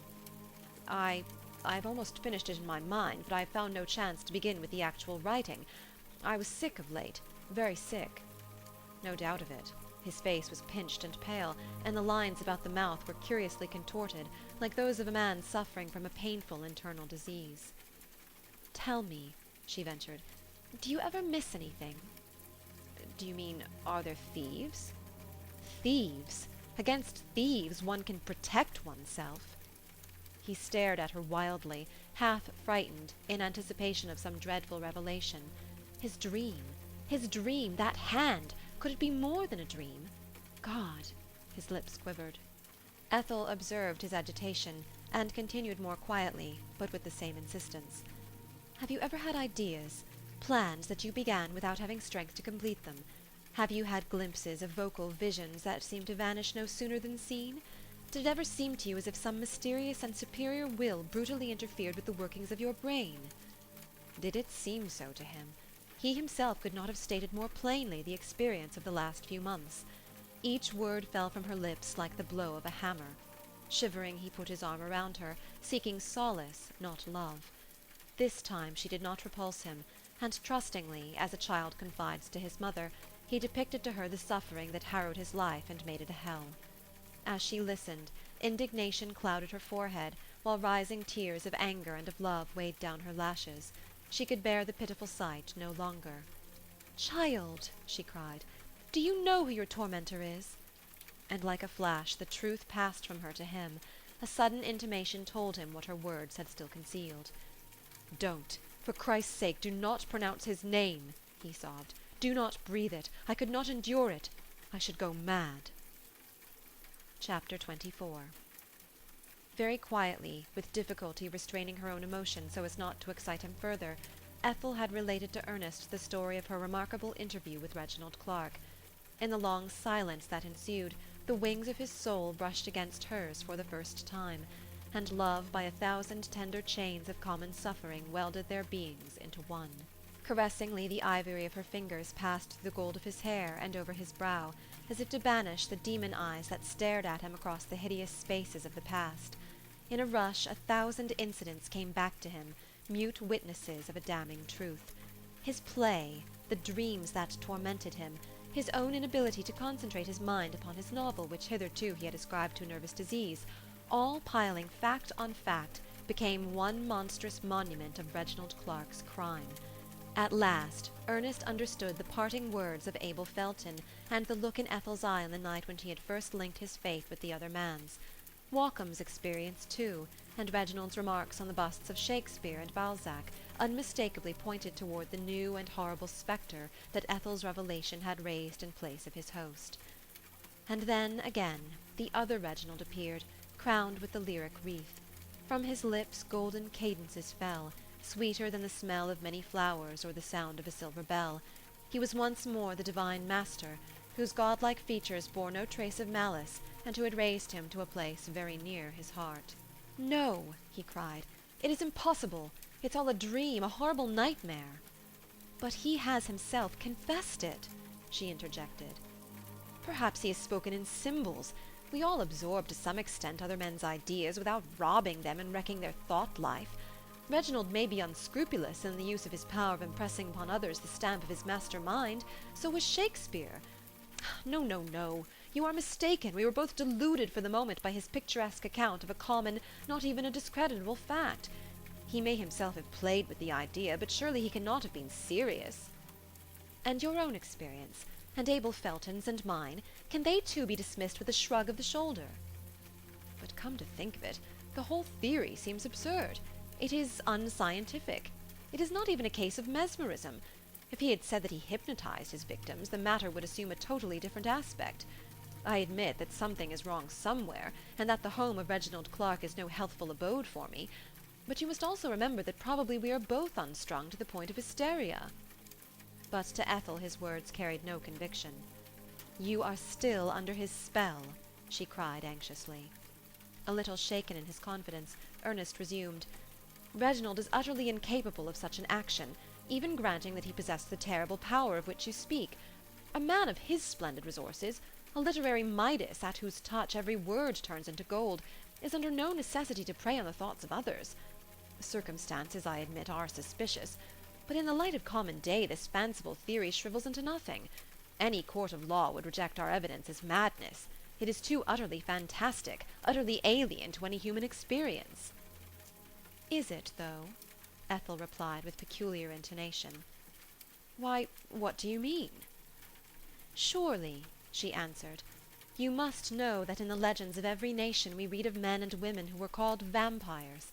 I've almost finished it in my mind, but I have found no chance to begin with the actual writing. I was sick of late, very sick." No doubt of it. His face was pinched and pale, and the lines about the mouth were curiously contorted, like those of a man suffering from a painful internal disease. "Tell me," she ventured, "do you ever miss anything?" "Do you mean, are there thieves?" "Thieves? Against thieves one can protect oneself." He stared at her wildly, half frightened, in anticipation of some dreadful revelation. His dream, that hand! Could it be more than a dream? God! His lips quivered. Ethel observed his agitation, and continued more quietly, but with the same insistence. "Have you ever had ideas, plans that you began without having strength to complete them? Have you had glimpses of vocal visions that seemed to vanish no sooner than seen? Did it ever seem to you as if some mysterious and superior will brutally interfered with the workings of your brain?" Did it seem so to him? He himself could not have stated more plainly the experience of the last few months. Each word fell from her lips like the blow of a hammer. Shivering, he put his arm around her, seeking solace, not love. This time she did not repulse him, and trustingly, as a child confides to his mother, he depicted to her the suffering that harrowed his life and made it a hell. As she listened, indignation clouded her forehead, while rising tears of anger and of love weighed down her lashes. She could bear the pitiful sight no longer. "Child," she cried, "do you know who your tormentor is?" And like a flash the truth passed from her to him. A sudden intimation told him what her words had still concealed. "Don't, for Christ's sake, do not pronounce his name," he sobbed. "Do not breathe it. I could not endure it. I should go mad." Chapter 24. Very quietly, with difficulty restraining her own emotion so as not to excite him further, Ethel had related to Ernest the story of her remarkable interview with Reginald Clark. In the long silence that ensued, the wings of his soul brushed against hers for the first time, and love by 1,000 tender chains of common suffering welded their beings into one. Caressingly the ivory of her fingers passed through the gold of his hair and over his brow, as if to banish the demon eyes that stared at him across the hideous spaces of the past. In a rush 1,000 incidents came back to him, mute witnesses of a damning truth. His play, the dreams that tormented him, his own inability to concentrate his mind upon his novel, which hitherto he had ascribed to nervous disease, all piling fact on fact, became one monstrous monument of Reginald Clark's crime. At last Ernest understood the parting words of Abel Felton, and the look in Ethel's eye on the night when he had first linked his faith with the other man's. Walkham's experience, too, and Reginald's remarks on the busts of Shakespeare and Balzac, unmistakably pointed toward the new and horrible spectre that Ethel's revelation had raised in place of his host. And then, again, the other Reginald appeared, crowned with the lyric wreath. From his lips golden cadences fell, sweeter than the smell of many flowers or the sound of a silver bell. He was once more the divine master, whose godlike features bore no trace of malice, and who had raised him to a place very near his heart. "No," he cried, "it is impossible. It's all a dream, a horrible nightmare." "But he has himself confessed it," she interjected. "Perhaps he has spoken in symbols. We all absorb to some extent other men's ideas without robbing them and wrecking their thought life. Reginald may be unscrupulous in the use of his power of impressing upon others the stamp of his master mind. So was Shakespeare. No, no, no. You are mistaken. We were both deluded for the moment by his picturesque account of a common, not even a discreditable fact. He may himself have played with the idea, but surely he cannot have been serious." "And your own experience, and Abel Felton's and mine, can they too be dismissed with a shrug of the shoulder?" "But come to think of it, the whole theory seems absurd. It is unscientific. It is not even a case of mesmerism. If he had said that he hypnotized his victims, the matter would assume a totally different aspect. I admit that something is wrong somewhere, and that the home of Reginald Clark is no healthful abode for me. But you must also remember that probably we are both unstrung to the point of hysteria." But to Ethel his words carried no conviction. "You are still under his spell," she cried anxiously. A little shaken in his confidence, Ernest resumed, "Reginald is utterly incapable of such an action, even granting that he possessed the terrible power of which you speak. A man of his splendid resources, a literary Midas at whose touch every word turns into gold, is under no necessity to prey on the thoughts of others. Circumstances, I admit, are suspicious, but in the light of common day this fanciful theory shrivels into nothing. Any court of law would reject our evidence as madness. It is too utterly fantastic, utterly alien to any human experience." "Is it, though?" Ethel replied with peculiar intonation. "Why, what do you mean?" "Surely," she answered, "you must know that in the legends of every nation we read of men and women who were called vampires.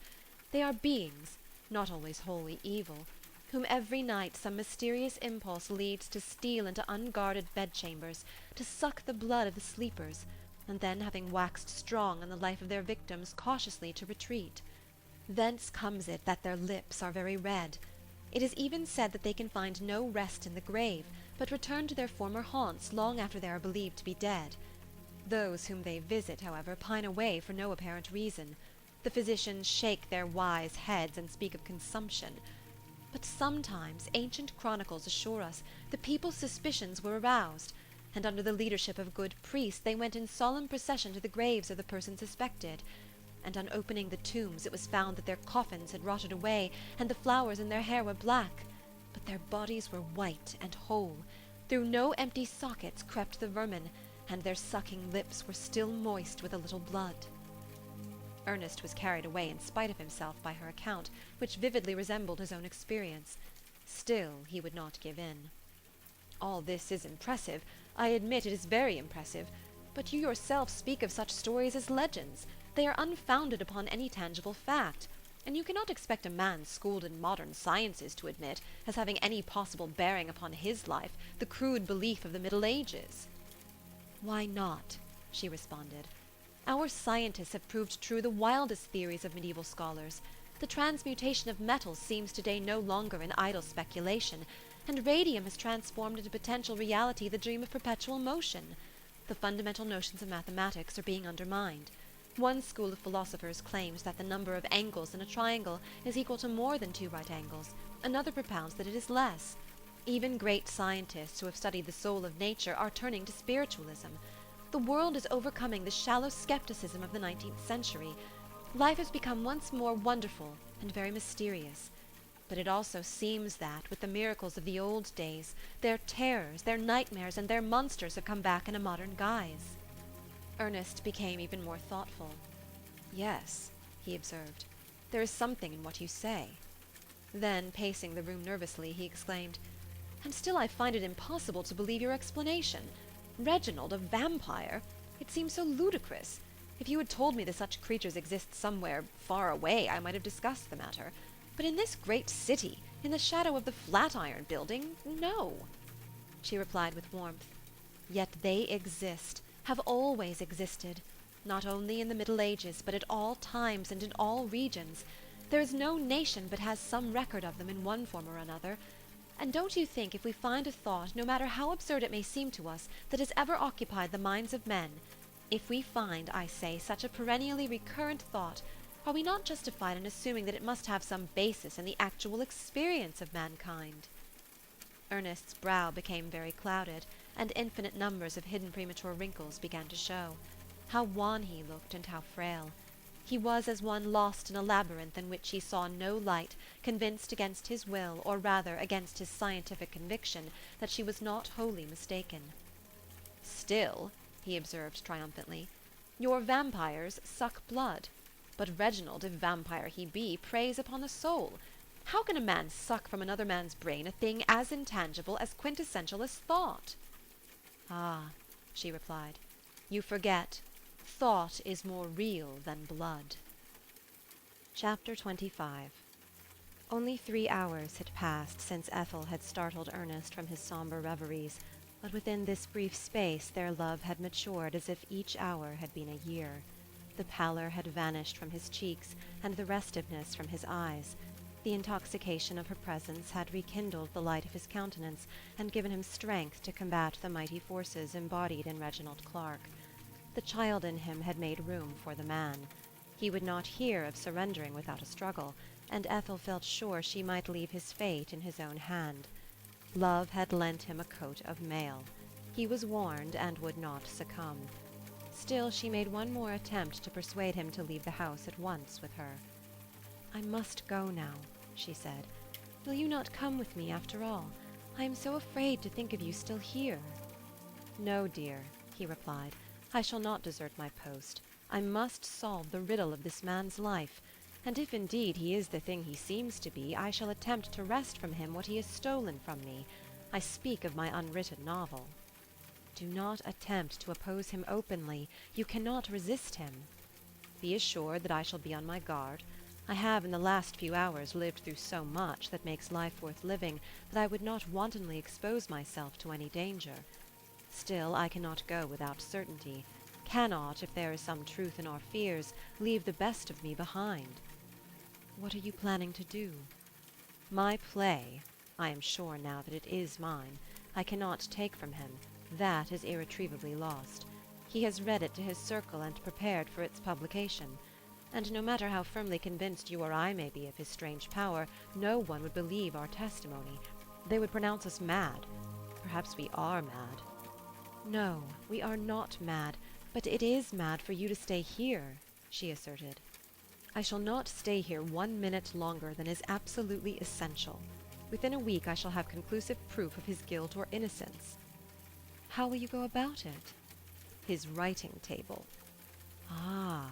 They are beings, not always wholly evil, whom every night some mysterious impulse leads to steal into unguarded bedchambers, to suck the blood of the sleepers, and then, having waxed strong in the life of their victims, cautiously to retreat. Thence comes it that their lips are very red. It is even said that they can find no rest in the grave, but return to their former haunts long after they are believed to be dead. Those whom they visit, however, pine away for no apparent reason. The physicians shake their wise heads and speak of consumption. But sometimes, ancient chronicles assure us, the people's suspicions were aroused, and under the leadership of a good priest they went in solemn procession to the graves of the persons suspected. And on opening the tombs it was found that their coffins had rotted away, and the flowers in their hair were black, but their bodies were white and whole. Through no empty sockets crept the vermin, and their sucking lips were still moist with a little blood. Ernest was carried away in spite of himself by her account, which vividly resembled his own experience. Still he would not give in. "All this is impressive. I admit it is very impressive. But you yourself speak of such stories as legends. They are unfounded upon any tangible fact, and you cannot expect a man schooled in modern sciences to admit, as having any possible bearing upon his life, the crude belief of the Middle Ages." "Why not?" she responded. "Our scientists have proved true the wildest theories of medieval scholars. The transmutation of metals seems today no longer an idle speculation, and radium has transformed into potential reality the dream of perpetual motion. The fundamental notions of mathematics are being undermined. One school of philosophers claims that the number of angles in a triangle is equal to more than 2 right angles. Another propounds that it is less. Even great scientists who have studied the soul of nature are turning to spiritualism. The world is overcoming the shallow skepticism of the 19th century. Life has become once more wonderful and very mysterious. But it also seems that, with the miracles of the old days, their terrors, their nightmares, and their monsters have come back in a modern guise." Ernest became even more thoughtful. "Yes," he observed, "there is something in what you say." Then, pacing the room nervously, he exclaimed, "And still I find it impossible to believe your explanation. Reginald, a vampire? It seems so ludicrous. If you had told me that such creatures exist somewhere far away, I might have discussed the matter. But in this great city, in the shadow of the Flatiron Building, no." She replied with warmth, "Yet they exist, have always existed, not only in the Middle Ages, but at all times and in all regions. There is no nation but has some record of them in one form or another. And don't you think if we find a thought, no matter how absurd it may seem to us, that has ever occupied the minds of men, if we find, I say, such a perennially recurrent thought, are we not justified in assuming that it must have some basis in the actual experience of mankind?" Ernest's brow became very clouded, and infinite numbers of hidden premature wrinkles began to show. How wan he looked, and how frail! He was as one lost in a labyrinth in which he saw no light, convinced against his will, or rather against his scientific conviction, that she was not wholly mistaken. "Still," he observed triumphantly, "your vampires suck blood. But Reginald, if vampire he be, preys upon the soul. How can a man suck from another man's brain a thing as intangible, as quintessential as thought?" "Ah," she replied, "you forget. Thought is more real than blood." Chapter 25. Only 3 hours had passed since Ethel had startled Ernest from his somber reveries, but within this brief space their love had matured as if each hour had been a year. The pallor had vanished from his cheeks, and the restiveness from his eyes. The intoxication of her presence had rekindled the light of his countenance, and given him strength to combat the mighty forces embodied in Reginald Clark. The child in him had made room for the man. He would not hear of surrendering without a struggle, and Ethel felt sure she might leave his fate in his own hand. Love had lent him a coat of mail. He was warned and would not succumb. Still, she made one more attempt to persuade him to leave the house at once with her. "I must go now," she said. "Will you not come with me after all? I am so afraid to think of you still here." "No, dear," he replied. "I shall not desert my post. I must solve the riddle of this man's life, and if indeed he is the thing he seems to be, I shall attempt to wrest from him what he has stolen from me. I speak of my unwritten novel." "Do not attempt to oppose him openly. You cannot resist him." "Be assured that I shall be on my guard. I have in the last few hours lived through so much that makes life worth living that I would not wantonly expose myself to any danger. Still, I cannot go without certainty, cannot, if there is some truth in our fears, leave the best of me behind." "What are you planning to do?" "My play, I am sure now that it is mine, I cannot take from him. That is irretrievably lost. He has read it to his circle and prepared for its publication. And no matter how firmly convinced you or I may be of his strange power, no one would believe our testimony. They would pronounce us mad. Perhaps we are mad." "No, we are not mad, but it is mad for you to stay here," she asserted. "I shall not stay here 1 minute longer than is absolutely essential. Within a week I shall have conclusive proof of his guilt or innocence." "How will you go about it?" "His writing table." "Ah.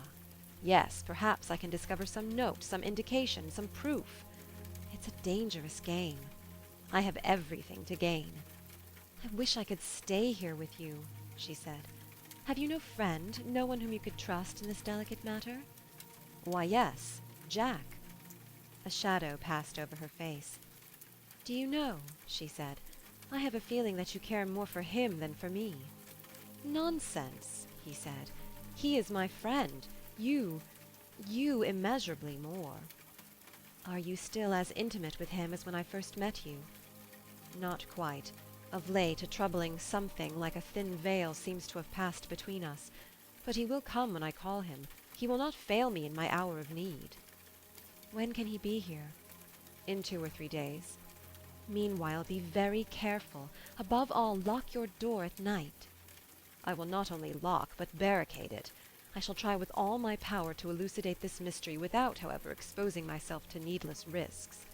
Yes, perhaps I can discover some note, some indication, some proof. It's a dangerous game. I have everything to gain." "I wish I could stay here with you," she said. "Have you no friend, no one whom you could trust in this delicate matter?" "Why, yes, Jack." A shadow passed over her face. "Do you know," she said, "I have a feeling that you care more for him than for me." "Nonsense," he said. "He is my friend. You immeasurably more." "Are you still as intimate with him as when I first met you?" "Not quite. Of late, a troubling something like a thin veil seems to have passed between us. But he will come when I call him. He will not fail me in my hour of need." "When can he be here?" "In 2 or 3 days." "Meanwhile, be very careful. Above all, lock your door at night." "I will not only lock, but barricade it. I shall try with all my power to elucidate this mystery without, however, exposing myself to needless risks."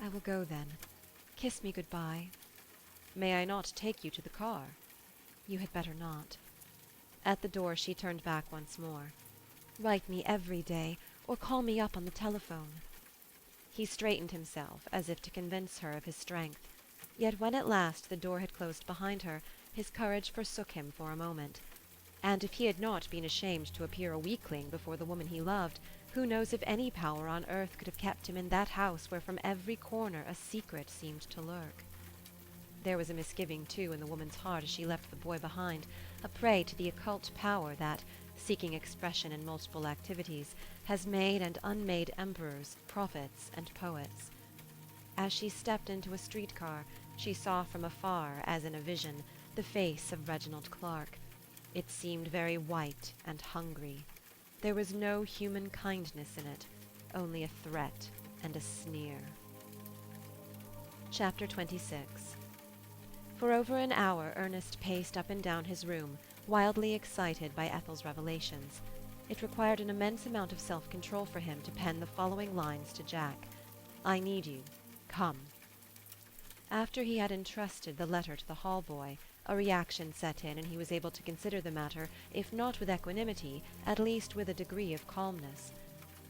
"I will go, then. Kiss me good-bye." "May I not take you to the car?" "You had better not." At the door she turned back once more. "Write me every day, or call me up on the telephone." He straightened himself, as if to convince her of his strength. Yet when at last the door had closed behind her, his courage forsook him for a moment. And if he had not been ashamed to appear a weakling before the woman he loved, who knows if any power on earth could have kept him in that house where from every corner a secret seemed to lurk? There was a misgiving, too, in the woman's heart as she left the boy behind, a prey to the occult power that, seeking expression in multiple activities, has made and unmade emperors, prophets, and poets. As she stepped into a streetcar, she saw from afar, as in a vision, the face of Reginald Clark. It seemed very white and hungry. There was no human kindness in it, only a threat and a sneer. Chapter 26. For over an hour Ernest paced up and down his room, wildly excited by Ethel's revelations. It required an immense amount of self-control for him to pen the following lines to Jack. "I need you. Come." After he had entrusted the letter to the hall boy, a reaction set in, and he was able to consider the matter, if not with equanimity, at least with a degree of calmness.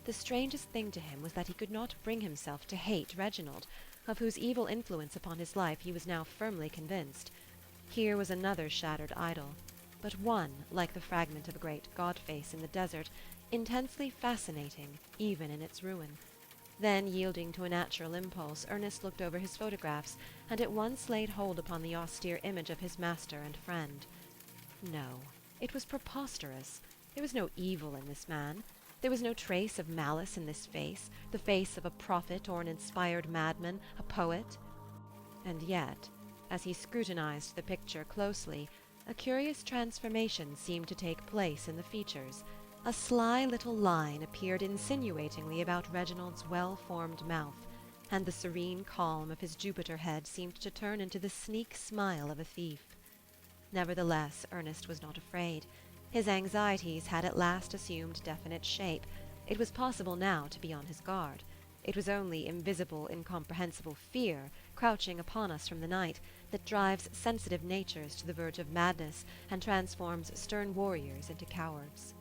The strangest thing to him was that he could not bring himself to hate Reginald, of whose evil influence upon his life he was now firmly convinced. Here was another shattered idol, but one, like the fragment of a great god-face in the desert, intensely fascinating, even in its ruin. Then, yielding to a natural impulse, Ernest looked over his photographs, and at once laid hold upon the austere image of his master and friend. No, it was preposterous. There was no evil in this man. There was no trace of malice in this face, the face of a prophet or an inspired madman, a poet. And yet, as he scrutinized the picture closely, a curious transformation seemed to take place in the features. A sly little line appeared insinuatingly about Reginald's well-formed mouth, and the serene calm of his Jupiter head seemed to turn into the sneak smile of a thief. Nevertheless, Ernest was not afraid. His anxieties had at last assumed definite shape. It was possible now to be on his guard. It was only invisible, incomprehensible fear, crouching upon us from the night, that drives sensitive natures to the verge of madness and transforms stern warriors into cowards.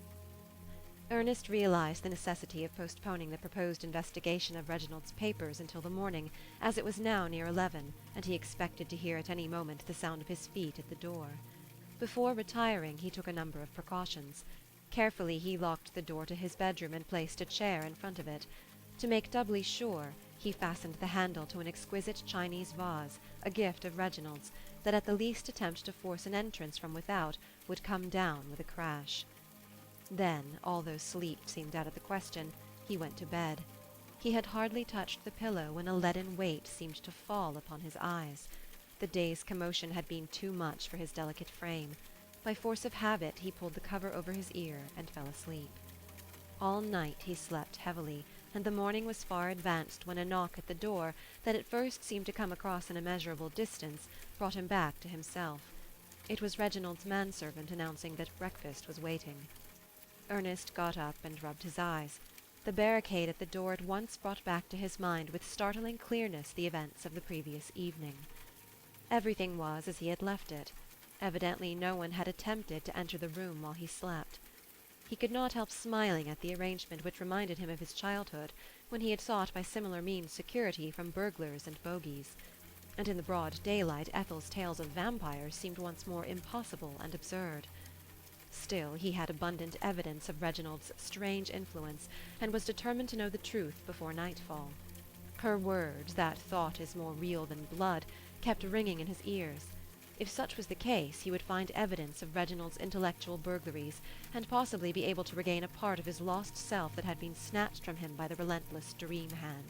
Ernest realized the necessity of postponing the proposed investigation of Reginald's papers until the morning, as it was now near 11, and he expected to hear at any moment the sound of his feet at the door. Before retiring, he took a number of precautions. Carefully he locked the door to his bedroom and placed a chair in front of it. To make doubly sure, he fastened the handle to an exquisite Chinese vase, a gift of Reginald's, that at the least attempt to force an entrance from without would come down with a crash. Then, although sleep seemed out of the question, he went to bed. He had hardly touched the pillow when a leaden weight seemed to fall upon his eyes. The day's commotion had been too much for his delicate frame. By force of habit he pulled the cover over his ear and fell asleep. All night he slept heavily, and the morning was far advanced when a knock at the door, that at first seemed to come across an immeasurable distance, brought him back to himself. It was Reginald's manservant announcing that breakfast was waiting. Ernest got up and rubbed his eyes. The barricade at the door at once brought back to his mind with startling clearness the events of the previous evening. Everything was as he had left it. Evidently no one had attempted to enter the room while he slept. He could not help smiling at the arrangement which reminded him of his childhood, when he had sought by similar means security from burglars and bogies. And in the broad daylight Ethel's tales of vampires seemed once more impossible and absurd. Still, he had abundant evidence of Reginald's strange influence, and was determined to know the truth before nightfall. Her words, that thought is more real than blood, kept ringing in his ears. If such was the case, he would find evidence of Reginald's intellectual burglaries, and possibly be able to regain a part of his lost self that had been snatched from him by the relentless dream hand.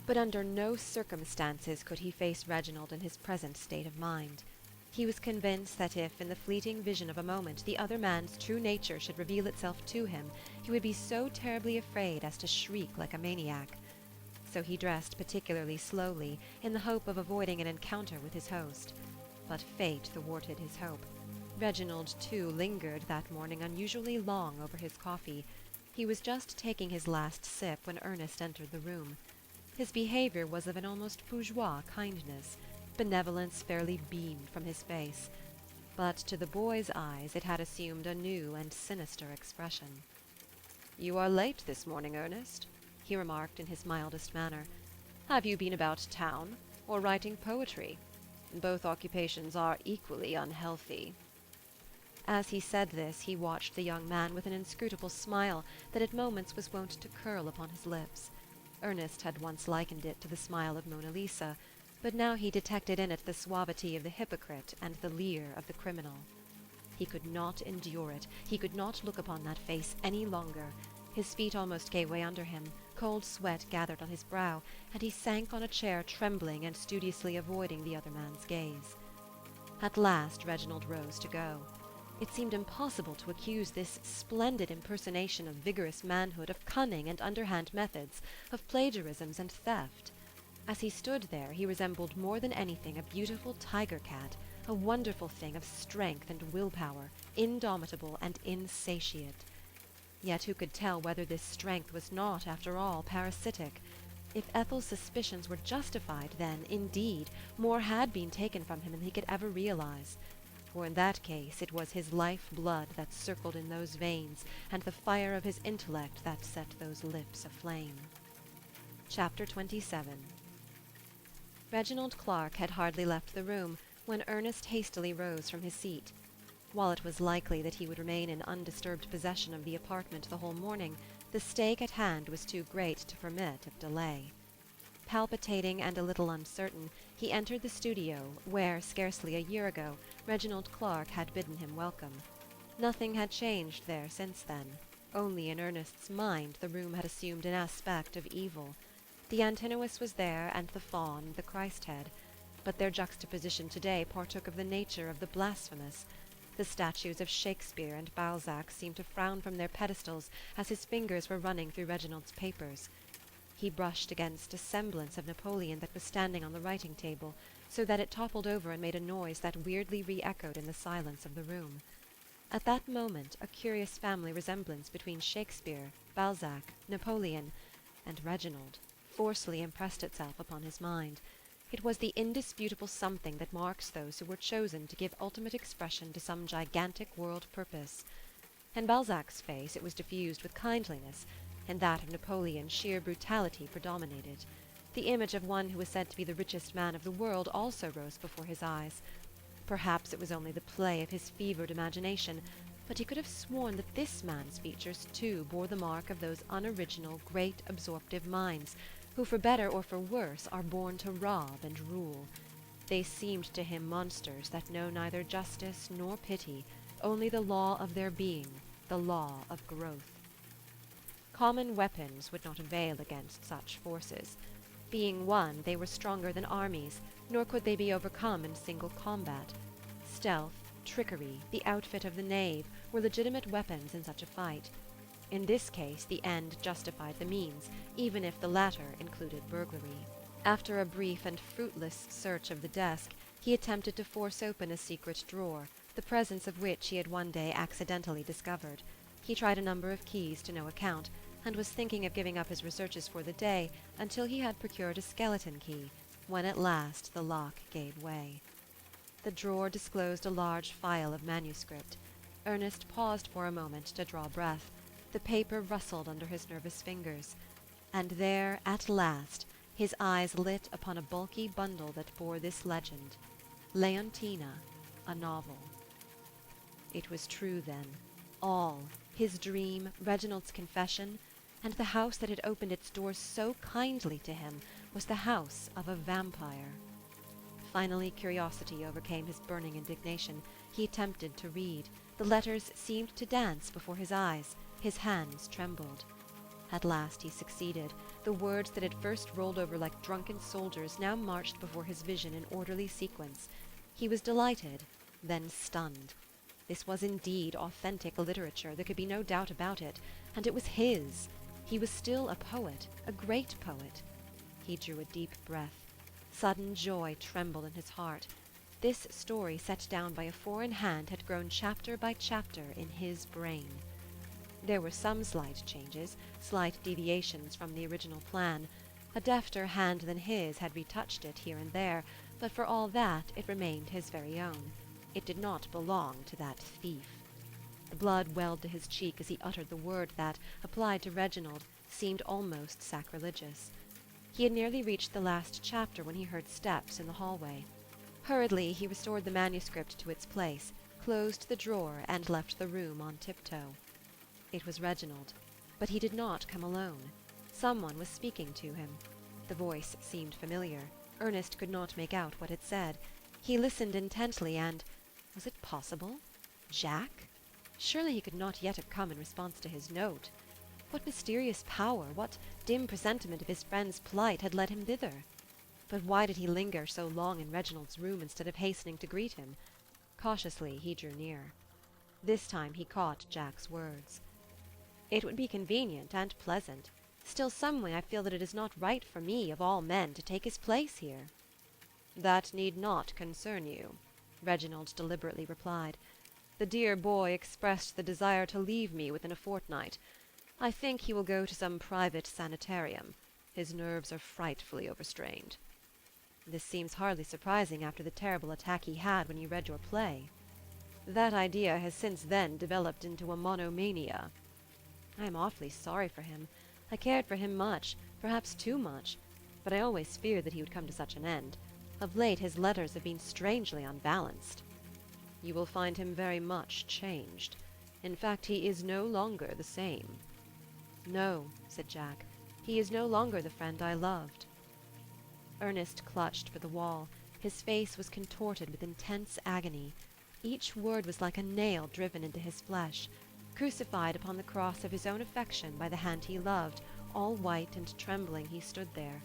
But under no circumstances could he face Reginald in his present state of mind. He was convinced that if, in the fleeting vision of a moment, the other man's true nature should reveal itself to him, he would be so terribly afraid as to shriek like a maniac. So he dressed particularly slowly, in the hope of avoiding an encounter with his host. But fate thwarted his hope. Reginald, too, lingered that morning unusually long over his coffee. He was just taking his last sip when Ernest entered the room. His behavior was of an almost bourgeois kindness. Benevolence fairly beamed from his face. But to the boy's eyes it had assumed a new and sinister expression. "You are late this morning, Ernest," he remarked in his mildest manner. "Have you been about town, or writing poetry? Both occupations are equally unhealthy." As he said this, he watched the young man with an inscrutable smile that at moments was wont to curl upon his lips. Ernest had once likened it to the smile of Mona Lisa, but now he detected in it the suavity of the hypocrite and the leer of the criminal. He could not endure it. He could not look upon that face any longer. His feet almost gave way under him, cold sweat gathered on his brow, and he sank on a chair trembling and studiously avoiding the other man's gaze. At last Reginald rose to go. It seemed impossible to accuse this splendid impersonation of vigorous manhood of cunning and underhand methods, of plagiarisms and theft. As he stood there, he resembled more than anything a beautiful tiger-cat, a wonderful thing of strength and will-power, indomitable and insatiate. Yet who could tell whether this strength was not, after all, parasitic? If Ethel's suspicions were justified, then, indeed, more had been taken from him than he could ever realize. For in that case it was his life-blood that circled in those veins, and the fire of his intellect that set those lips aflame. Chapter 27. Reginald Clark had hardly left the room when Ernest hastily rose from his seat. While it was likely that he would remain in undisturbed possession of the apartment the whole morning, the stake at hand was too great to permit of delay. Palpitating and a little uncertain, he entered the studio, where, scarcely a year ago, Reginald Clark had bidden him welcome. Nothing had changed there since then. Only in Ernest's mind the room had assumed an aspect of evil. The Antinous was there, and the faun, the Christ-head. But their juxtaposition today partook of the nature of the blasphemous. The statues of Shakespeare and Balzac seemed to frown from their pedestals as his fingers were running through Reginald's papers. He brushed against a semblance of Napoleon that was standing on the writing-table, so that it toppled over and made a noise that weirdly re-echoed in the silence of the room. At that moment a curious family resemblance between Shakespeare, Balzac, Napoleon, and Reginald forcefully impressed itself upon his mind. It was the indisputable something that marks those who were chosen to give ultimate expression to some gigantic world purpose. In Balzac's face it was diffused with kindliness, in that of Napoleon sheer brutality predominated. The image of one who was said to be the richest man of the world also rose before his eyes. Perhaps it was only the play of his fevered imagination, but he could have sworn that this man's features too bore the mark of those unoriginal, great absorptive minds, who for better or for worse are born to rob and rule. They seemed to him monsters that know neither justice nor pity, only the law of their being, the law of growth. Common weapons would not avail against such forces. Being one, they were stronger than armies, nor could they be overcome in single combat. Stealth, trickery, the outfit of the knave, were legitimate weapons in such a fight. In this case the end justified the means, even if the latter included burglary. After a brief and fruitless search of the desk, he attempted to force open a secret drawer, the presence of which he had one day accidentally discovered. He tried a number of keys to no account, and was thinking of giving up his researches for the day until he had procured a skeleton key, when at last the lock gave way. The drawer disclosed a large file of manuscript. Ernest paused for a moment to draw breath. The paper rustled under his nervous fingers. And there, at last, his eyes lit upon a bulky bundle that bore this legend: Leontina, a novel. It was true, then. All, his dream, Reginald's confession, and the house that had opened its doors so kindly to him was the house of a vampire. Finally, curiosity overcame his burning indignation. He attempted to read. The letters seemed to dance before his eyes. His hands trembled. At last he succeeded. The words that had first rolled over like drunken soldiers now marched before his vision in orderly sequence. He was delighted, then stunned. This was indeed authentic literature, there could be no doubt about it, and it was his. He was still a poet, a great poet. He drew a deep breath. Sudden joy trembled in his heart. This story set down by a foreign hand had grown chapter by chapter in his brain. There were some slight changes, slight deviations from the original plan. A defter hand than his had retouched it here and there, but for all that it remained his very own. It did not belong to that thief. The blood welled to his cheek as he uttered the word that, applied to Reginald, seemed almost sacrilegious. He had nearly reached the last chapter when he heard steps in the hallway. Hurriedly he restored the manuscript to its place, closed the drawer, and left the room on tiptoe. It was Reginald, but he did not come alone. Someone was speaking to him. The voice seemed familiar. Ernest could not make out what it said. He listened intently, and was it possible? Jack? Surely he could not yet have come in response to his note. What mysterious power, what dim presentiment of his friend's plight had led him thither? But why did he linger so long in Reginald's room instead of hastening to greet him? Cautiously he drew near. This time he caught Jack's words. "It would be convenient and pleasant. Still some way I feel that it is not right for me, of all men, to take his place here." "That need not concern you," Reginald deliberately replied. "The dear boy expressed the desire to leave me within a fortnight. I think he will go to some private sanitarium. His nerves are frightfully overstrained." "This seems hardly surprising after the terrible attack he had when you read your play." "That idea has since then developed into a monomania." "I am awfully sorry for him. I cared for him much, perhaps too much, but I always feared that he would come to such an end. Of late his letters have been strangely unbalanced." "You will find him very much changed. In fact, he is no longer the same." "No," said Jack, "he is no longer the friend I loved." Ernest clutched for the wall. His face was contorted with intense agony. Each word was like a nail driven into his flesh. Crucified upon the cross of his own affection by the hand he loved, all white and trembling he stood there.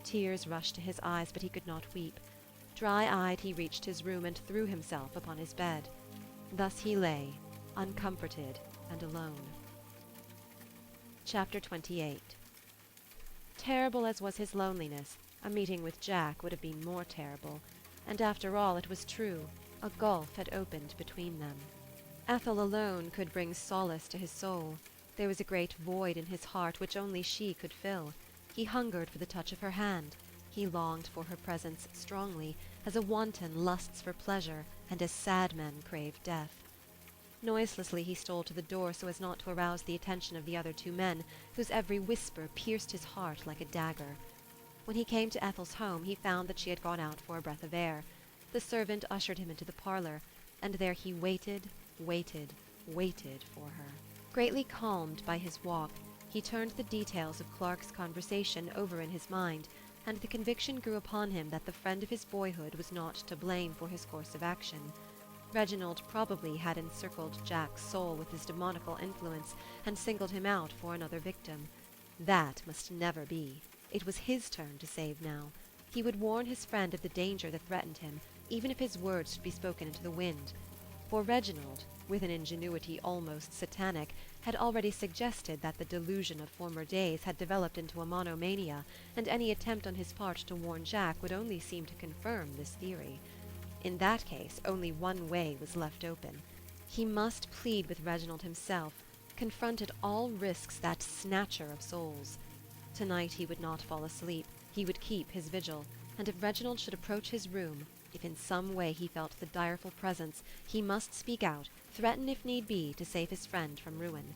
Tears rushed to his eyes, but he could not weep. Dry-eyed he reached his room and threw himself upon his bed. Thus he lay, uncomforted and alone. Chapter 28. Terrible as was his loneliness, a meeting with Jack would have been more terrible. And after all, it was true. A gulf had opened between them. Ethel alone could bring solace to his soul. There was a great void in his heart which only she could fill. He hungered for the touch of her hand. He longed for her presence strongly, as a wanton lusts for pleasure, and as sad men crave death. Noiselessly he stole to the door so as not to arouse the attention of the other two men, whose every whisper pierced his heart like a dagger. When he came to Ethel's home, he found that she had gone out for a breath of air. The servant ushered him into the parlor, and there he waited for her. Greatly calmed by his walk, he turned the details of Clark's conversation over in his mind, and the conviction grew upon him that the friend of his boyhood was not to blame for his course of action. Reginald probably had encircled Jack's soul with his demoniacal influence and singled him out for another victim. That must never be. It was his turn to save now. He would warn his friend of the danger that threatened him, even if his words should be spoken into the wind. For Reginald, with an ingenuity almost satanic, had already suggested that the delusion of former days had developed into a monomania, and any attempt on his part to warn Jack would only seem to confirm this theory. In that case, only one way was left open. He must plead with Reginald himself, confront at all risks that snatcher of souls. Tonight he would not fall asleep, he would keep his vigil, and if Reginald should approach his room, if in some way he felt the direful presence, he must speak out, threaten if need be, to save his friend from ruin.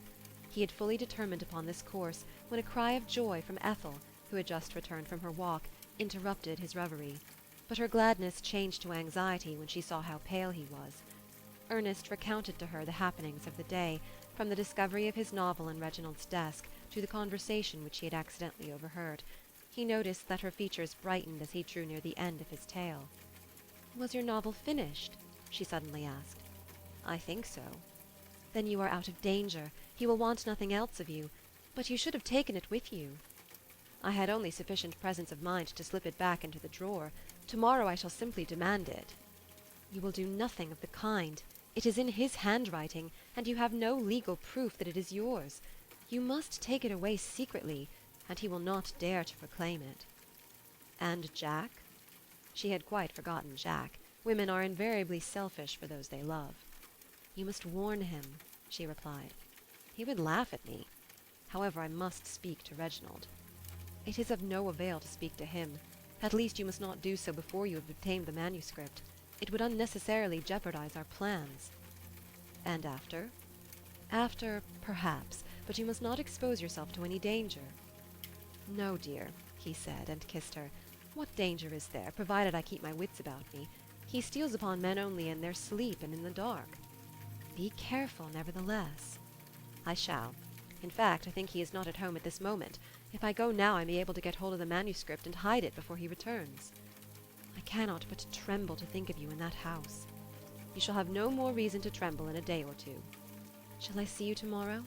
He had fully determined upon this course when a cry of joy from Ethel, who had just returned from her walk, interrupted his reverie. But her gladness changed to anxiety when she saw how pale he was. Ernest recounted to her the happenings of the day, from the discovery of his novel in Reginald's desk to the conversation which he had accidentally overheard. He noticed that her features brightened as he drew near the end of his tale. "Was your novel finished?" she suddenly asked. "I think so." "Then you are out of danger. He will want nothing else of you. But you should have taken it with you." "I had only sufficient presence of mind to slip it back into the drawer. Tomorrow I shall simply demand it." "You will do nothing of the kind. It is in his handwriting, and you have no legal proof that it is yours. You must take it away secretly, and he will not dare to proclaim it." "And Jack?" She had quite forgotten Jack. Women are invariably selfish for those they love. "You must warn him," she replied. "He would laugh at me. However, I must speak to Reginald." "It is of no avail to speak to him. At least you must not do so before you have obtained the manuscript. It would unnecessarily jeopardize our plans." "And after?" "After, perhaps, but you must not expose yourself to any danger." "No, dear," he said, and kissed her. "What danger is there, provided I keep my wits about me? He steals upon men only in their sleep and in the dark." "Be careful, nevertheless." "I shall. In fact, I think he is not at home at this moment. If I go now, I may be able to get hold of the manuscript and hide it before he returns." "I cannot but tremble to think of you in that house." "You shall have no more reason to tremble in a day or two." "Shall I see you tomorrow?"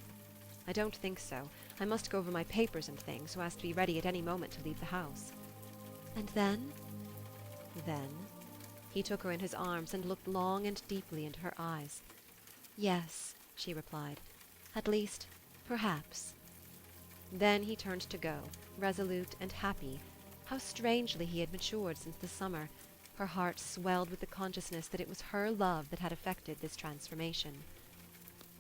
"I don't think so. I must go over my papers and things, so as to be ready at any moment to leave the house." "And then?" "Then?" He took her in his arms and looked long and deeply into her eyes. "Yes," she replied. "At least, perhaps." Then he turned to go, resolute and happy. How strangely he had matured since the summer! Her heart swelled with the consciousness that it was her love that had effected this transformation.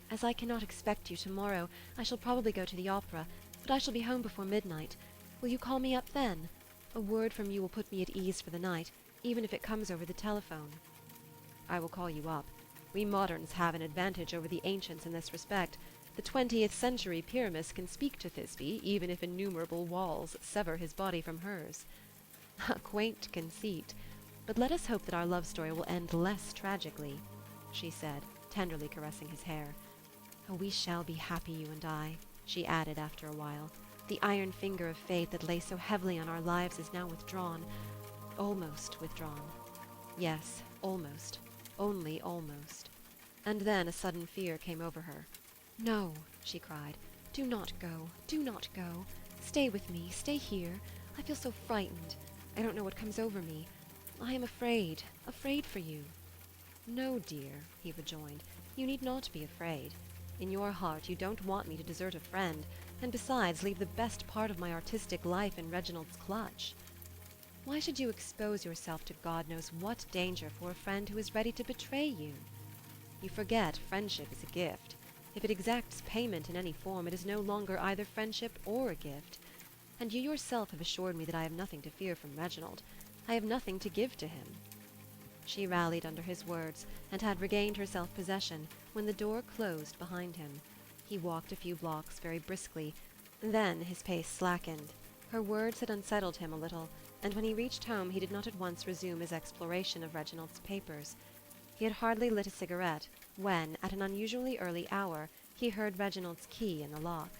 "As I cannot expect you tomorrow, I shall probably go to the opera, but I shall be home before midnight. Will you call me up then? A word from you will put me at ease for the night, even if it comes over the telephone." "I will call you up. We moderns have an advantage over the ancients in this respect. The 20th century Pyramus can speak to Thisbe, even if innumerable walls sever his body from hers." "A quaint conceit. But let us hope that our love story will end less tragically," she said, tenderly caressing his hair. "Oh, we shall be happy, you and I," she added after a while. "The iron finger of fate that lay so heavily on our lives is now withdrawn. Almost withdrawn. Yes, almost. Only almost." And then a sudden fear came over her. "No," she cried. "Do not go. Do not go. Stay with me. Stay here. I feel so frightened. I don't know what comes over me. I am afraid. Afraid for you." "No, dear," he rejoined. "You need not be afraid. In your heart you don't want me to desert a friend, and besides leave the best part of my artistic life in Reginald's clutch. Why should you expose yourself to God knows what danger for a friend who is ready to betray you? You forget friendship is a gift. If it exacts payment in any form, it is no longer either friendship or a gift. And you yourself have assured me that I have nothing to fear from Reginald. I have nothing to give to him." She rallied under his words, and had regained her self-possession, when the door closed behind him. He walked a few blocks very briskly. Then his pace slackened. Her words had unsettled him a little, and when he reached home he did not at once resume his exploration of Reginald's papers. He had hardly lit a cigarette when, at an unusually early hour, he heard Reginald's key in the lock.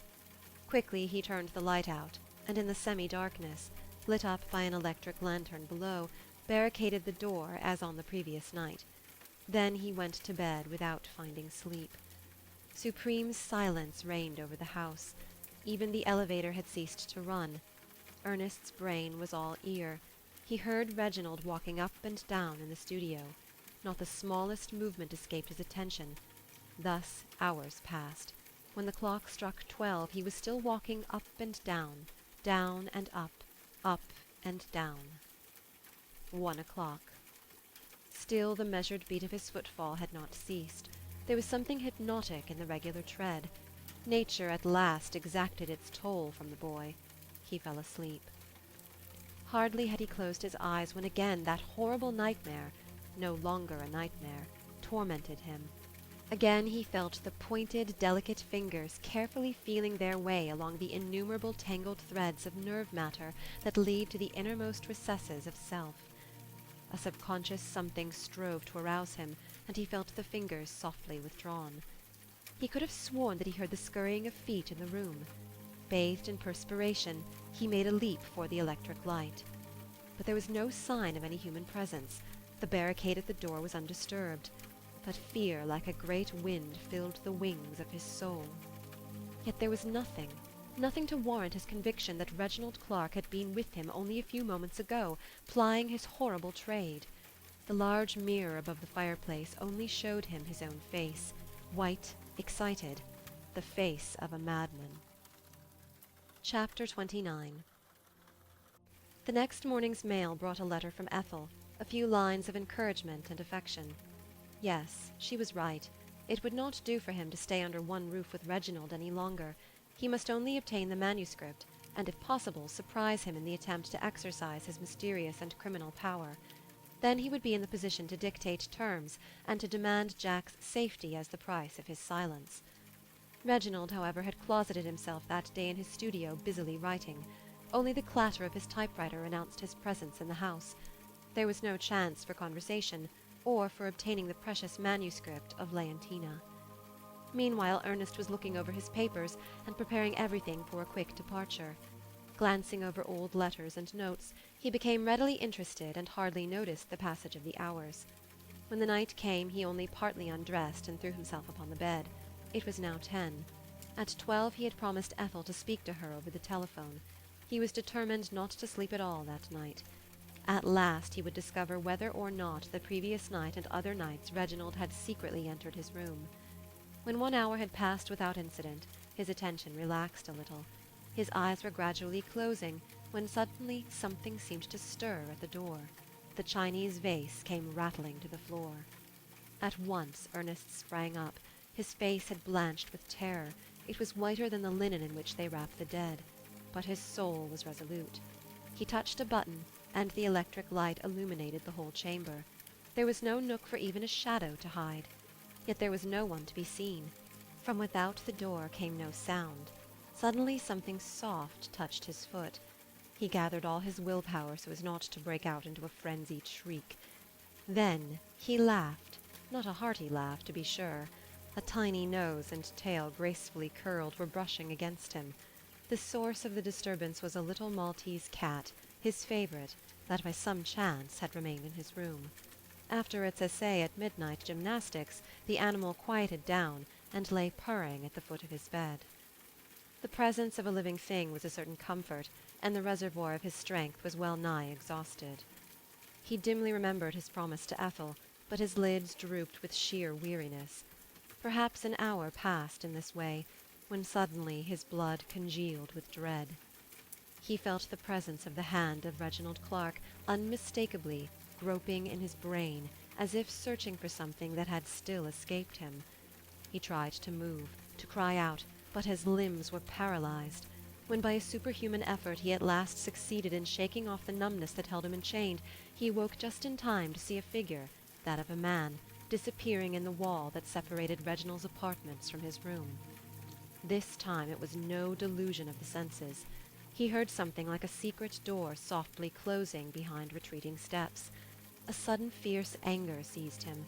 Quickly he turned the light out, and in the semi-darkness, lit up by an electric lantern below, barricaded the door as on the previous night. Then he went to bed without finding sleep. Supreme silence reigned over the house. Even the elevator had ceased to run. Ernest's brain was all ear. He heard Reginald walking up and down in the studio. Not the smallest movement escaped his attention. Thus hours passed. When the clock struck 12, he was still walking up and down and up and down. 1 o'clock. Still the measured beat of his footfall had not ceased. There was something hypnotic in the regular tread. Nature at last exacted its toll from the boy. He fell asleep. Hardly had he closed his eyes when again that horrible nightmare, no longer a nightmare, tormented him. Again he felt the pointed, delicate fingers carefully feeling their way along the innumerable tangled threads of nerve matter that lead to the innermost recesses of self. A subconscious something strove to arouse him, and he felt the fingers softly withdrawn. He could have sworn that he heard the scurrying of feet in the room. Bathed in perspiration, he made a leap for the electric light. But there was no sign of any human presence. The barricade at the door was undisturbed. But fear, like a great wind, filled the wings of his soul. Yet there was nothing to warrant his conviction that Reginald Clark had been with him only a few moments ago, plying his horrible trade. The large mirror above the fireplace only showed him his own face, white, excited, the face of a madman. Chapter 29. The next morning's mail brought a letter from Ethel, a few lines of encouragement and affection. Yes, she was right. It would not do for him to stay under one roof with Reginald any longer. He must only obtain the manuscript, and if possible surprise him in the attempt to exercise his mysterious and criminal power. Then he would be in the position to dictate terms, and to demand Jack's safety as the price of his silence. Reginald, however, had closeted himself that day in his studio busily writing. Only the clatter of his typewriter announced his presence in the house. There was no chance for conversation, or for obtaining the precious manuscript of Leontina. Meanwhile, Ernest was looking over his papers and preparing everything for a quick departure. Glancing over old letters and notes, he became readily interested and hardly noticed the passage of the hours. When the night came, he only partly undressed and threw himself upon the bed. It was now 10. At 12 he had promised Ethel to speak to her over the telephone. He was determined not to sleep at all that night. At last he would discover whether or not the previous night and other nights Reginald had secretly entered his room. When 1 hour had passed without incident, his attention relaxed a little. His eyes were gradually closing, when suddenly something seemed to stir at the door. The Chinese vase came rattling to the floor. At once Ernest sprang up. His face had blanched with terror. It was whiter than the linen in which they wrapped the dead. But his soul was resolute. He touched a button, and the electric light illuminated the whole chamber. There was no nook for even a shadow to hide. Yet there was no one to be seen. From without the door came no sound. Suddenly something soft touched his foot. He gathered all his willpower so as not to break out into a frenzied shriek. Then he laughed, not a hearty laugh, to be sure. A tiny nose and tail gracefully curled were brushing against him. The source of the disturbance was a little Maltese cat, his favorite, that by some chance had remained in his room. After its essay at midnight gymnastics, the animal quieted down and lay purring at the foot of his bed. The presence of a living thing was a certain comfort, and the reservoir of his strength was well nigh exhausted. He dimly remembered his promise to Ethel, but his lids drooped with sheer weariness. Perhaps an hour passed in this way, when suddenly his blood congealed with dread. He felt the presence of the hand of Reginald Clark unmistakably groping in his brain, as if searching for something that had still escaped him. He tried to move, to cry out, but his limbs were paralyzed. When by a superhuman effort he at last succeeded in shaking off the numbness that held him enchained, he awoke just in time to see a figure, that of a man, disappearing in the wall that separated Reginald's apartments from his room. This time it was no delusion of the senses. He heard something like a secret door softly closing behind retreating steps. A sudden fierce anger seized him.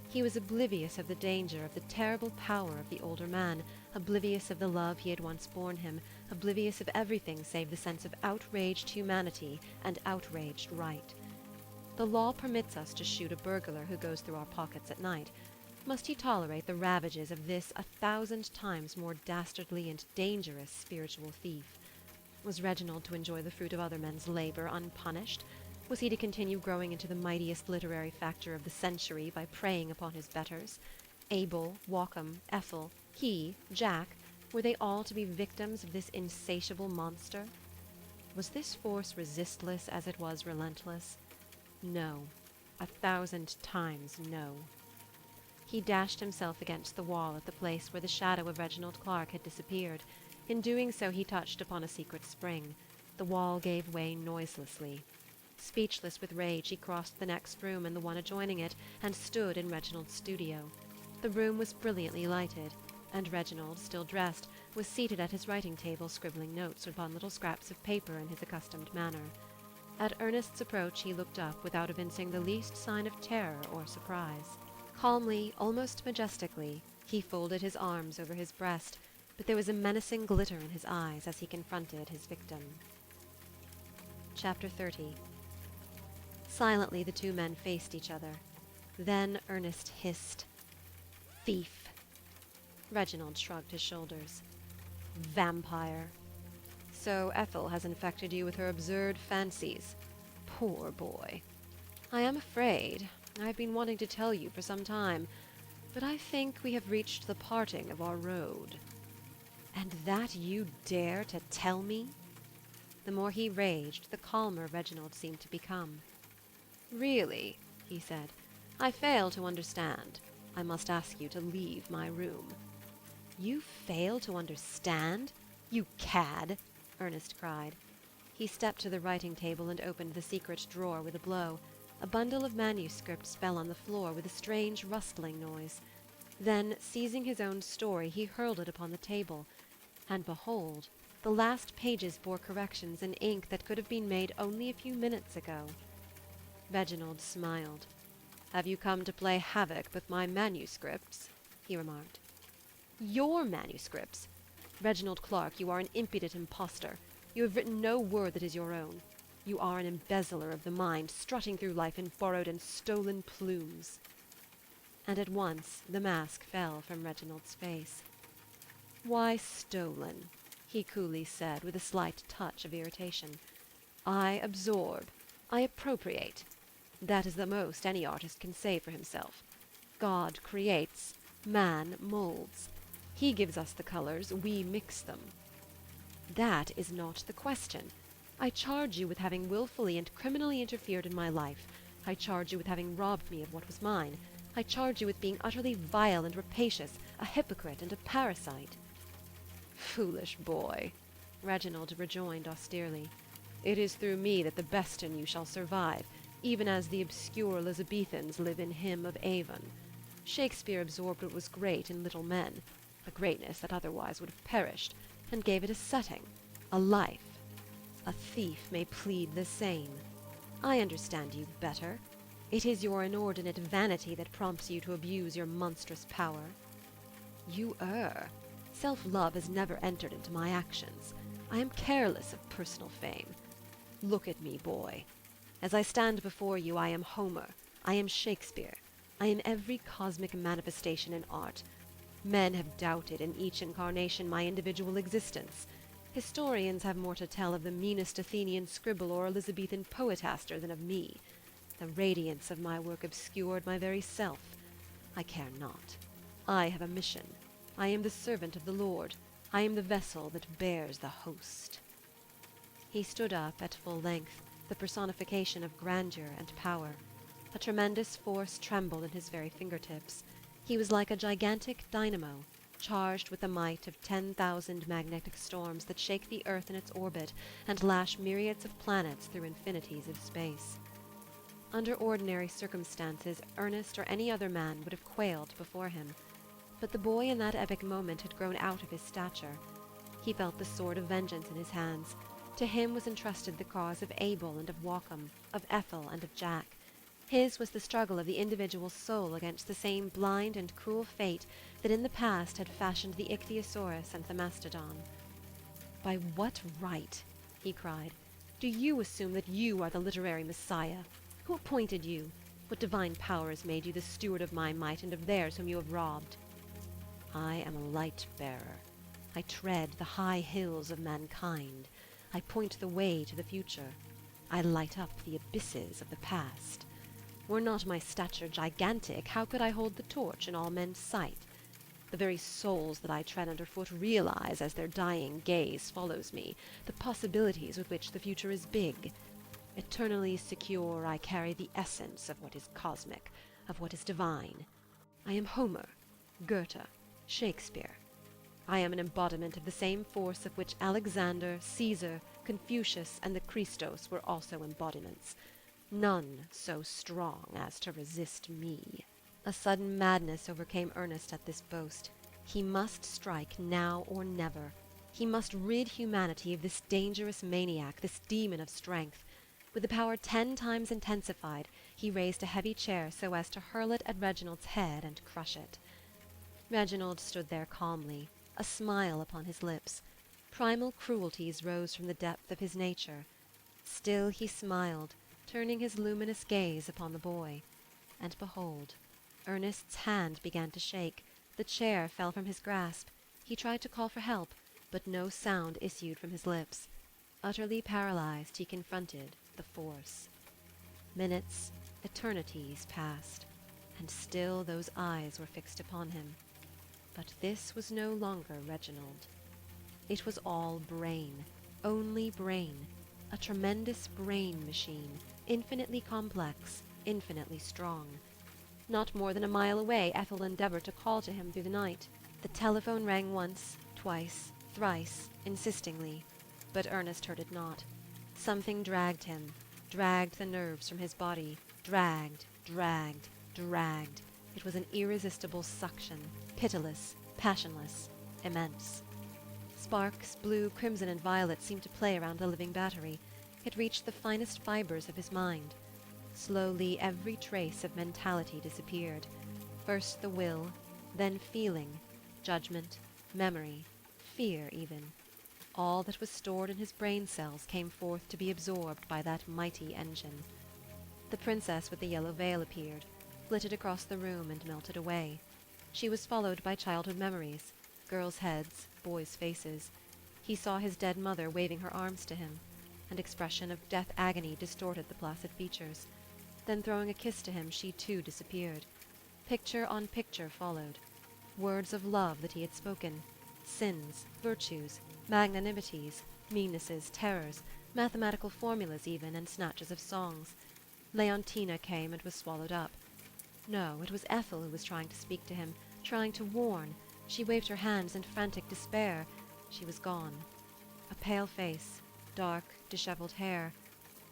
He was oblivious of the danger, of the terrible power of the older man, oblivious of the love he had once borne him, oblivious of everything save the sense of outraged humanity and outraged right. The law permits us to shoot a burglar who goes through our pockets at night. Must he tolerate the ravages of this 1,000 times more dastardly and dangerous spiritual thief? Was Reginald to enjoy the fruit of other men's labor unpunished? Was he to continue growing into the mightiest literary factor of the century by preying upon his betters? Abel, Walkham, Ethel, he, Jack, were they all to be victims of this insatiable monster? Was this force resistless as it was relentless? No. 1,000 times no. He dashed himself against the wall at the place where the shadow of Reginald Clark had disappeared. In doing so he touched upon a secret spring. The wall gave way noiselessly. Speechless with rage, he crossed the next room and the one adjoining it, and stood in Reginald's studio. The room was brilliantly lighted, and Reginald, still dressed, was seated at his writing table scribbling notes upon little scraps of paper in his accustomed manner. At Ernest's approach he looked up without evincing the least sign of terror or surprise. Calmly, almost majestically, he folded his arms over his breast, but there was a menacing glitter in his eyes as he confronted his victim. Chapter 30. Silently the two men faced each other. Then Ernest hissed, "Thief!" Reginald shrugged his shoulders. "Vampire. So Ethel has infected you with her absurd fancies. Poor boy. I am afraid. I've been wanting to tell you for some time, but I think we have reached the parting of our road." "And that you dare to tell me?" The more he raged, the calmer Reginald seemed to become. "Really," he said, "I fail to understand. I must ask you to leave my room." "You fail to understand? You cad!" Ernest cried. He stepped to the writing table and opened the secret drawer with a blow. A bundle of manuscripts fell on the floor with a strange rustling noise. Then, seizing his own story, he hurled it upon the table. And behold, the last pages bore corrections in ink that could have been made only a few minutes ago. Reginald smiled. "Have you come to play havoc with my manuscripts?" he remarked. "Your manuscripts? Reginald Clark, you are an impudent impostor. You have written no word that is your own. You are an embezzler of the mind, strutting through life in borrowed and stolen plumes." And at once the mask fell from Reginald's face. "Why stolen?" he coolly said, with a slight touch of irritation. "I absorb. I appropriate. That is the most any artist can say for himself. God creates, man molds. He gives us the colors, we mix them." "That is not the question. I charge you with having willfully and criminally interfered in my life. I charge you with having robbed me of what was mine. I charge you with being utterly vile and rapacious, a hypocrite and a parasite." "Foolish boy," Reginald rejoined austerely. "It is through me that the best in you shall survive, even as the obscure Elizabethans live in him of Avon. Shakespeare absorbed what was great in little men, a greatness that otherwise would have perished, and gave it a setting, a life. A thief may plead the same. I understand you better. It is your inordinate vanity that prompts you to abuse your monstrous power." "You err. Self-love has never entered into my actions. I am careless of personal fame. Look at me, boy. As I stand before you, I am Homer. I am Shakespeare. I am every cosmic manifestation in art. Men have doubted in each incarnation my individual existence. Historians have more to tell of the meanest Athenian scribble or Elizabethan poetaster than of me. The radiance of my work obscured my very self. I care not. I have a mission. I am the servant of the Lord. I am the vessel that bears the host." He stood up at full length, the personification of grandeur and power. A tremendous force trembled in his very fingertips. He was like a gigantic dynamo, charged with the might of 10,000 magnetic storms that shake the earth in its orbit and lash myriads of planets through infinities of space. Under ordinary circumstances, Ernest or any other man would have quailed before him. But the boy in that epic moment had grown out of his stature. He felt the sword of vengeance in his hands. To him was entrusted the cause of Abel and of Waucom, of Ethel and of Jack. His was the struggle of the individual soul against the same blind and cruel fate that in the past had fashioned the ichthyosaurus and the mastodon. "By what right," he cried, "do you assume that you are the literary Messiah? Who appointed you? What divine power has made you the steward of my might and of theirs whom you have robbed?" "I am a light-bearer. I tread the high hills of mankind. I point the way to the future. I light up the abysses of the past. Were not my stature gigantic, how could I hold the torch in all men's sight? The very souls that I tread underfoot realize, as their dying gaze follows me, the possibilities with which the future is big. Eternally secure, I carry the essence of what is cosmic, of what is divine. I am Homer, Goethe, Shakespeare. I am an embodiment of the same force of which Alexander, Caesar, Confucius, and the Christos were also embodiments. None so strong as to resist me." A sudden madness overcame Ernest at this boast. He must strike now or never. He must rid humanity of this dangerous maniac, this demon of strength. With a power 10 times intensified, he raised a heavy chair so as to hurl it at Reginald's head and crush it. Reginald stood there calmly, a smile upon his lips. Primal cruelties rose from the depth of his nature. Still he smiled, turning his luminous gaze upon the boy. And behold, Ernest's hand began to shake. The chair fell from his grasp. He tried to call for help, but no sound issued from his lips. Utterly paralyzed, he confronted the force. Minutes, eternities passed, and still those eyes were fixed upon him. But this was no longer Reginald. It was all brain, only brain, a tremendous brain machine, infinitely complex, infinitely strong. Not more than a mile away, Ethel endeavored to call to him through the night. The telephone rang once, twice, thrice, insistingly, but Ernest heard it not. Something dragged him, dragged the nerves from his body, dragged. It was an irresistible suction, pitiless, passionless, immense. Sparks, blue, crimson, and violet, seemed to play around the living battery. It reached the finest fibers of his mind. Slowly every trace of mentality disappeared. First the will, then feeling, judgment, memory, fear even. All that was stored in his brain cells came forth to be absorbed by that mighty engine. The princess with the yellow veil appeared, flitted across the room, and melted away. She was followed by childhood memories, girls' heads, boys' faces. He saw his dead mother waving her arms to him. An expression of death agony distorted the placid features. Then throwing a kiss to him, she too disappeared. Picture on picture followed. Words of love that he had spoken, sins, virtues, magnanimities, meannesses, terrors, mathematical formulas even, and snatches of songs. Leontina came and was swallowed up. No, it was Ethel who was trying to speak to him, trying to warn. She waved her hands in frantic despair. She was gone. A pale face, dark, disheveled hair.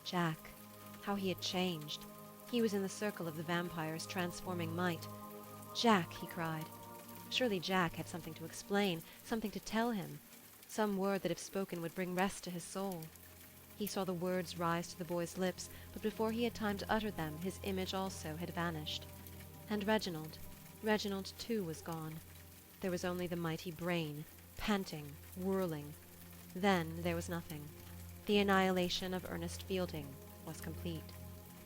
Jack. How he had changed. He was in the circle of the vampire's transforming might. "Jack!" he cried. Surely Jack had something to explain, something to tell him, some word that if spoken would bring rest to his soul. He saw the words rise to the boy's lips, but before he had time to utter them, his image also had vanished. And Reginald too was gone. There was only the mighty brain, panting, whirling. Then there was nothing. The annihilation of Ernest Fielding was complete.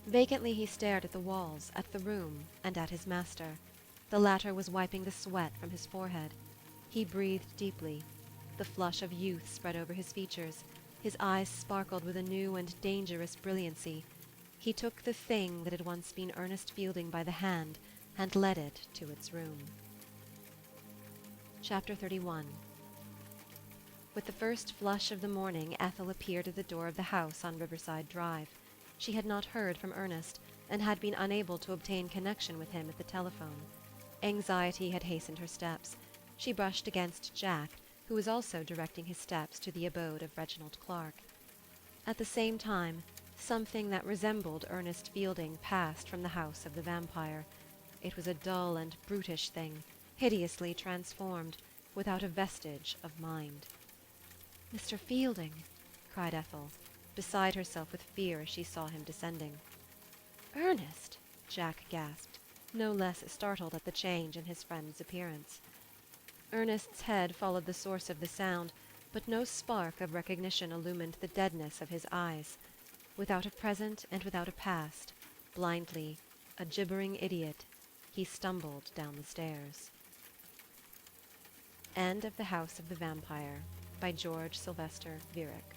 Vacantly he stared at the walls, at the room, and at his master. The latter was wiping the sweat from his forehead. He breathed deeply. The flush of youth spread over his features. His eyes sparkled with a new and dangerous brilliancy. He took the thing that had once been Ernest Fielding by the hand and led it to its room. Chapter 31. With the first flush of the morning, Ethel appeared at the door of the house on Riverside Drive. She had not heard from Ernest, and had been unable to obtain connection with him at the telephone. Anxiety had hastened her steps. She brushed against Jack, who was also directing his steps to the abode of Reginald Clark. At the same time, something that resembled Ernest Fielding passed from the house of the vampire. It was a dull and brutish thing, hideously transformed, without a vestige of mind. "Mr. Fielding!" cried Ethel, beside herself with fear as she saw him descending. "Ernest!" Jack gasped, no less startled at the change in his friend's appearance. Ernest's head followed the source of the sound, but no spark of recognition illumined the deadness of his eyes. Without a present and without a past, blindly, a gibbering idiot, he stumbled down the stairs. End of The House of the Vampire by George Sylvester Viereck.